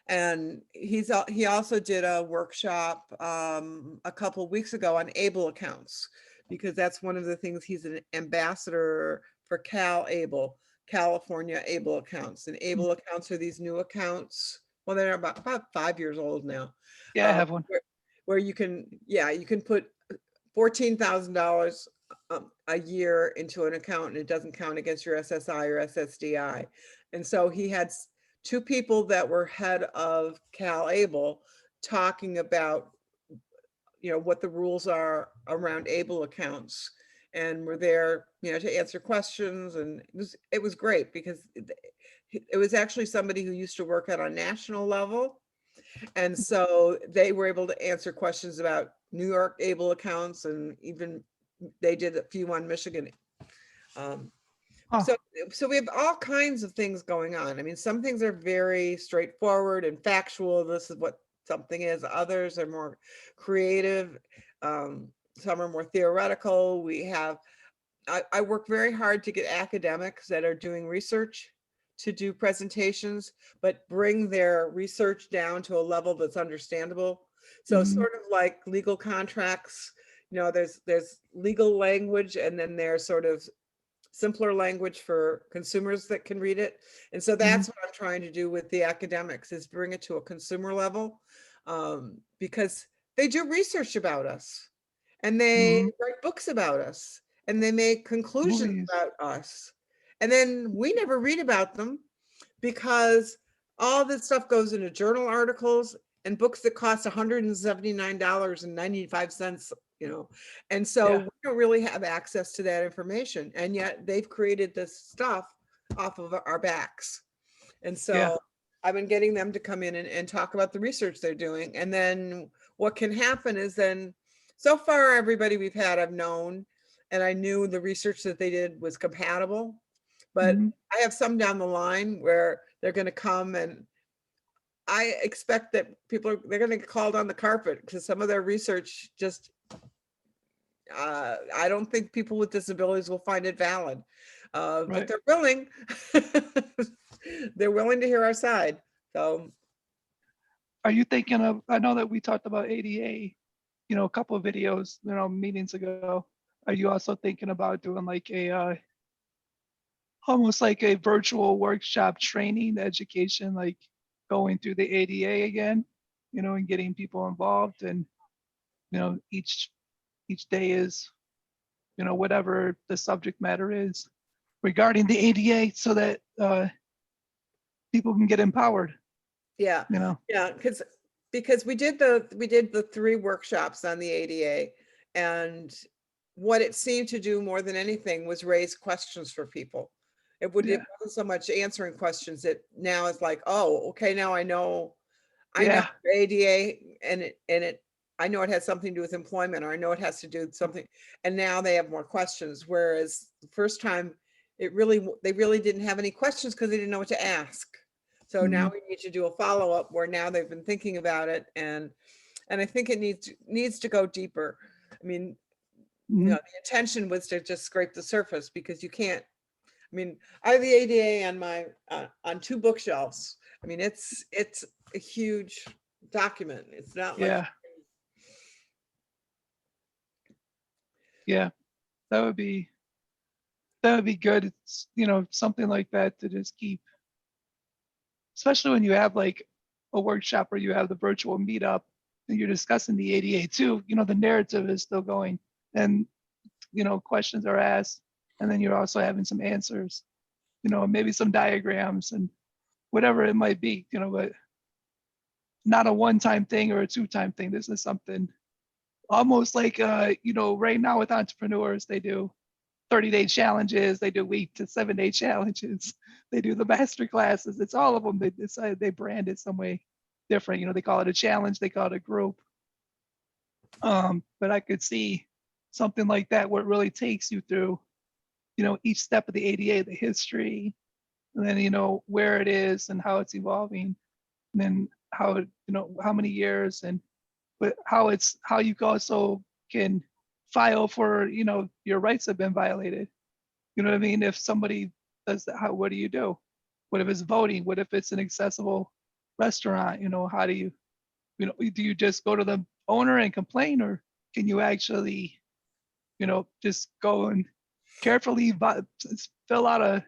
And he also did a workshop a couple of weeks ago on ABLE accounts, because that's one of the things. He's an ambassador for California ABLE accounts. And ABLE accounts are these new accounts. Well, they're about 5 years old now. Yeah, I have one. Where you can put $14,000 a year into an account, and it doesn't count against your SSI or SSDI. And so he had two people that were head of Cal Able talking about, you know, what the rules are around Able accounts, and we're there, you know, to answer questions. And it was great because it was actually somebody who used to work at a national level. And so they were able to answer questions about New York Able accounts, and even they did a few on Michigan. So we have all kinds of things going on. I mean, some things are very straightforward and factual. This is what something is. Others are more creative. Some are more theoretical. I work very hard to get academics that are doing research to do presentations, but bring their research down to a level that's understandable. So sort of like legal contracts, you know, there's legal language, and then there's sort of simpler language for consumers that can read it. And so that's what I'm trying to do with the academics, is bring it to a consumer level, because they do research about us, and they write books about us, and they make conclusions about us. And then we never read about them because all this stuff goes into journal articles and books that cost $179.95, you know. And so we don't really have access to that information. And yet they've created this stuff off of our backs. And so I've been getting them to come in and talk about the research they're doing. And then what can happen is then, so far, everybody we've had, I've known, and I knew the research that they did was compatible. But I have some down the line where they're going to come, and I expect that they're going to get called on the carpet because some of their research just, I don't think people with disabilities will find it valid. But they're willing. They're willing to hear our side. So, are you thinking of, I know that we talked about ADA, you know, a couple of videos, you know, meetings ago. Are you also thinking about doing like a, almost like a virtual workshop training education, like going through the ADA again, you know, and getting people involved, and, you know, each day is, you know, whatever the subject matter is regarding the ADA, so that people can get empowered. Yeah, you know. Yeah, because we did the 3 workshops on the ADA, and what it seemed to do more than anything was raise questions for people. It wasn't so much answering questions. It now is like, oh, okay, now I know ADA, and I know it has something to do with employment, or I know it has to do with something, and now they have more questions. Whereas the first time, they really didn't have any questions because they didn't know what to ask. So now we need to do a follow-up where now they've been thinking about it, and I think it needs to go deeper. I mean, you know, the intention was to just scrape the surface, because you can't. I mean, I have the ADA on my on 2 bookshelves. I mean, it's a huge document. It's not like that would be good. It's, you know, something like that to just keep, especially when you have like a workshop where you have the virtual meetup and you're discussing the ADA too, you know, the narrative is still going, and, you know, questions are asked, and then you're also having some answers, you know, maybe some diagrams and whatever it might be, you know, but not a one-time thing or a 2-time thing. This is something almost like, you know, right now with entrepreneurs, they do 30-day challenges, they do week to 7-day challenges, they do the master classes. It's all of them. They decide they brand it some way different. You know, they call it a challenge, they call it a group. But I could see something like that where it really takes you through, you know, each step of the ADA, the history, and then, you know, where it is and how it's evolving, and then how, you know, how many years, and but how you also can file for, you know, your rights have been violated. You know what I mean? If somebody does that, what do you do? What if it's voting? What if it's an accessible restaurant? You know, how do you know, do you just go to the owner and complain, or can you actually, you know, just go and carefully fill out a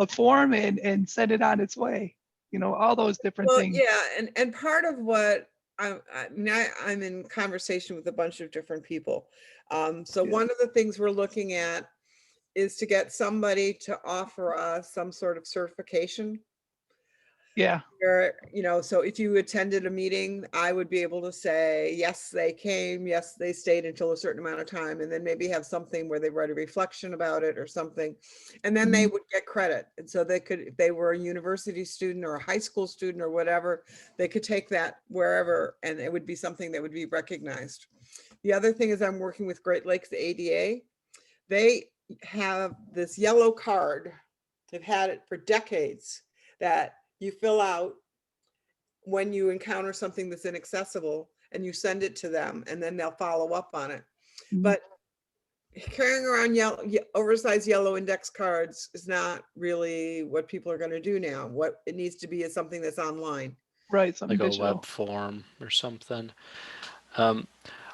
form and send it on its way? You know, all those different things. Yeah, and part of what I'm in conversation with a bunch of different people. So Yeah. one of the things we're looking at is to get somebody to offer us some sort of certification. Yeah. Where, so if you attended a meeting, I would be able to say, yes, they came, yes, they stayed until a certain amount of time, and then maybe have something where they write a reflection about it or something. And then they would get credit. And so they could, if they were a university student or a high school student or whatever, they could take that wherever, and it would be something that would be recognized. The other thing is I'm working with Great Lakes ADA. They have this yellow card. They've had it for decades that you fill out when you encounter something that's inaccessible, and you send it to them, and then they'll follow up on it. But carrying around oversized yellow index cards is not really what people are going to do now. What it needs to be is something that's online. Right, something Like a digital. web form or something.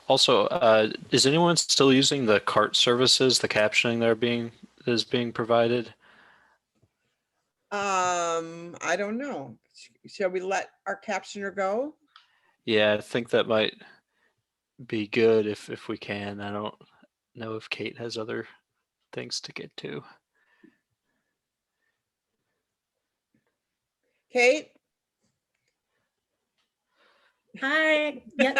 Also, is anyone still using the CART services, the captioning that is being provided? I don't know. Shall we let our captioner go? Yeah, I think that might be good if we can. I don't know if Kate has other things to get to. Kate? Hi. Yep.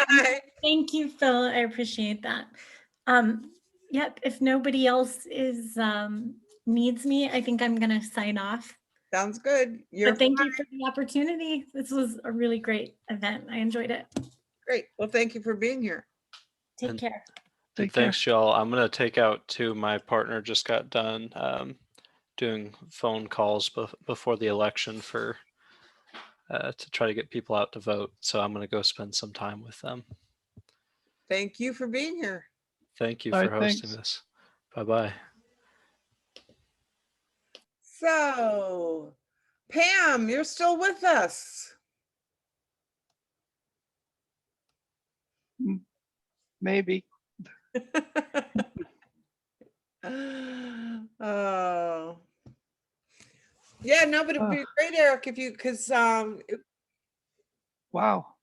Thank you, Phil. I appreciate that. Yep. If nobody else needs me, I think I'm gonna sign off. Sounds good. But thank you for the opportunity. This was a really great event. I enjoyed it. Great. Well, thank you for being here. Take care. And thanks, y'all. I'm gonna take out too. My partner just got done doing phone calls before the election to try to get people out to vote. So I'm gonna go spend some time with them. Thank you for being here. Thank you All for right, hosting thanks. this. Bye-bye. So, Pam, you're still with us. Maybe. Oh. Yeah, no, but it'd be great, Eric, if you, because Wow. well,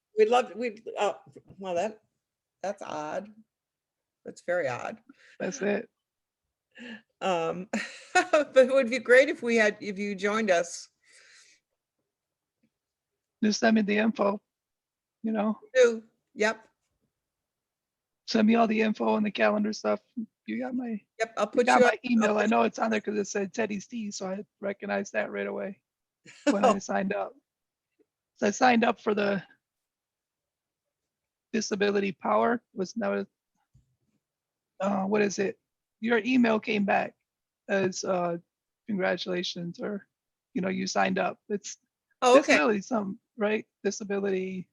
that's odd. That's very odd. That's it. But it would be great if you joined us. Just send me the info, you know. Yep. Send me all the info and the calendar stuff. You got my I'll put got you my email. I know it's on there because it said Teddy's Tea, so I recognized that right away when I signed up. So I signed up for the Disability Power. What is it? Your email came back as congratulations, or you signed up. It's disability, some right? Disability.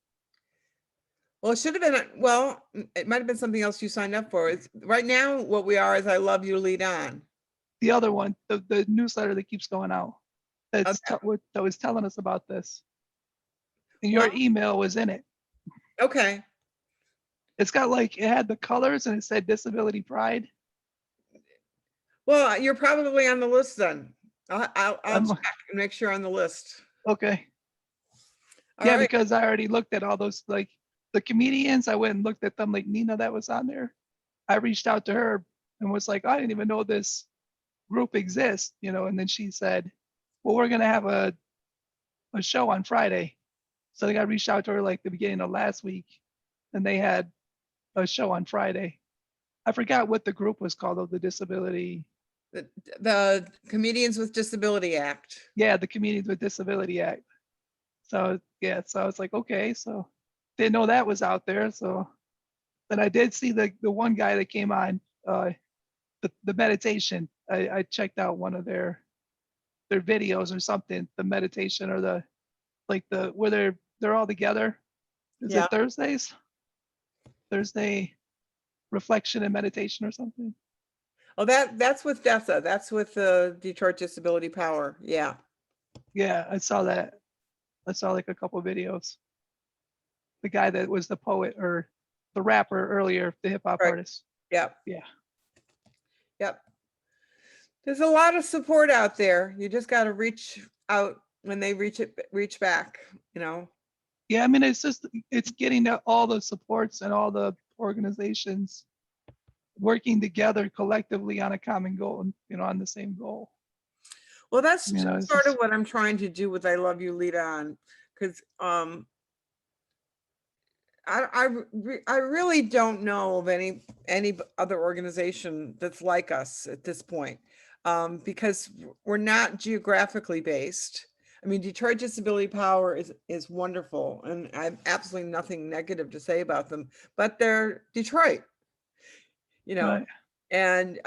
Well, it should have been, well, it might have been something else you signed up for. It's right now what we are is I Love You, Lead On. The other one, the newsletter that keeps going out. That was telling us about this. And your email was in it. Okay. It's got it had the colors and it said Disability Pride. Well, you're probably on the list then. I'll check and make sure on the list. Okay. All yeah, right. because I already looked at all those, the comedians. I went and looked at them, like Nina that was on there. I reached out to her and was like, I didn't even know this group exists, and then she said, well, we're going to have a show on Friday. So I reached out to her the beginning of last week, and they had a show on Friday. I forgot what the group was called, though, the Disability. The Comedians with Disability Act. Yeah, the Comedians with Disability Act. So yeah, so I was like, okay, so didn't know that was out there. So then I did see the one guy that came on the meditation. I checked out one of their videos or something, the meditation or the where they're all together. Is it Thursdays? Thursday reflection and meditation or something. Oh, that's with DESA. That's with the Detroit Disability Power. Yeah. Yeah, I saw that. I saw a couple of videos. The guy that was the poet or the rapper earlier, the hip hop artist. Yep. Yeah. Yep. There's a lot of support out there. You just got to reach out when they reach back, Yeah, I mean, it's getting all the supports and all the organizations working together collectively on a common goal, and on the same goal. Well, that's It's sort of just, what I'm trying to do with I Love You Lead On, because I really don't know of any other organization that's like us at this point, because we're not geographically based. I mean, Detroit Disability Power is wonderful, and I have absolutely nothing negative to say about them, but they're Detroit, right. and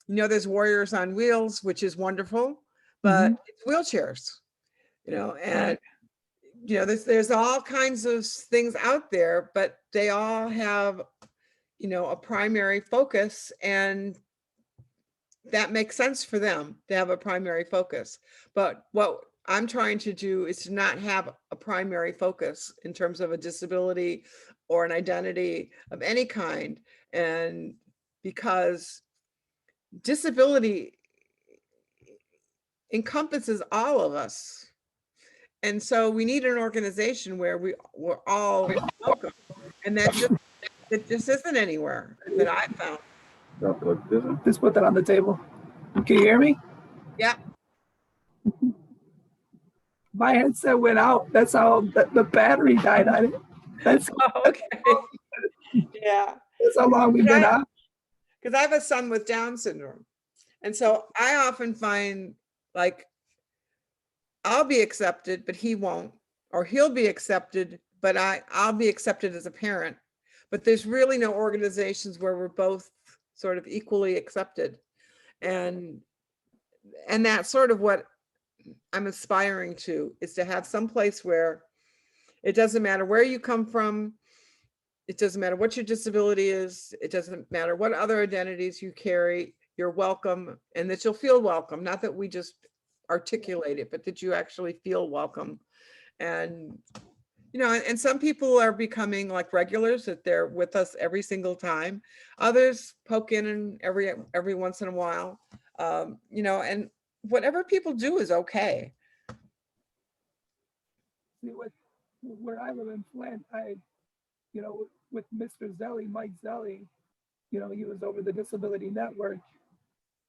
there's Warriors on Wheels, which is wonderful, but it's wheelchairs, and Right. there's all kinds of things out there, but they all have, a primary focus, and that makes sense for them to have a primary focus. But what I'm trying to do is to not have a primary focus in terms of a disability or an identity of any kind. And because disability encompasses all of us. And so we need an organization where we're all welcome. And that just isn't anywhere that I found. Just put that on the table. Can you hear me? Yeah. My headset went out. That's how the battery died on it. That's okay. Yeah. That's how long we've been on. Because I have a son with Down syndrome. And so I often find, like, I'll be accepted, but he won't, or he'll be accepted, but I'll be accepted as a parent. But there's really no organizations where we're both sort of equally accepted. And that's sort of what I'm aspiring to, is to have some place where it doesn't matter where you come from. It doesn't matter what your disability is. It doesn't matter what other identities you carry. You're welcome, and that you'll feel welcome. Not that we just articulate it, but that you actually feel welcome. And and some people are becoming like regulars, that they're with us every single time. Others poke in every once in a while. And whatever people do is okay. See, where I live in Flint, with Mr. Zelli, Mike Zelli, he was over the Disability Network.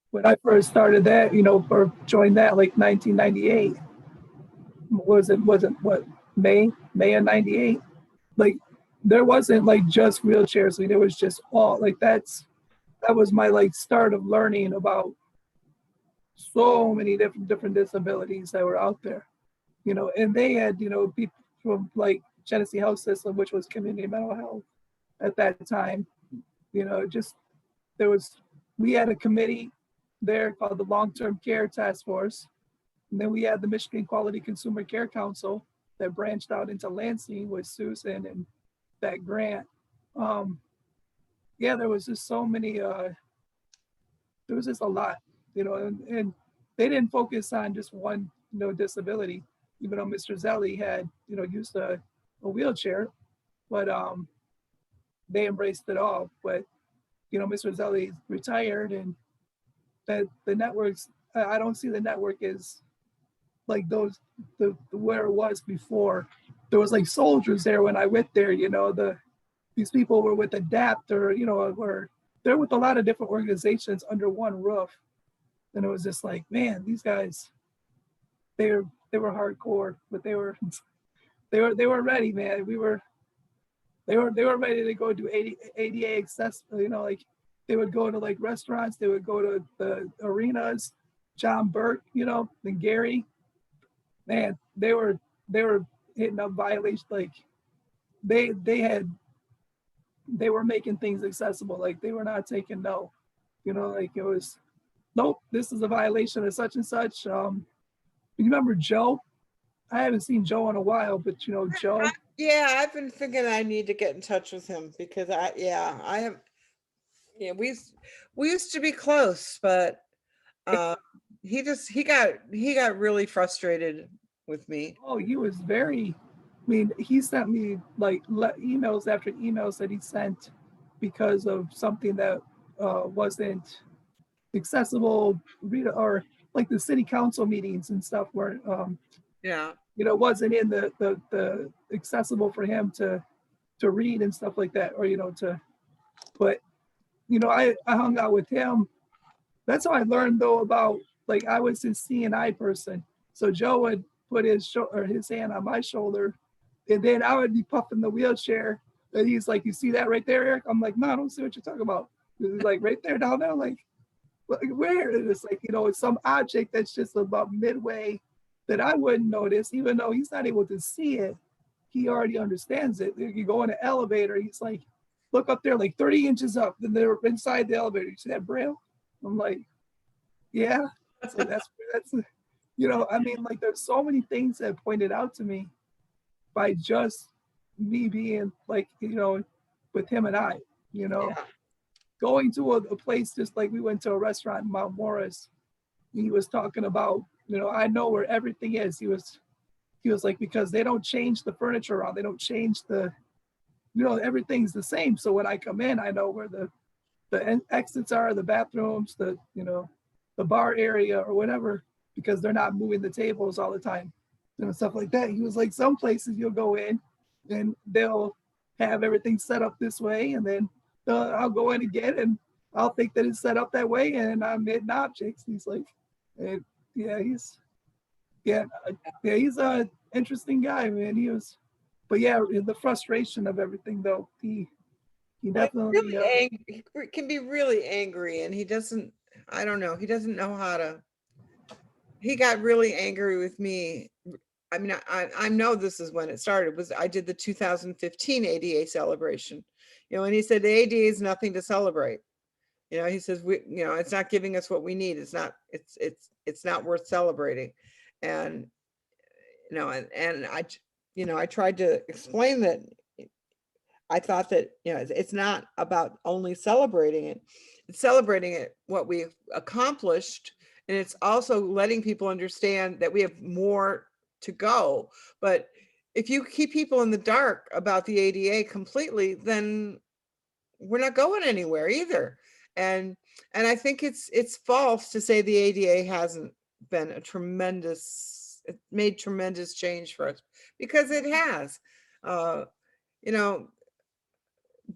When I first started that, or joined that, like 1998, wasn't what, May of 98? Like, there wasn't like just wheelchairs. Like, there was just all, like, that was my like start of learning about so many different disabilities that were out there, and they had, people from like Genesee Health System, which was community mental health at that time. We had a committee there called the Long-Term Care Task Force. And then we had the Michigan Quality Consumer Care Council that branched out into Lansing with Susan and that grant. There was just so many, there was just a lot, and they didn't focus on just one, disability, even though Mr. Zelli had, used a wheelchair, but they embraced it all. But, Mr. Zelli retired, and that the networks, I don't see the network as like where it was before. There was like soldiers there when I went there, these people were with ADAPT, or they're with a lot of different organizations under one roof. And it was just like, man, these guys, they were hardcore, but they were ready, man. They were ready to go do ADA accessible, like they would go to like restaurants, they would go to the arenas, John Burke, and Gary, man, they were hitting up violations. Like they were making things accessible. Like they were not taking no, like it was, nope, this is a violation of such and such. You remember Joe? I haven't seen Joe in a while, but Joe. Yeah, I've been thinking I need to get in touch with him, because I have. Yeah, we used to be close, but he got really frustrated with me. Oh, he was very. I mean, he sent me like emails after emails that he sent because of something that wasn't accessible, or like the city council meetings and stuff weren't. Yeah. wasn't in the accessible for him to read and stuff like that, or but I hung out with him. That's how I learned though about, like, I was his CNI person. So Joe would put his hand on my shoulder, and then I would be puffing the wheelchair. And he's like, "You see that right there, Eric?" I'm like, "No, I don't see what you're talking about." He's like, "Right there, down there." Like where? And it's like, it's some object that's just about midway that I wouldn't notice, even though he's not able to see it. He already understands it. You go in an elevator, he's like, "Look up there, like 30 inches up." Then they're inside the elevator. You see that Braille? I'm like, "Yeah." So that's I mean, like, there's so many things that pointed out to me by just me being like, with him and I, going to a place, just like we went to a restaurant in Mount Morris. He was talking about, I know where everything is. He was like, because they don't change the furniture around. They don't change everything's the same. So when I come in, I know where the exits are, the bathrooms, the bar area or whatever, because they're not moving the tables all the time and stuff like that. He was like, some places you'll go in and they'll have everything set up this way, and then I'll go in again and I'll think that it's set up that way, and I'm hitting objects. He's like, he's a interesting guy, man. But yeah, the frustration of everything though, he definitely he can be really angry, and he doesn't, I don't know, he doesn't know how to. He got really angry with me. I mean, I know this is when it started. I did the 2015 ADA celebration, and he said the ADA is nothing to celebrate. He says it's not giving us what we need. It's not worth celebrating, and I tried to explain that. I thought that it's not about only celebrating it. It's celebrating it, what we've accomplished. And it's also letting people understand that we have more to go. But if you keep people in the dark about the ADA completely, then we're not going anywhere either. And I think it's false to say the ADA hasn't been it made tremendous change for us, because it has.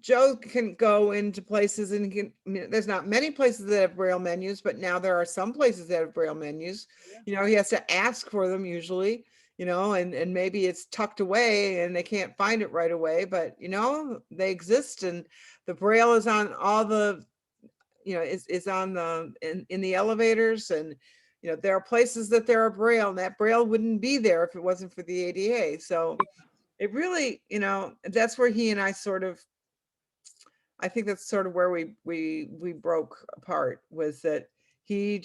Joe can go into places and there's not many places that have Braille menus, but now there are some places that have Braille menus. He has to ask for them usually, and maybe it's tucked away and they can't find it right away, but they exist, and the Braille is on all the, is on in the elevators, and there are places that there are Braille, and that Braille wouldn't be there if it wasn't for the ADA. So it really, that's where he and I I think that's sort of where we broke apart, was that he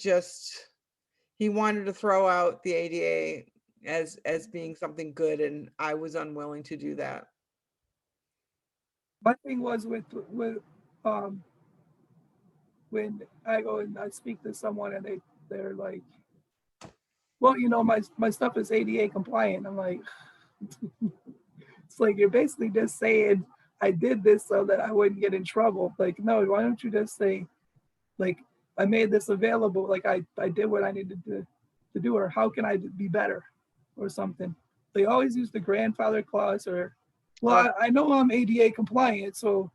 wanted to throw out the ADA as being something good, and I was unwilling to do that. My thing was with when I go and I speak to someone and they're like, "Well, my stuff is ADA compliant." I'm like, it's like, you're basically just saying, "I did this so that I wouldn't get in trouble." Like, no, why don't you just say, like, "I made this available, like I did what I needed to do," or "How can I be better?" or something. They always use the grandfather clause, or, "Well, I know I'm ADA compliant, so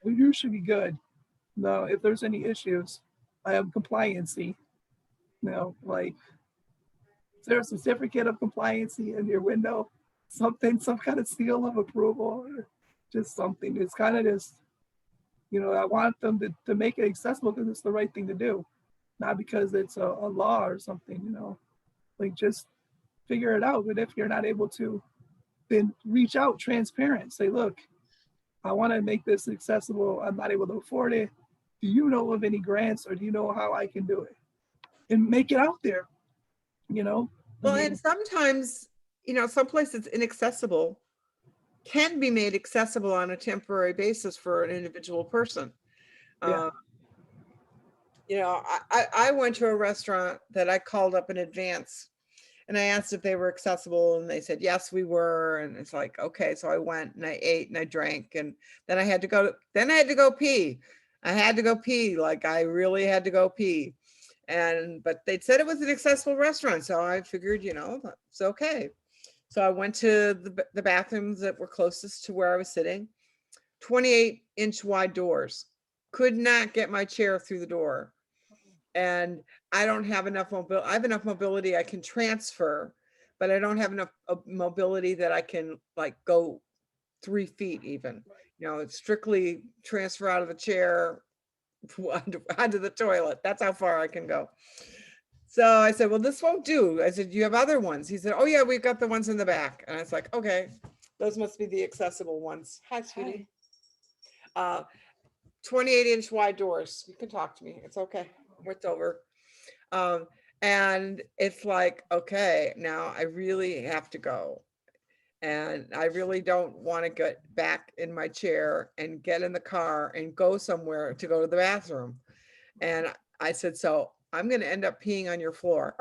you should be good." No, if there's any issues, I have compliancy. Like, is there a certificate of compliancy in your window? Some kind of seal of approval, or just something. It's kind of just, I want them to make it accessible because it's the right thing to do, not because it's a law or something, like, just figure it out. But if you're not able to, then reach out transparent, say, "Look, I want to make this accessible. I'm not able to afford it. Do you know of any grants, or do you know how I can do it?" And make it out there, Well, and sometimes, some places inaccessible can be made accessible on a temporary basis for an individual person. I went to a restaurant that I called up in advance, and I asked if they were accessible, and they said, yes, we were. And it's like, okay. So I went and I ate and I drank, and then I had to go pee. I had to go pee. Like, I really had to go pee. But they said it was an accessible restaurant. So I figured, it's okay. So I went to the bathrooms that were closest to where I was sitting. 28-inch wide doors. Could not get my chair through the door. And I don't have enough mobility. I have enough mobility I can transfer, but I don't have enough mobility that I can like go 3 feet even. You know, it's strictly transfer out of the chair onto the toilet. That's how far I can go. So I said, well, this won't do. I said, you have other ones? He said, oh yeah, we've got the ones in the back. And I was like, okay, those must be the accessible ones. Hi, sweetie. 28-inch wide doors. You can talk to me. It's okay. It's over. And it's like, okay, now I really have to go. And I really don't want to get back in my chair and get in the car and go somewhere to go to the bathroom. And I said, so I'm going to end up peeing on your floor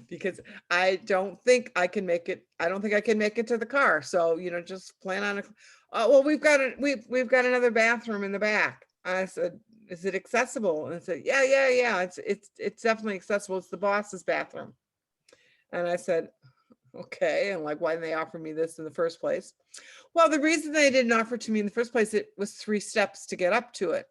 because I don't think I can make it. I don't think I can make it to the car. So, you know, just plan on well, we've got another bathroom in the back. I said, is it accessible? And I said, yeah. It's definitely accessible. It's the boss's bathroom. And I said, okay. And like, why didn't they offer me this in the first place? Well, the reason they didn't offer it to me in the first place, it was 3 steps to get up to it.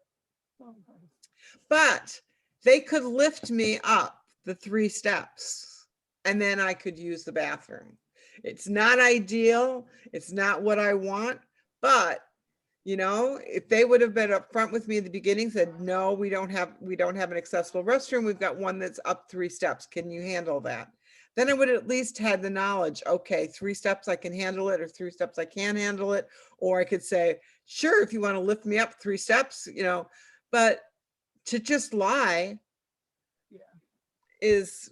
But they could lift me up the 3 steps and then I could use the bathroom. It's not ideal. It's not what I want, but you know, if they would have been up front with me at the beginning, said, no, we don't have an accessible restroom. We've got one that's up 3 steps. Can you handle that? Then I would at least had the knowledge, okay, 3 steps, I can handle it, or 3 steps, I can't handle it. Or I could say, sure, if you want to lift me up 3 steps, you know, but to just lie it's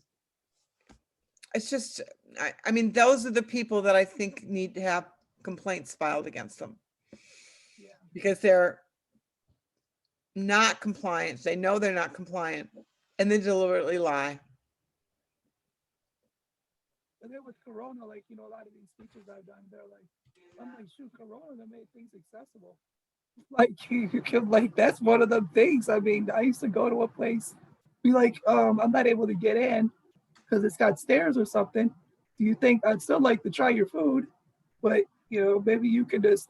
just, I mean, those are the people that I think need to have complaints filed against them. Because they're not compliant. They know they're not compliant and they deliberately lie. And then with Corona, like, you know, a lot of these speeches I've done, they're like, I'm like, shoot, Corona, they made things accessible. Like, you could, like, that's one of the things. I mean, I used to go to a place, be like, I'm not able to get in because it's got stairs or something. Do you think I'd still like to try your food? But, you know, maybe you could just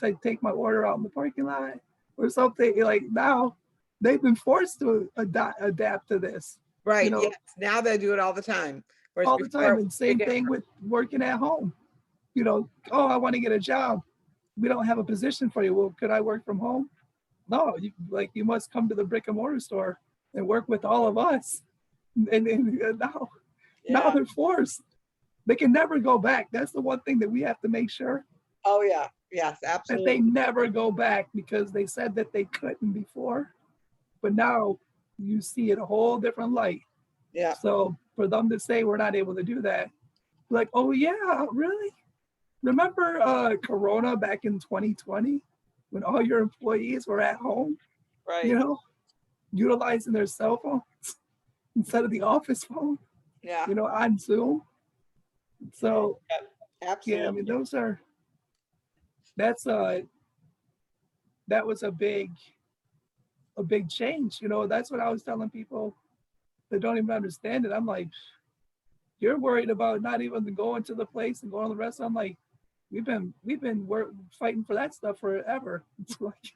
take my order out in the parking lot or something. Like, now they've been forced to adapt to this. Right. You know? Yes. Now they do it all the time. Whereas All the time. And same thing with working at home. You know, oh, I want to get a job. We don't have a position for you. Well, could I work from home? No, you must come to the brick and mortar store and work with all of us. And now they're forced. They can never go back. That's the one thing that we have to make sure. Oh yeah, yes, absolutely. That they never go back, because they said that they couldn't before, but now you see it a whole different light. Yeah. So for them to say we're not able to do that, like, oh yeah, really? Remember Corona back in 2020 when all your employees were at home, right? You know, utilizing their cell phones instead of the office phone. Yeah. You know, on Zoom. So absolutely. yeah, I mean, that was a big change. You know, that's what I was telling people that don't even understand it. I'm like, you're worried about not even going to the place and going to the restaurant. I'm like, we've been fighting for that stuff forever. It's like,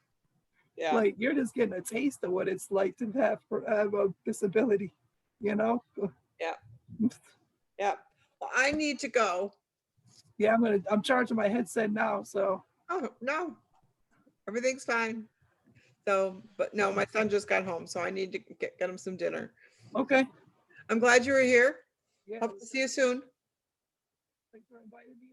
like you're just getting a taste of what it's like to have a disability, you know? Yeah. Yeah. Well, I need to go. Yeah, I'm charging my headset now, so. Oh, no, everything's fine. So, but no, my son just got home, so I need to get him some dinner. Okay. I'm glad you were here. Yeah. Hope to see you soon. Thanks for inviting me.